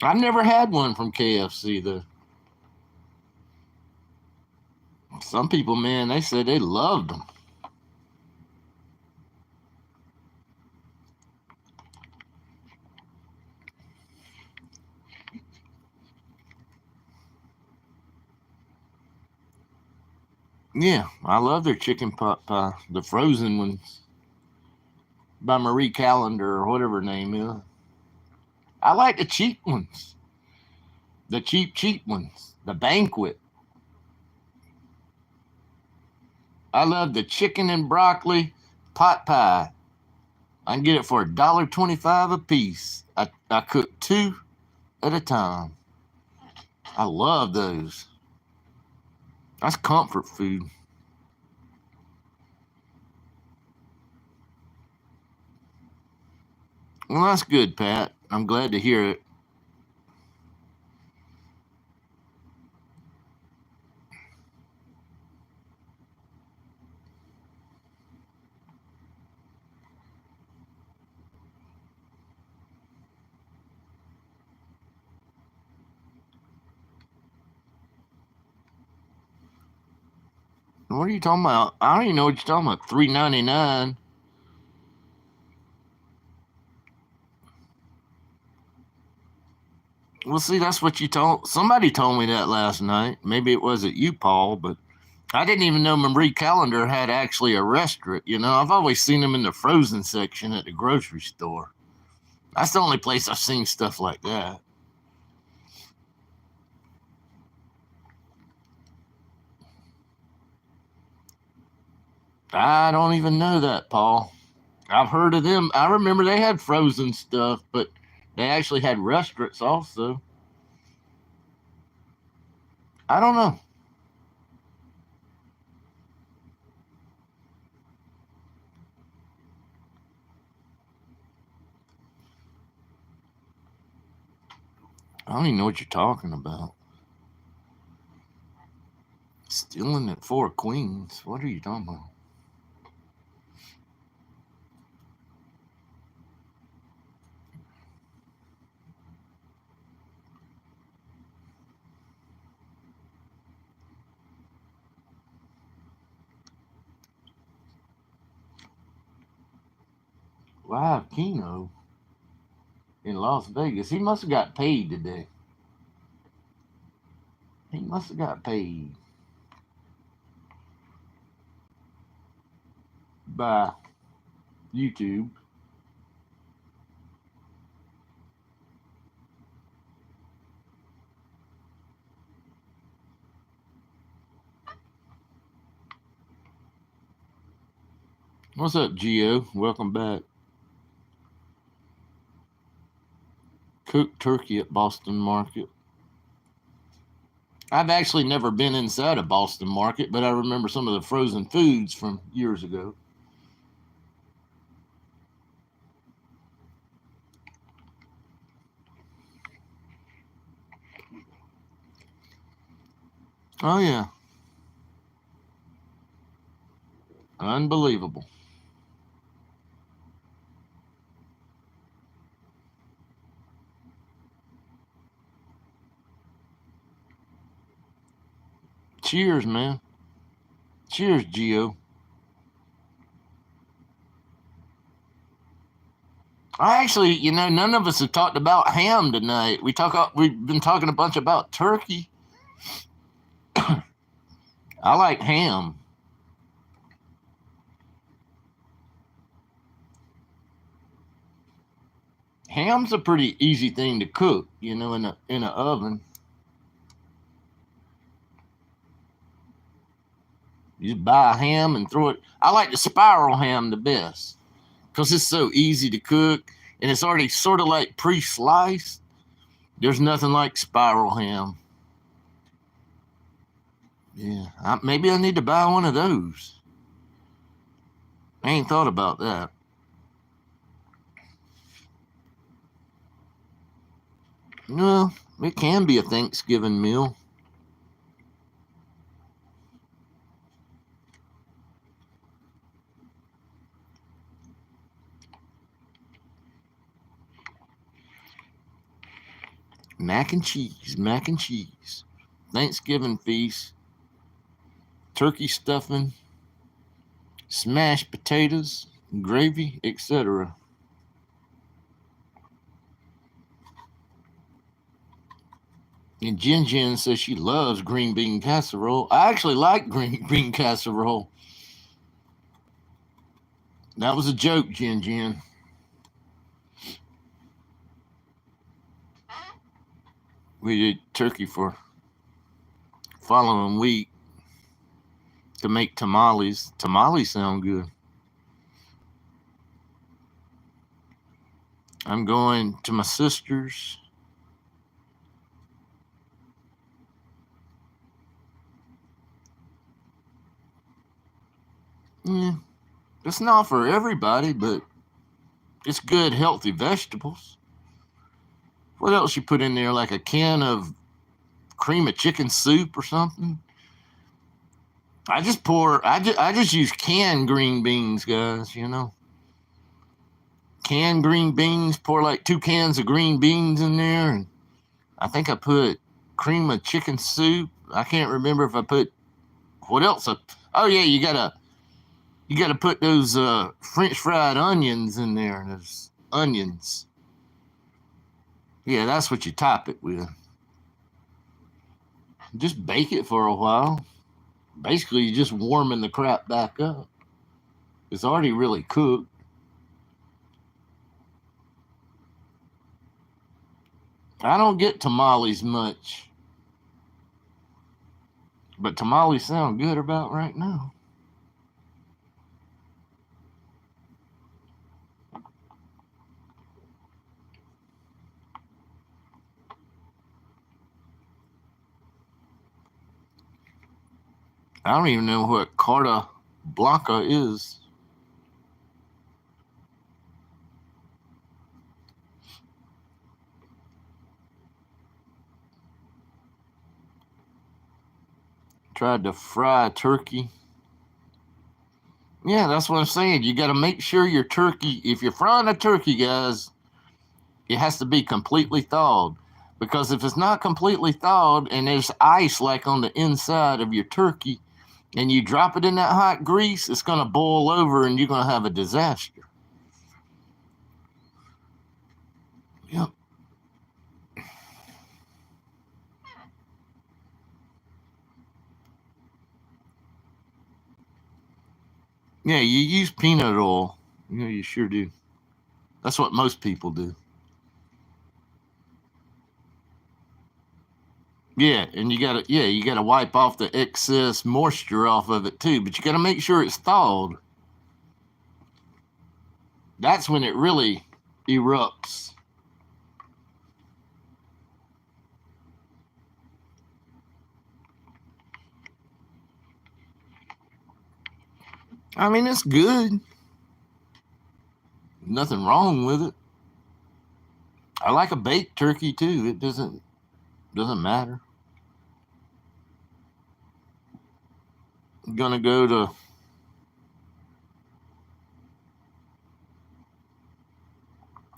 Speaker 1: I've never had one from KFC though. Some people, man, they said they loved them. Yeah, I love their chicken pot pie, the frozen ones by Marie Callender or whatever her name is. I like the cheap ones, the cheap ones, the banquet. I love the chicken and broccoli pot pie. I can get it for $1.25 a piece. I cook two at a time. I love those. That's comfort food. Well, that's good, Pat. I'm glad to hear it. What are you talking about? I don't even know what you're talking about. $3.99. Well, see, that's what you told. Somebody told me that last night. Maybe it wasn't you, Paul, but I didn't even know Marie Callender had actually a restaurant. You know, I've always seen them in the frozen section at the grocery store. That's the only place I've seen stuff like that. I don't even know that, Paul. I've heard of them. I remember they had frozen stuff, but they actually had restaurants also. I don't know. I don't even know what you're talking about. Stealing at Four Queens. What are you talking about? Live Keno in Las Vegas. He must have got paid today. He must have got paid by YouTube. What's up, Gio? Welcome back. Cooked turkey at Boston Market. I've actually never been inside a Boston Market, but I remember some of the frozen foods from years ago. Oh, yeah. Unbelievable. Cheers, man. Cheers, Gio. I actually, none of us have talked about ham tonight. We've been talking a bunch about turkey. I like ham. Ham's a pretty easy thing to cook, in an oven. You just buy a ham and throw it. I like the spiral ham the best because it's so easy to cook and it's already sort of like pre-sliced. There's nothing like spiral ham. Yeah, maybe I need to buy one of those. I ain't thought about that. Well, it can be a Thanksgiving meal. Mac and cheese. Thanksgiving feast, turkey stuffing, smashed potatoes, gravy, etc. And Jen Jen says she loves green bean casserole. I actually like green bean casserole. That was a joke, Jen Jen. We did turkey for following week to make tamales. Tamales sound good. I'm going to my sister's. Yeah, it's not for everybody, but it's good, healthy vegetables. What else you put in there? Like a can of cream of chicken soup or something? I just use canned green beans, guys, Canned green beans, pour like 2 cans of green beans in there, and I think I put cream of chicken soup. I can't remember if I put what else. Oh yeah, you gotta put those French fried onions in there. Those onions. Yeah, that's what you top it with. Just bake it for a while. Basically, you're just warming the crap back up. It's already really cooked. I don't get tamales much, but tamales sound good about right now. I don't even know what carta blanca is. tried to fry a turkey. Yeah, that's what I'm saying. You got to make sure your turkey, if you're frying a turkey, guys, it has to be completely thawed. Because if it's not completely thawed and there's ice like on the inside of your turkey, and you drop it in that hot grease, it's going to boil over and you're going to have a disaster. Yep. Yeah, you use peanut oil. Yeah, you sure do. That's what most people do. Yeah, and you gotta wipe off the excess moisture off of it too. But you gotta make sure it's thawed. That's when it really erupts. I mean, it's good. Nothing wrong with it. I like a baked turkey too. It doesn't matter. I'm gonna go to.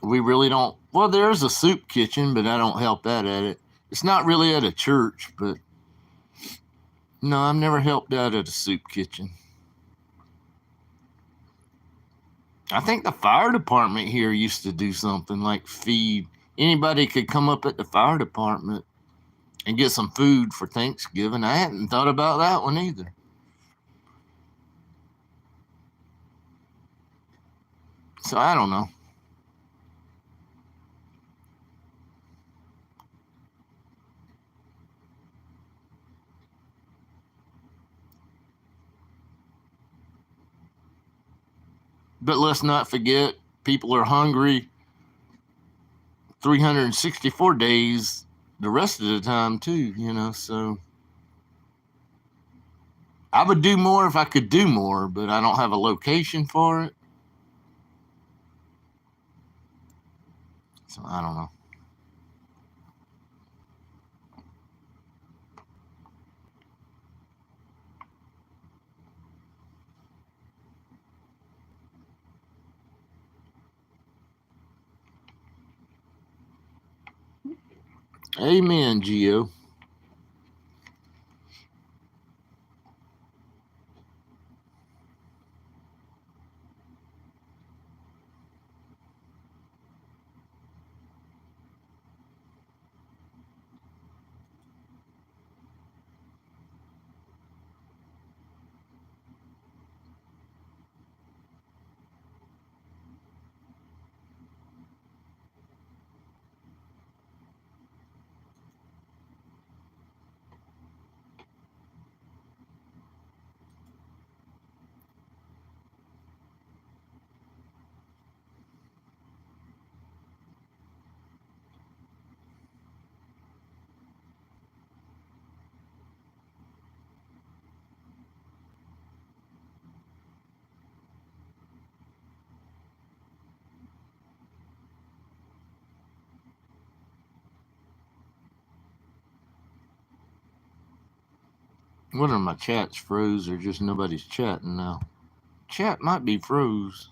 Speaker 1: We really don't. Well, there's a soup kitchen, but I don't help that at it. It's not really at a church, but no, I've never helped out at a soup kitchen. I think the fire department here used to do something like feed. Anybody could come up at the fire department and get some food for Thanksgiving. I hadn't thought about that one either. So I don't know. But let's not forget, people are hungry 364 days the rest of the time, too, So I would do more if I could do more, but I don't have a location for it. So I don't know. Amen, Gio. One of my chats froze or just nobody's chatting now. Chat might be froze.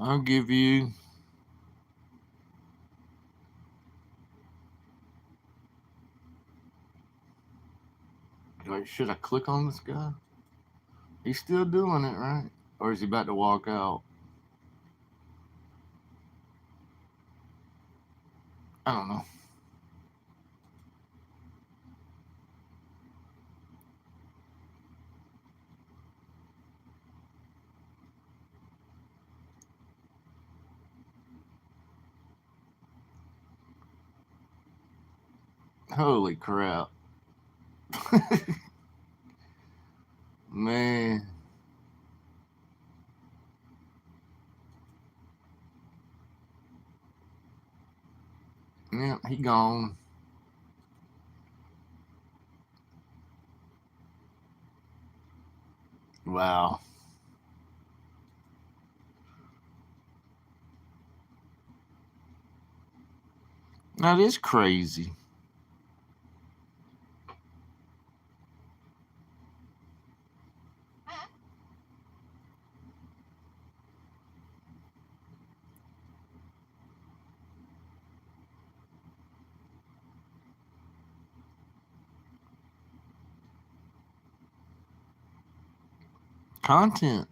Speaker 1: I'll give you. Wait, should I click on this guy? He's still doing it, right? Or is he about to walk out? I don't know. Holy crap. Man. Yeah, he gone. Wow. That is crazy. Content.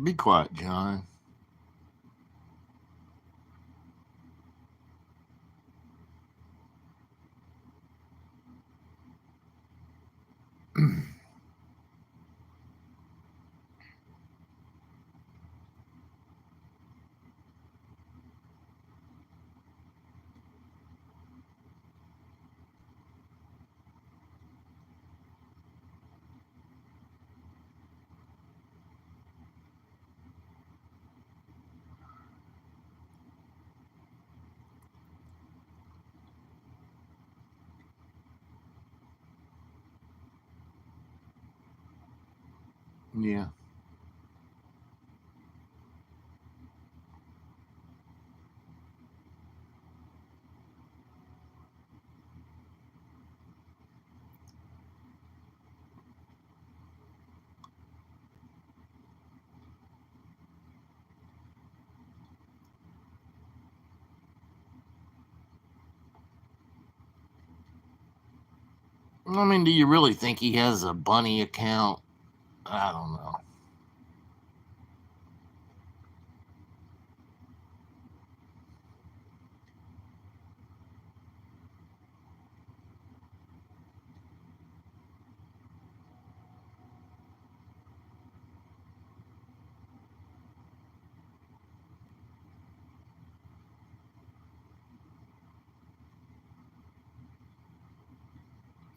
Speaker 1: Be quiet, John. Yeah. I mean, do you really think he has a bunny account? I don't know.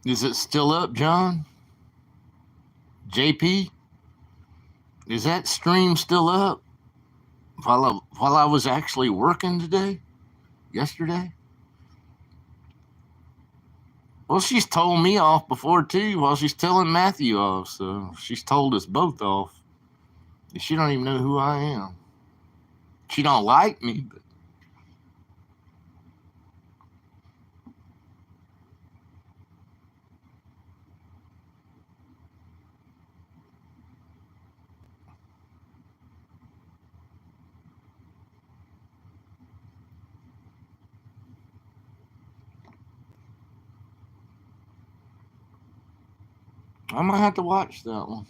Speaker 1: Is it still up, John? JP? Is that stream still up? While I was actually working today? Yesterday? Well, she's told me off before too, while she's telling Matthew off. So she's told us both off. She don't even know who I am. She don't like me, but I might have to watch that one.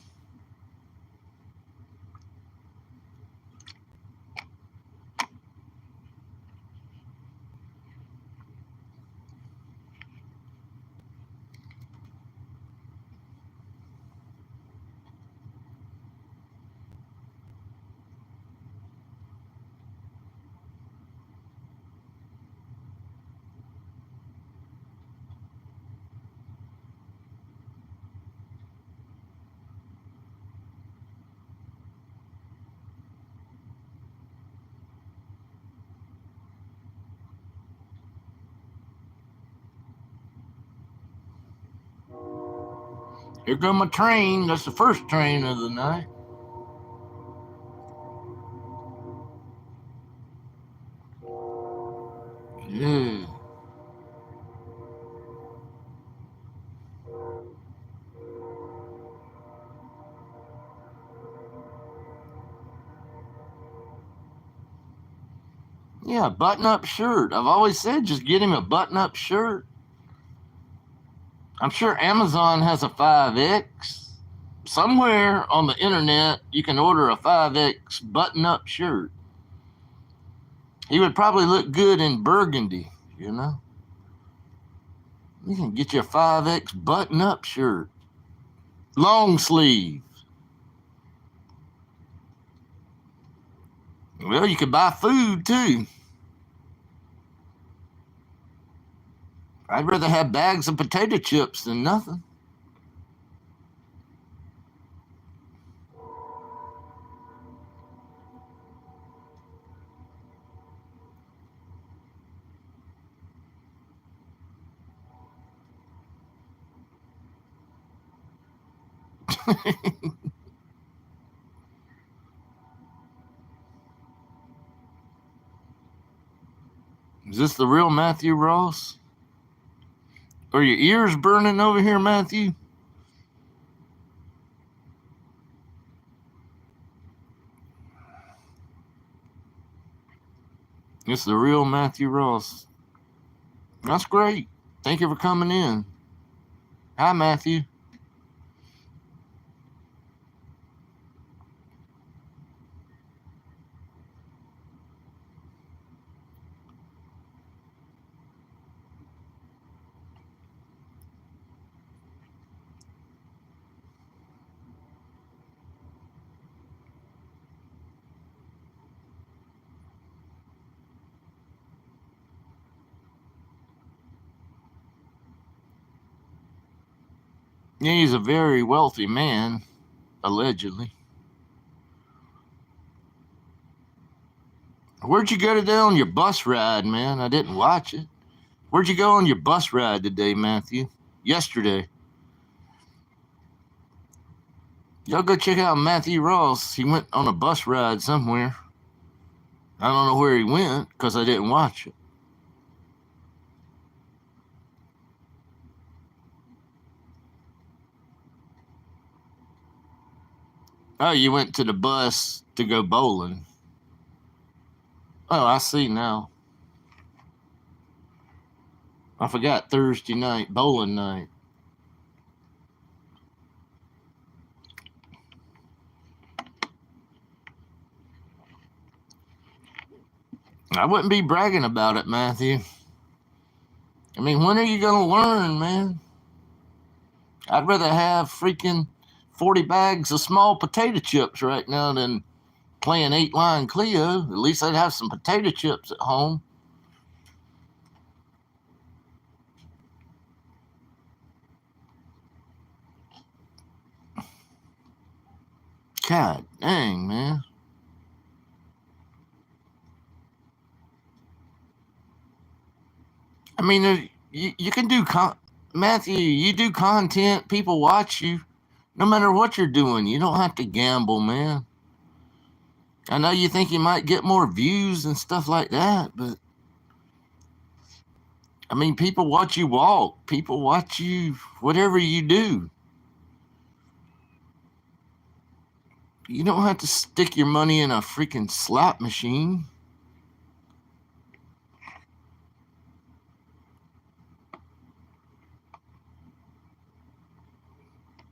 Speaker 1: Here come my train. That's the first train of the night. Yeah. Yeah, button up shirt. I've always said just get him a button up shirt. I'm sure Amazon has a 5X. Somewhere on the internet, you can order a 5X button up shirt. He would probably look good in burgundy, you know. You can get you a 5X button up shirt, long sleeve. Well, you could buy food too. I'd rather have bags of potato chips than nothing. Is this the real Matthew Ross? Are your ears burning over here, Matthew? It's the real Matthew Ross. That's great. Thank you for coming in. Hi, Matthew. Yeah, he's a very wealthy man, allegedly. Where'd you go today on your bus ride, man? I didn't watch it. Where'd you go on your bus ride today, Matthew? Yesterday. Y'all go check out Matthew Ross. He went on a bus ride somewhere. I don't know where he went because I didn't watch it. Oh, you went to the bus to go bowling. Oh, I see now. I forgot Thursday night, bowling night. I wouldn't be bragging about it, Matthew. I mean, when are you going to learn, man? I'd rather have freaking 40 bags of small potato chips right now than playing 8-line Clio. At least I'd have some potato chips at home. God dang, man. I mean, you can do, Matthew, you do content, people watch you. No matter what you're doing, you don't have to gamble, man. I know you think you might get more views and stuff like that, but I mean, people watch you walk, people watch you, whatever you do. You don't have to stick your money in a freaking slot machine.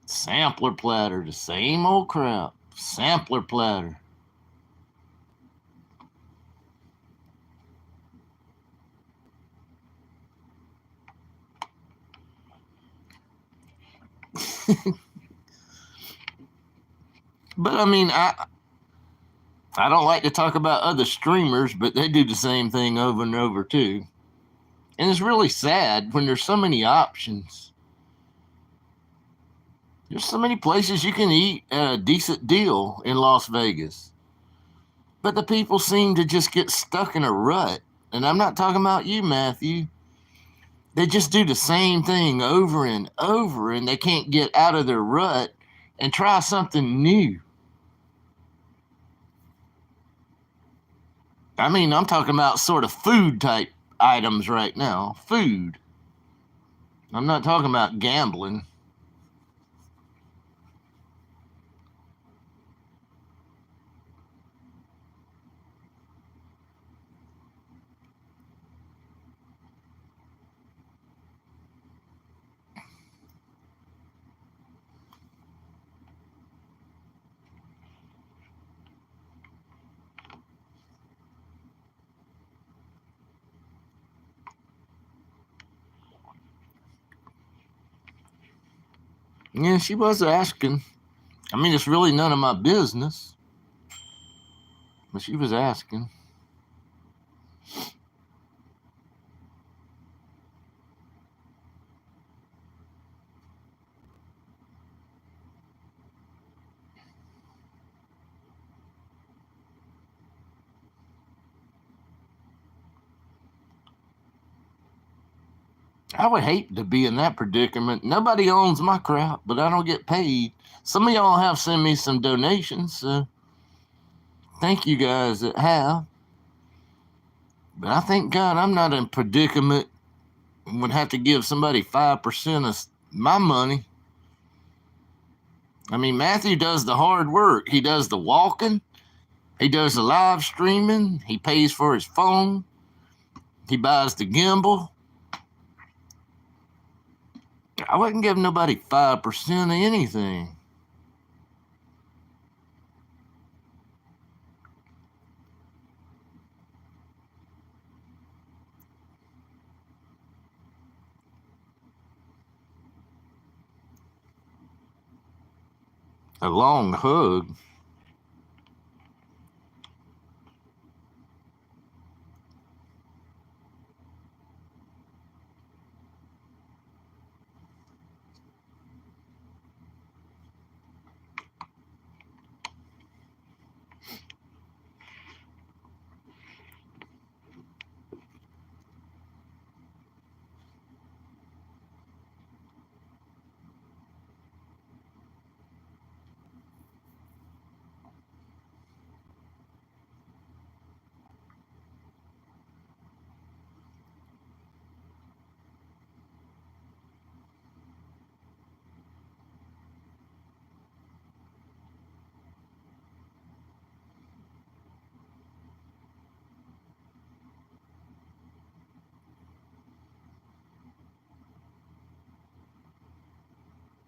Speaker 1: Sampler platter, the same old crap. Sampler platter. But I mean, I don't like to talk about other streamers, but they do the same thing over and over too. And it's really sad when there's so many options. There's so many places you can eat at a decent deal in Las Vegas. But the people seem to just get stuck in a rut. And I'm not talking about you, Matthew. They just do the same thing over and over, and they can't get out of their rut and try something new. I mean, I'm talking about sort of food type items right now. Food. I'm not talking about gambling. Yeah, she was asking. I mean, it's really none of my business, but she was asking. I would hate to be in that predicament. Nobody owns my crap, but I don't get paid. Some of y'all have sent me some donations, so thank you guys that have. But I thank God I'm not in a predicament. Would have to give somebody 5% of my money. I mean, Matthew does the hard work. He does the walking. He does the live streaming. He pays for his phone. He buys the gimbal. I wouldn't give nobody 5% of anything. A long hug.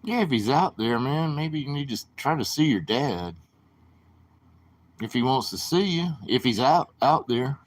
Speaker 1: Yeah, if he's out there, man, maybe you need to try to see your dad. If he wants to see you, if he's out there.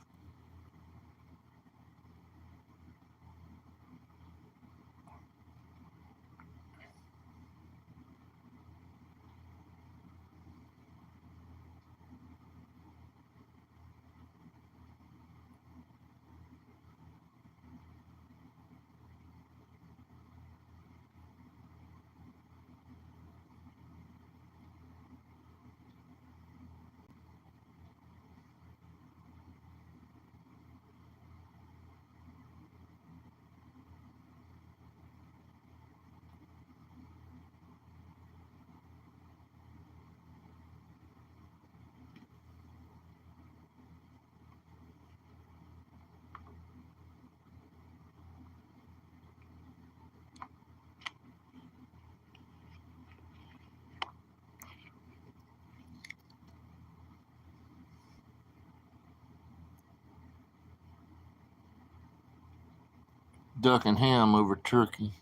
Speaker 1: Duck and ham over turkey.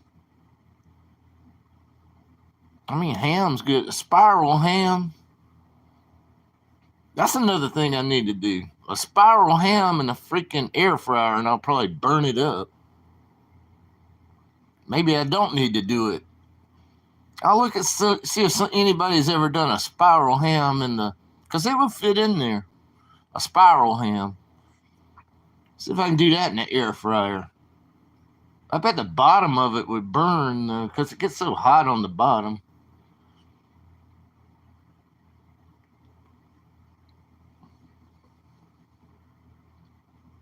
Speaker 1: I mean, ham's good. Spiral ham. That's another thing I need to do. A spiral ham in a freaking air fryer, and I'll probably burn it up. Maybe I don't need to do it. I'll look at see if anybody's ever done a spiral ham in the, because it would fit in there. A spiral ham. See if I can do that in the air fryer. I bet the bottom of it would burn though, because it gets so hot on the bottom.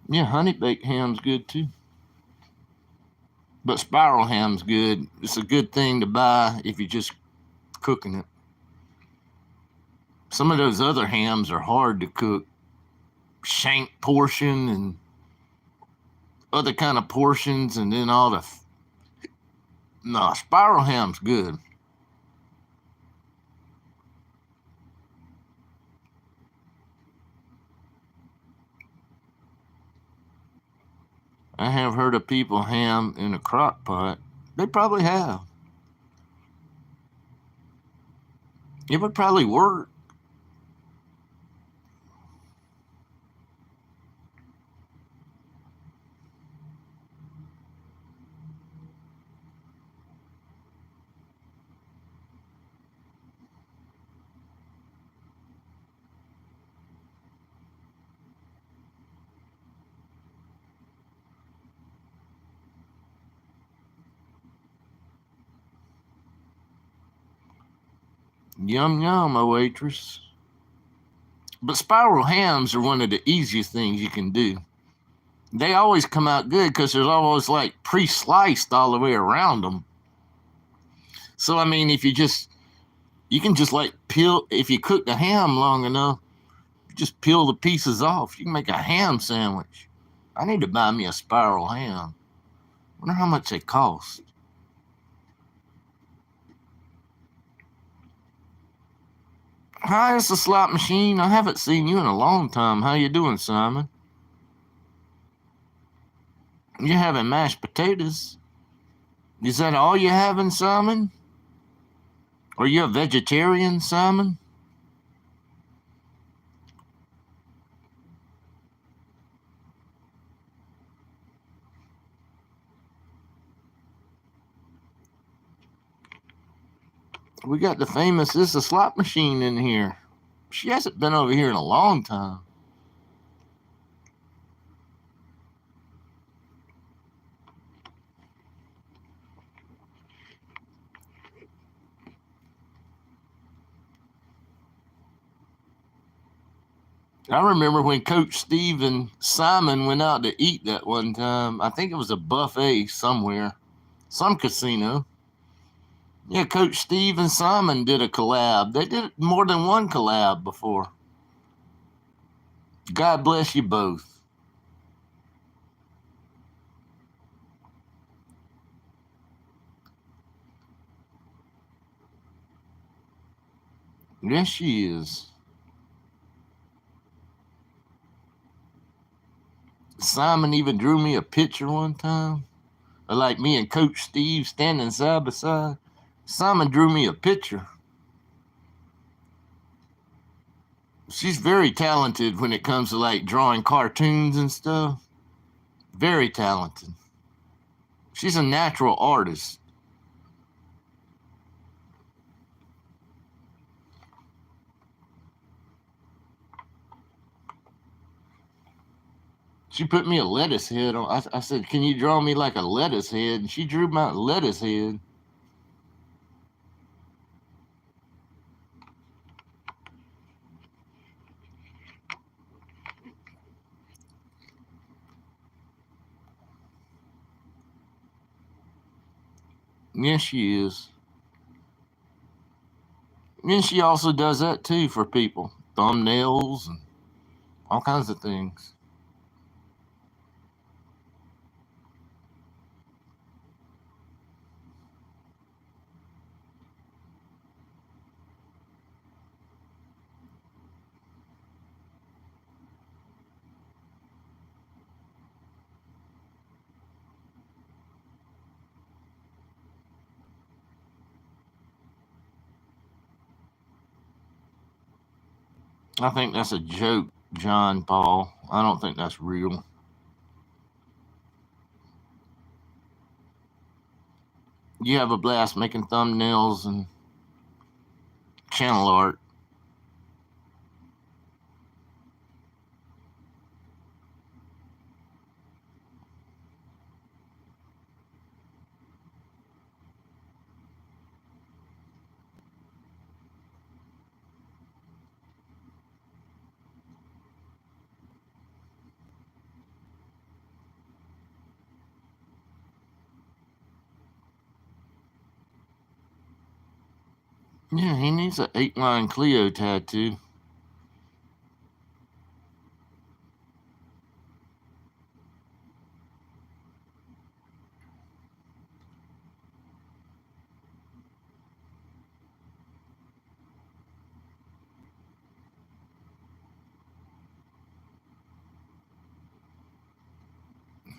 Speaker 1: Yeah, honey baked ham's good too. But spiral ham's good. It's a good thing to buy if you're just cooking it. Some of those other hams are hard to cook. Shank portion and other kind of portions, and then all the. No, spiral ham's good. I have heard of people ham in a crock pot. They probably have. It would probably work. Yum yum, a waitress. But spiral hams are one of the easiest things you can do. They always come out good because there's always like pre-sliced all the way around them. So I mean, you can just like peel, if you cook the ham long enough, just peel the pieces off. You can make a ham sandwich. I need to buy me a spiral ham. Wonder how much they cost. Hi, it's the slot machine. I haven't seen you in a long time. How you doing, Simon? You're having mashed potatoes. Is that all you're having, Simon? Are you a vegetarian, Simon? We got the famous It's a Slot Machine in here. She hasn't been over here in a long time. I remember when Coach Steve and Simon went out to eat that one time. I think it was a buffet somewhere, some casino. Yeah, Coach Steve and Simon did a collab. They did more than one collab before. God bless you both. Yes, she is. Simon even drew me a picture one time, like me and Coach Steve standing side by side. Simon drew me a picture. She's very talented when it comes to like drawing cartoons and stuff. Very talented. She's a natural artist. She put me a lettuce head on. I said, "Can you draw me like a lettuce head?" And she drew my lettuce head. Yes, she is. And she also does that too for people, thumbnails and all kinds of things. I think that's a joke, John Paul. I don't think that's real. You have a blast making thumbnails and channel art. Yeah, he needs an 8-line Cleo tattoo.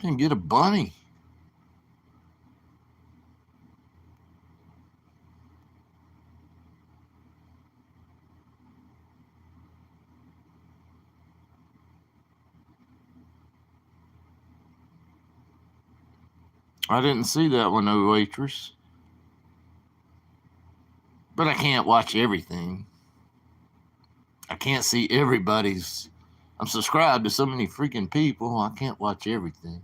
Speaker 1: And get a bunny. I didn't see that one, no waitress. But I can't watch everything. I can't see everybody's. I'm subscribed to so many freaking people. I can't watch everything.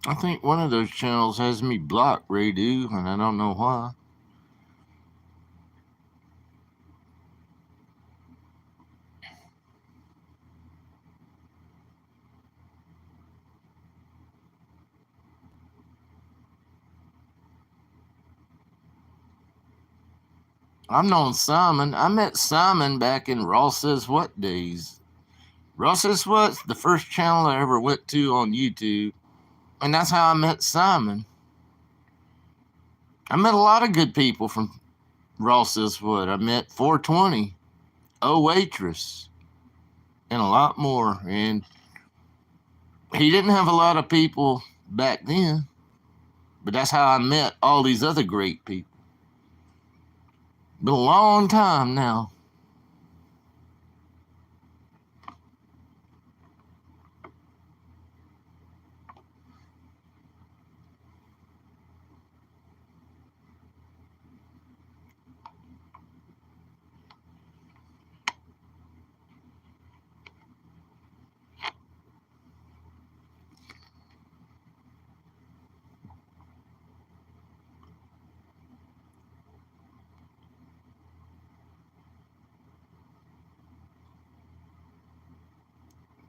Speaker 1: I think one of those channels has me blocked, Ray do, and I don't know why. I've known Simon. I met Simon back in Ross Says What days. Ross Says What's the first channel I ever went to on YouTube. And that's how I met Simon. I met a lot of good people from Ross Says What. I met 420, Oh Waitress, and a lot more. And he didn't have a lot of people back then, but that's how I met all these other great people. Been a long time now.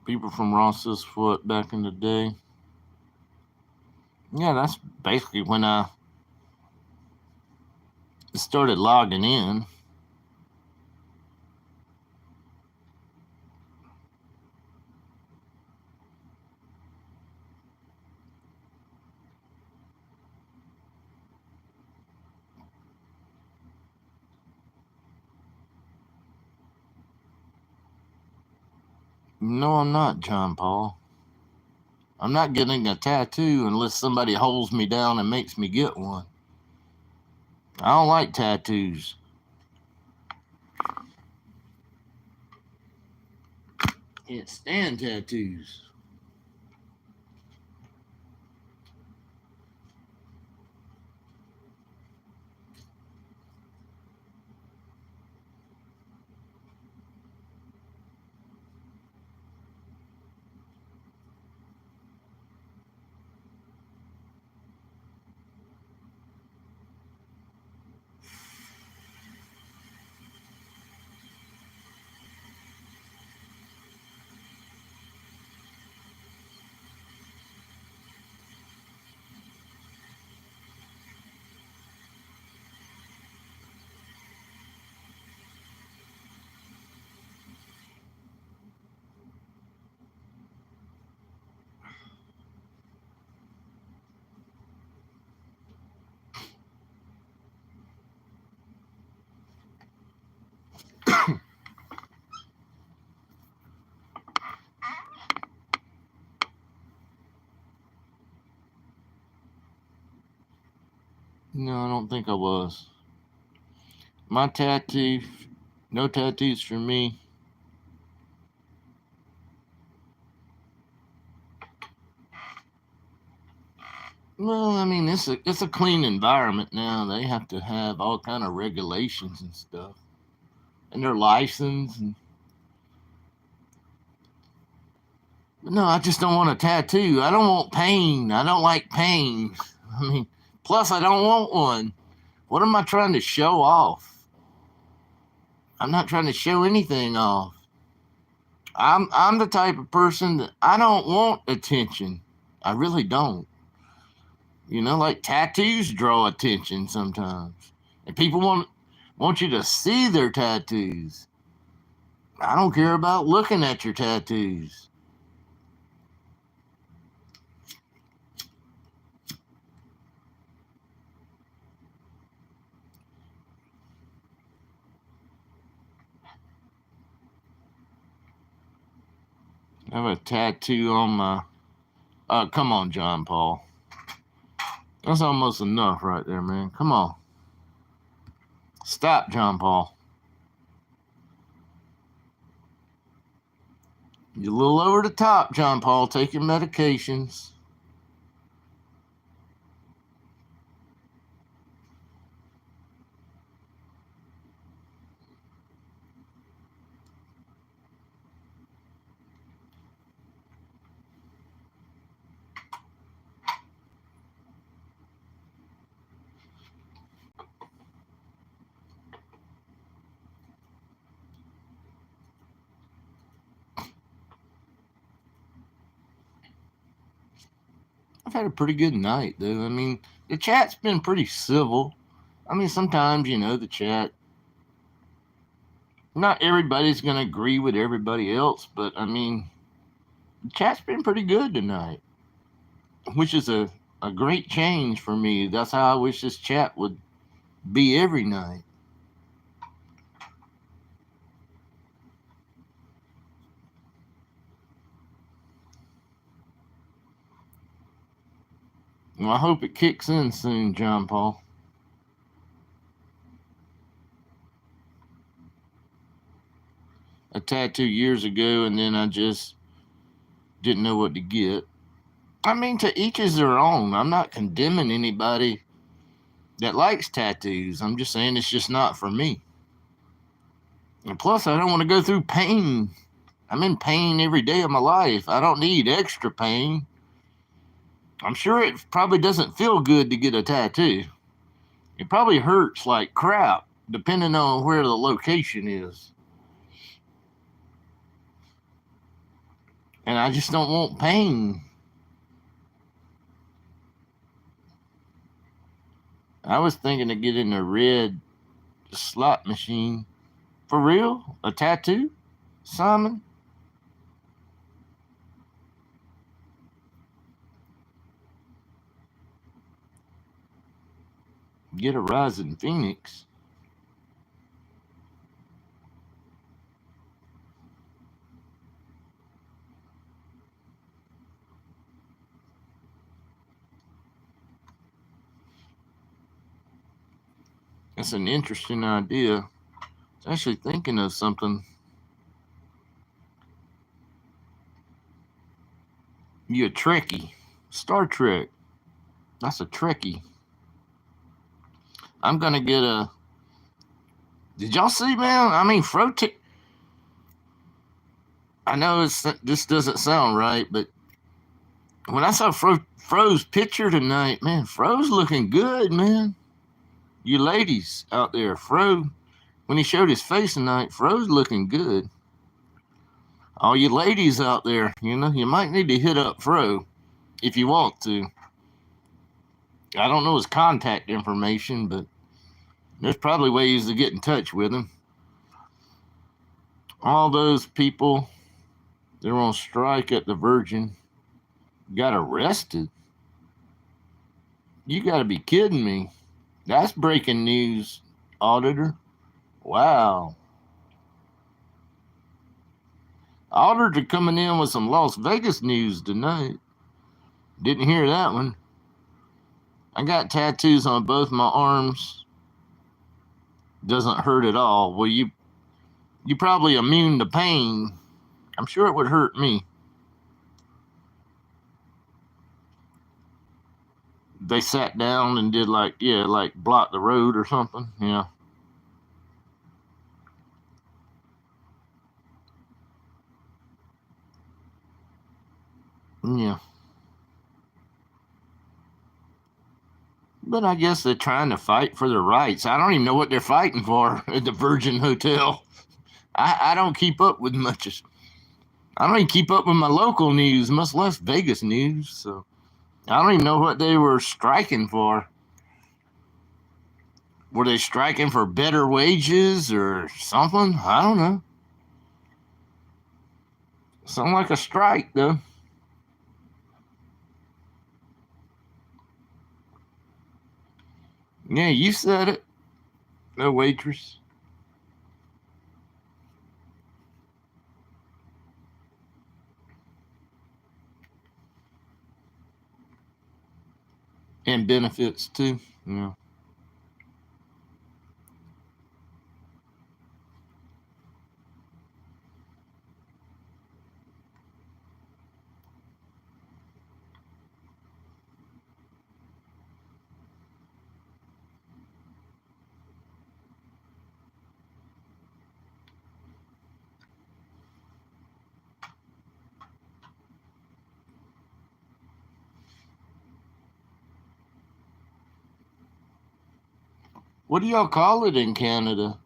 Speaker 1: People from Ross's Foot back in the day. Yeah, that's basically when I started logging in. No, I'm not, John Paul. I'm not getting a tattoo unless somebody holds me down and makes me get one. I don't like tattoos. Can't stand tattoos. No, I don't think I was. My tattoo, no tattoos for me. Well, I mean, it's a clean environment now. They have to have all kind of regulations and stuff, and they're licensed. But no, I just don't want a tattoo. I don't want pain. I don't like pain. I mean, plus I don't want one. What am I trying to show off? I'm not trying to show anything off. I'm the type of person that I don't want attention. I really don't. Like tattoos draw attention sometimes. And people want you to see their tattoos. I don't care about looking at your tattoos. I have a tattoo on my. Come on, John Paul. That's almost enough right there, man. Come on. Stop, John Paul. You're a little over the top, John Paul. Take your medications. I've had a pretty good night, though. I mean, the chat's been pretty civil. I mean, sometimes, the chat, not everybody's going to agree with everybody else, but I mean, the chat's been pretty good tonight, which is a great change for me. That's how I wish this chat would be every night. Well, I hope it kicks in soon, John Paul. A tattoo years ago, and then I just didn't know what to get. I mean, to each is their own. I'm not condemning anybody that likes tattoos. I'm just saying it's just not for me. And plus, I don't want to go through pain. I'm in pain every day of my life. I don't need extra pain. I'm sure it probably doesn't feel good to get a tattoo. It probably hurts like crap, depending on where the location is. And I just don't want pain. I was thinking of getting a red slot machine. For real? A tattoo? Simon? Get a Rising Phoenix. That's an interesting idea. I was actually thinking of something. You a Trekkie. Star Trek. That's a Trekkie. I'm gonna get a. Did y'all see, man? I mean, I know this doesn't sound right, but when I saw Fro's picture tonight, man, Fro's looking good, man. You ladies out there, Fro, when he showed his face tonight, Fro's looking good. All you ladies out there, you might need to hit up Fro if you want to. I don't know his contact information, but there's probably ways to get in touch with him. All those people that were on strike at the Virgin got arrested. You got to be kidding me. That's breaking news, Auditor. Wow. Auditor coming in with some Las Vegas news tonight. Didn't hear that one. I got tattoos on both my arms. Doesn't hurt at all. Well, you probably immune to pain. I'm sure it would hurt me. They sat down and did like block the road or something. Yeah. Yeah. But I guess they're trying to fight for their rights. I don't even know what they're fighting for at the Virgin Hotel. I don't keep up with much. I don't even keep up with my local news, much less Vegas news. So I don't even know what they were striking for. Were they striking for better wages or something? I don't know. Sound like a strike, though. Yeah, you said it. No waitress. And benefits, too. Yeah. What do y'all call it in Canada?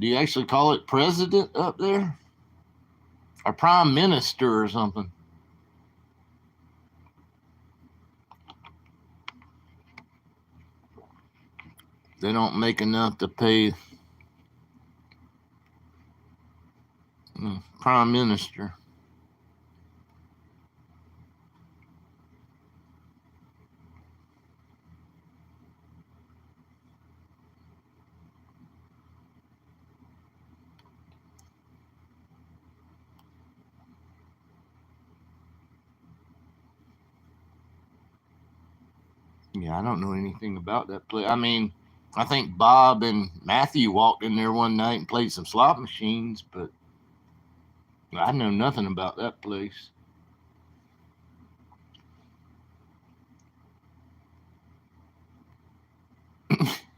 Speaker 1: Do you actually call it president up there? Or prime minister or something? They don't make enough to pay prime minister. Yeah, I don't know anything about that place. I mean, I think Bob and Matthew walked in there one night and played some slot machines, but I know nothing about that place.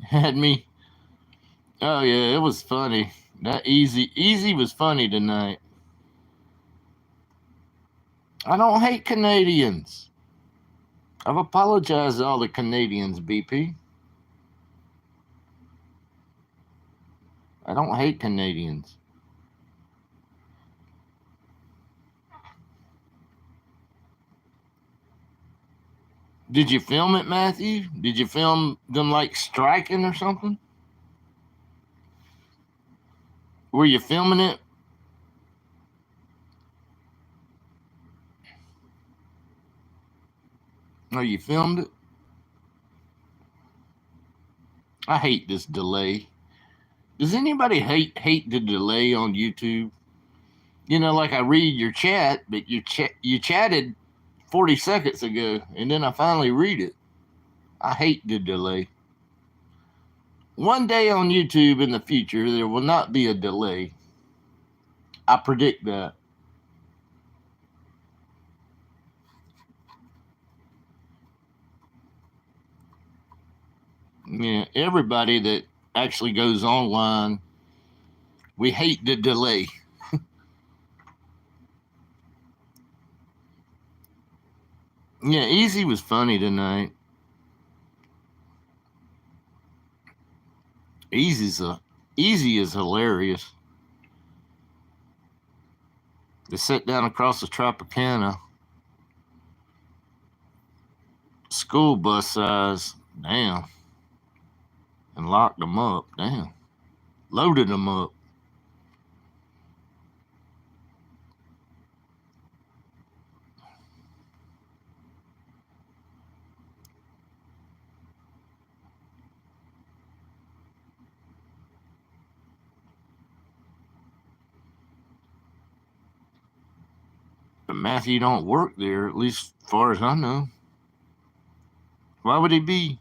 Speaker 1: Had me. Oh yeah, it was funny. That easy was funny tonight. I don't hate Canadians. I've apologized to all the Canadians, BP. I don't hate Canadians. Did you film it, Matthew? Did you film them like striking or something? Were you filming it? Or you filmed it? I hate this delay. Does anybody hate the delay on YouTube? You know, like I read your chat, but you chatted 40 seconds ago, and then I finally read it. I hate the delay. One day on YouTube in the future, there will not be a delay. I predict that. Yeah, everybody that actually goes online, we hate the delay. Yeah, Easy was funny tonight. Easy's a Easy is hilarious. They sat down across the Tropicana, school bus size, damn, and locked them up, damn, loaded them up. But Matthew don't work there, at least as far as I know. Why would he be?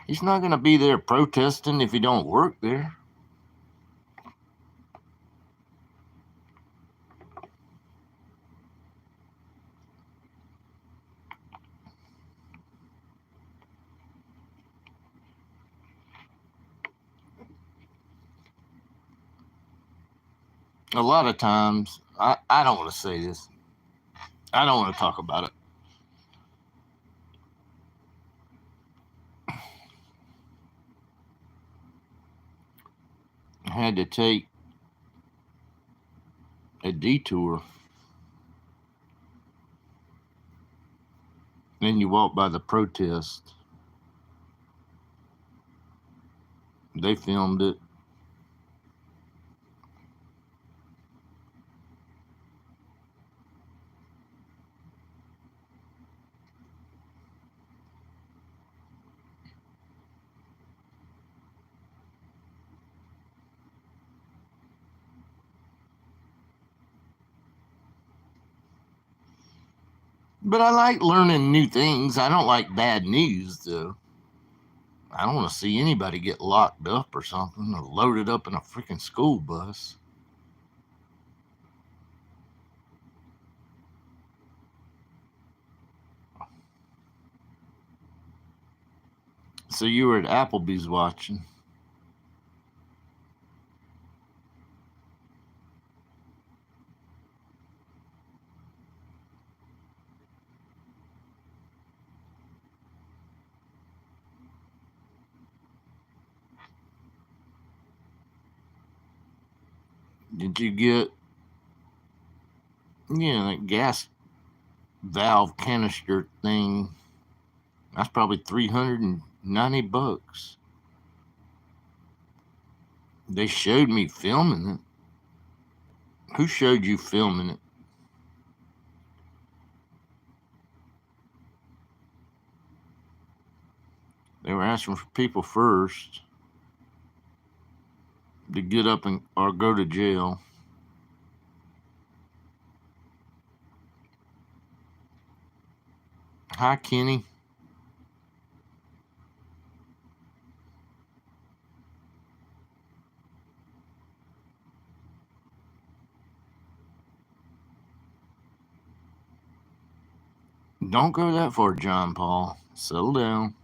Speaker 1: He's not going to be there protesting if he don't work there. A lot of times, I don't want to say this. I don't want to talk about it. I had to take a detour. Then you walk by the protest. They filmed it. But I like learning new things. I don't like bad news, though. I don't want to see anybody get locked up or something or loaded up in a freaking school bus. So you were at Applebee's watching. Did you get, that gas valve canister thing? That's probably $390. They showed me filming it. Who showed you filming it? They were asking for people first to get up and or go to jail. Hi, Kenny. Don't go that far, John Paul. Settle down.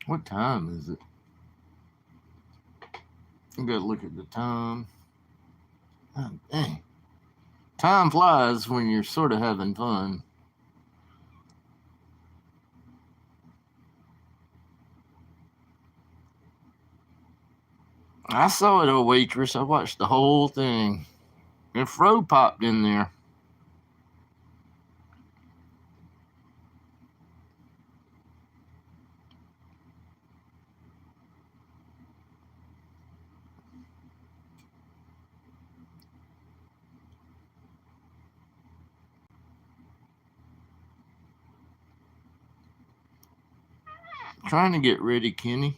Speaker 1: What time is it? I gotta look at the time. Oh, dang. Time flies when you're sort of having fun. I saw it, a waitress. I watched the whole thing. And Fro popped in there. Trying to get ready, Kenny.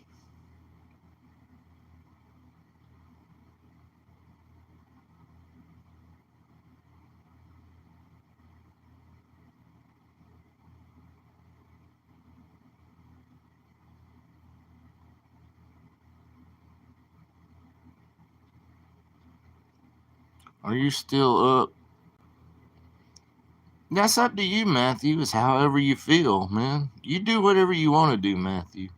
Speaker 1: Are you still up? That's up to you, Matthew. It's however you feel, man. You do whatever you want to do, Matthew.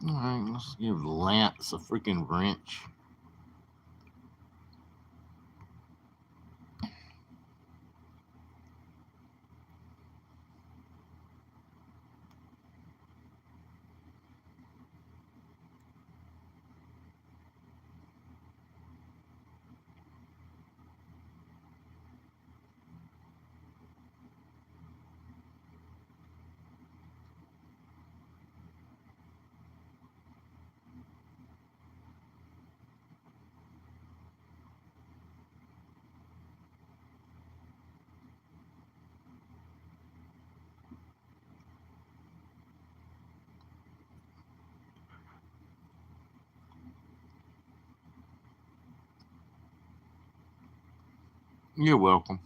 Speaker 1: All right, let's give Lance a freaking wrench. You're welcome.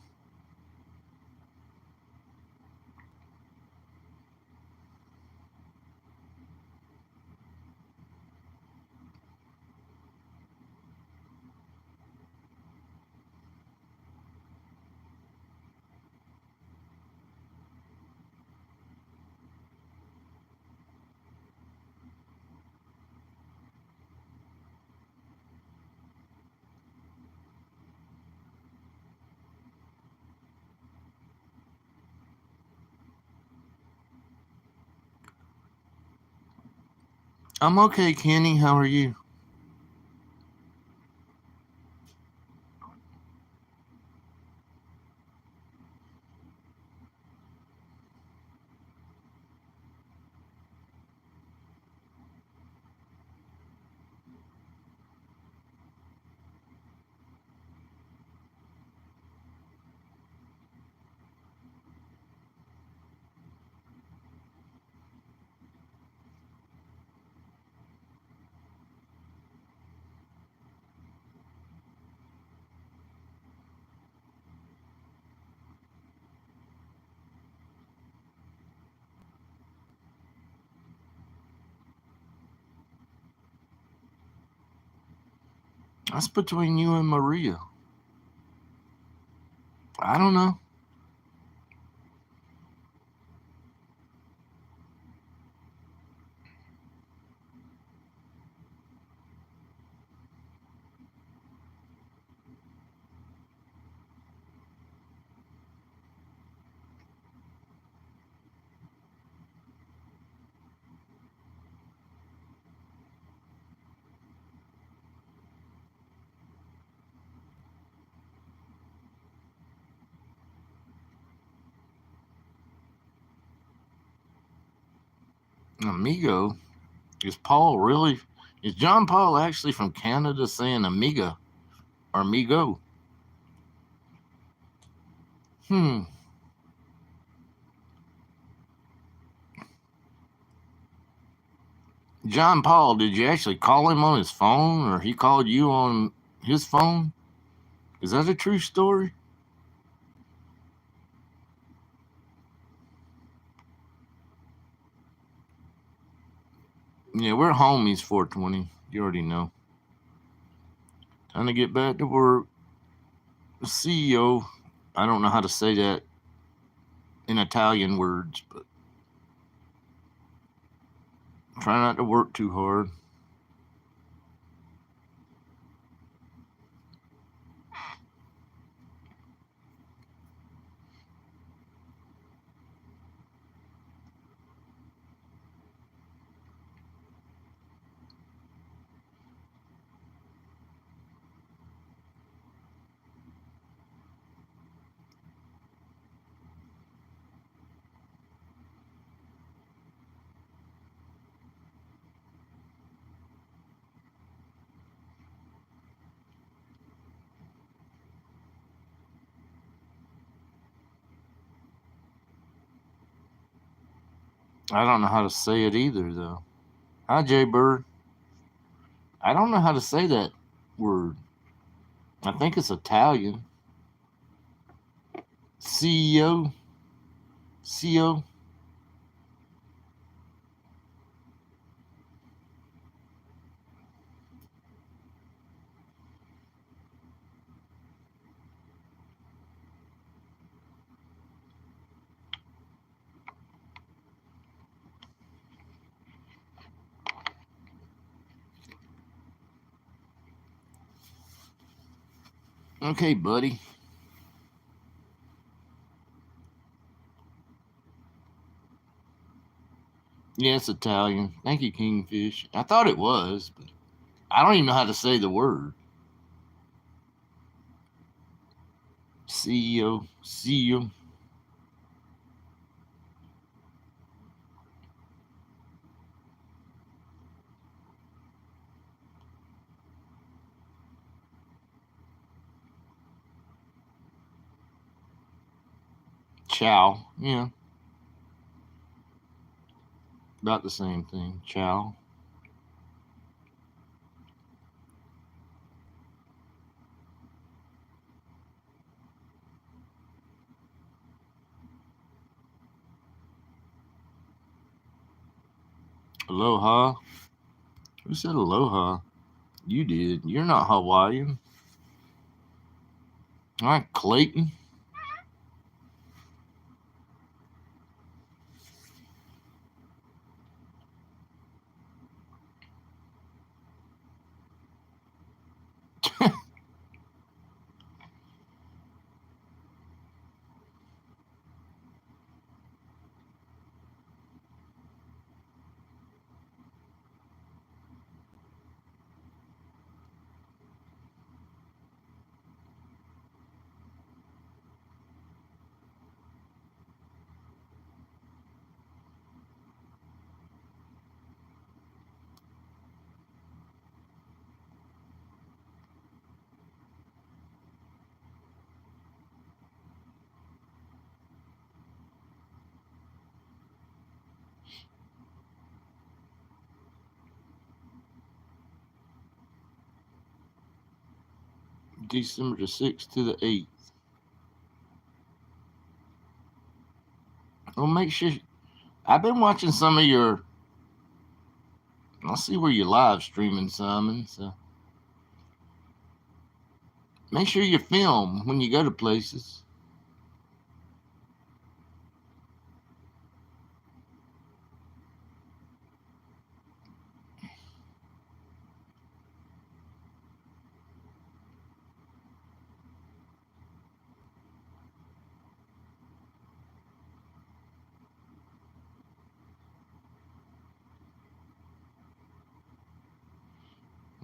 Speaker 1: I'm okay, Kenny. How are you? That's between you and Maria. I don't know. Amigo? Is Paul really? Is John Paul actually from Canada saying amiga or amigo? Hmm. John Paul, did you actually call him on his phone or he called you on his phone? Is that a true story? Yeah, we're homies 420. You already know. Time to get back to work. CEO. I don't know how to say that in Italian words, but try not to work too hard. I don't know how to say it either, though. Hi, Jay Bird. I don't know how to say that word. I think it's Italian. CEO. CEO. Okay, buddy. Yeah, it's Italian. Thank you, Kingfish. I thought it was, but I don't even know how to say the word. CEO. CEO. Chow. Yeah, about the same thing. Chow. Aloha. Who said aloha? You did. You're not Hawaiian. All right, Clayton. December the 6th to the 8th. Well, make sure. I've been watching some of your. I'll see where you're live streaming, Simon. So Make sure you film when you go to places.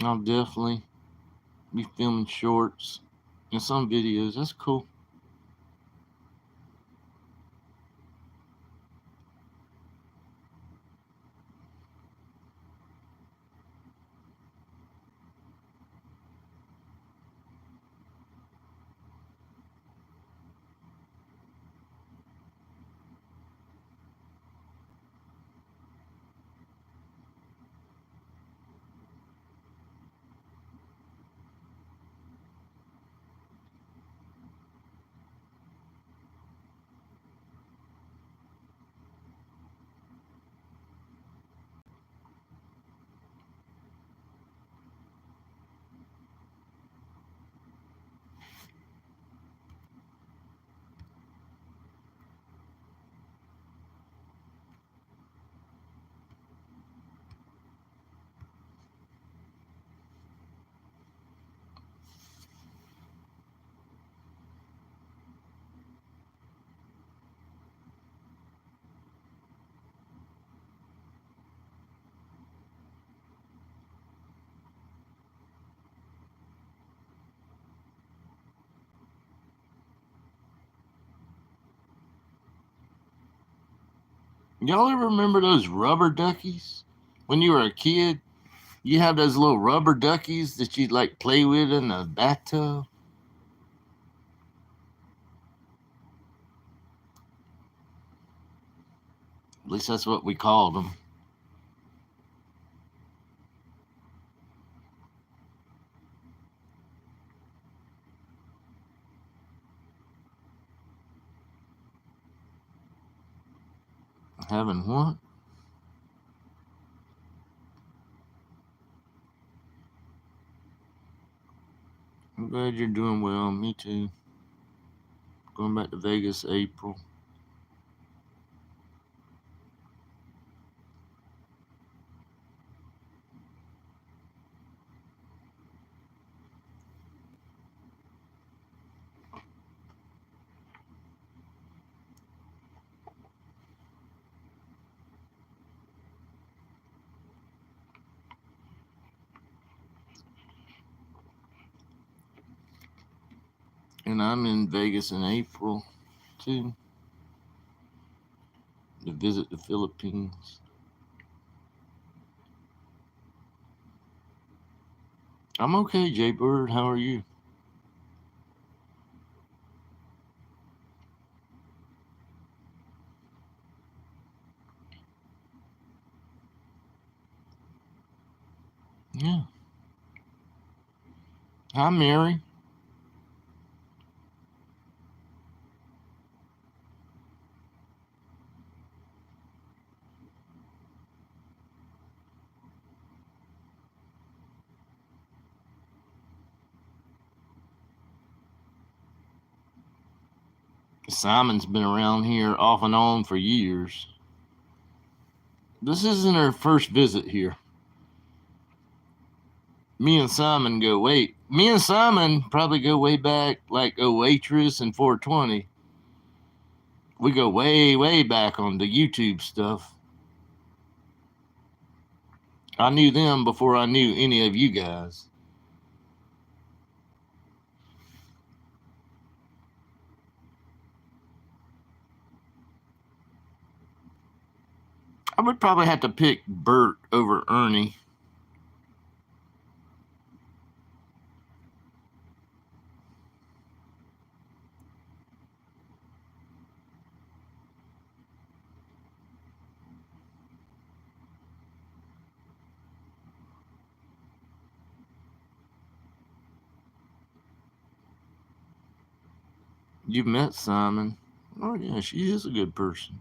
Speaker 1: I'll definitely be filming shorts and some videos. That's cool. Y'all ever remember those rubber duckies? When you were a kid, you have those little rubber duckies that you'd like play with in the bathtub. At least that's what we called them. Having what? I'm glad you're doing well. Me too. Going back to Vegas April. And I'm in Vegas in April too to visit the Philippines. I'm okay, Jay Bird. How are you? Yeah. Hi, Mary. Simon's been around here off and on for years. This isn't her first visit here. Me and Simon go wait. Me and Simon probably go way back, like a waitress and 420. We go way, way back on the YouTube stuff. I knew them before I knew any of you guys. I would probably have to pick Bert over Ernie. You've met Simon. Oh, yeah, she is a good person.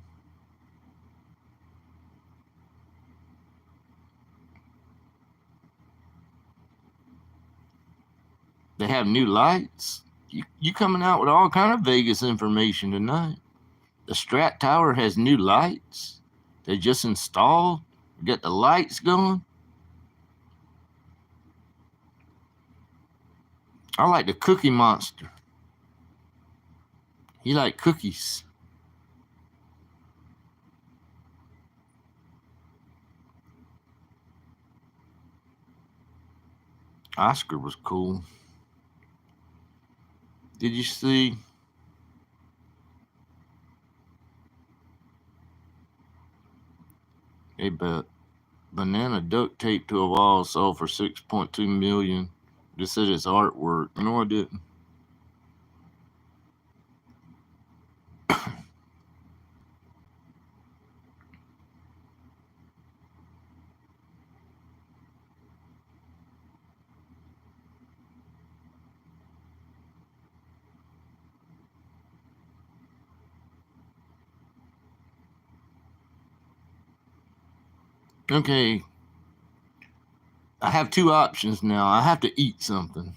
Speaker 1: They have new lights. You coming out with all kind of Vegas information tonight. The Strat Tower has new lights. They just installed. Get the lights going. I like the Cookie Monster. He like cookies. Oscar was cool. Did you see? Hey, but banana duct tape to a wall sold for $6.2 million. Just said it's artwork. No, I didn't. Okay, I have two options now. I have to eat something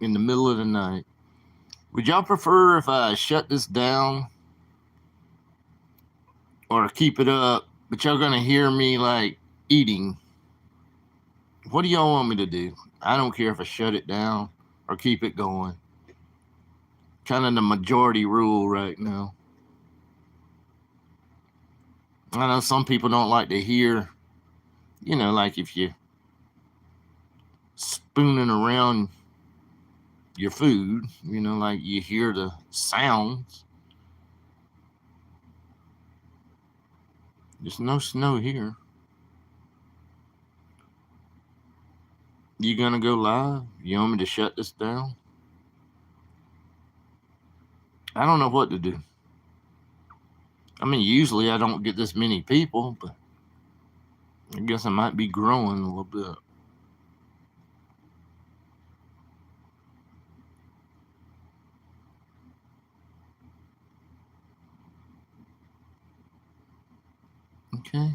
Speaker 1: in the middle of the night. Would y'all prefer if I shut this down or keep it up, but y'all gonna hear me like eating? What do y'all want me to do? I don't care if I shut it down or keep it going. Kind of the majority rule right now. I know some people don't like to hear, like if you spooning around your food, like you hear the sounds. There's no snow here. You gonna go live? You want me to shut this down? I don't know what to do. I mean, usually I don't get this many people, but I guess I might be growing a little bit. Okay.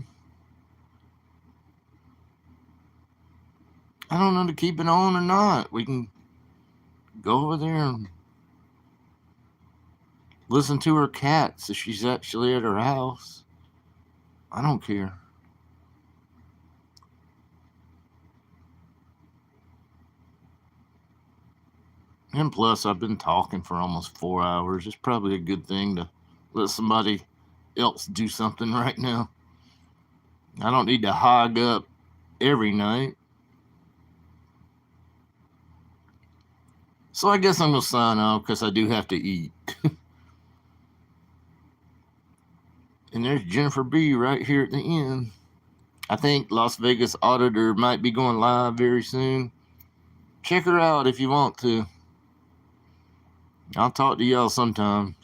Speaker 1: I don't know to keep it on or not. We can go over there and listen to her cats if she's actually at her house. I don't care. And plus, I've been talking for almost 4 hours. It's probably a good thing to let somebody else do something right now. I don't need to hog up every night. So I guess I'm going to sign off because I do have to eat. And there's Jennifer B right here at the end. I think Las Vegas Auditor might be going live very soon. Check her out if you want to. I'll talk to y'all sometime.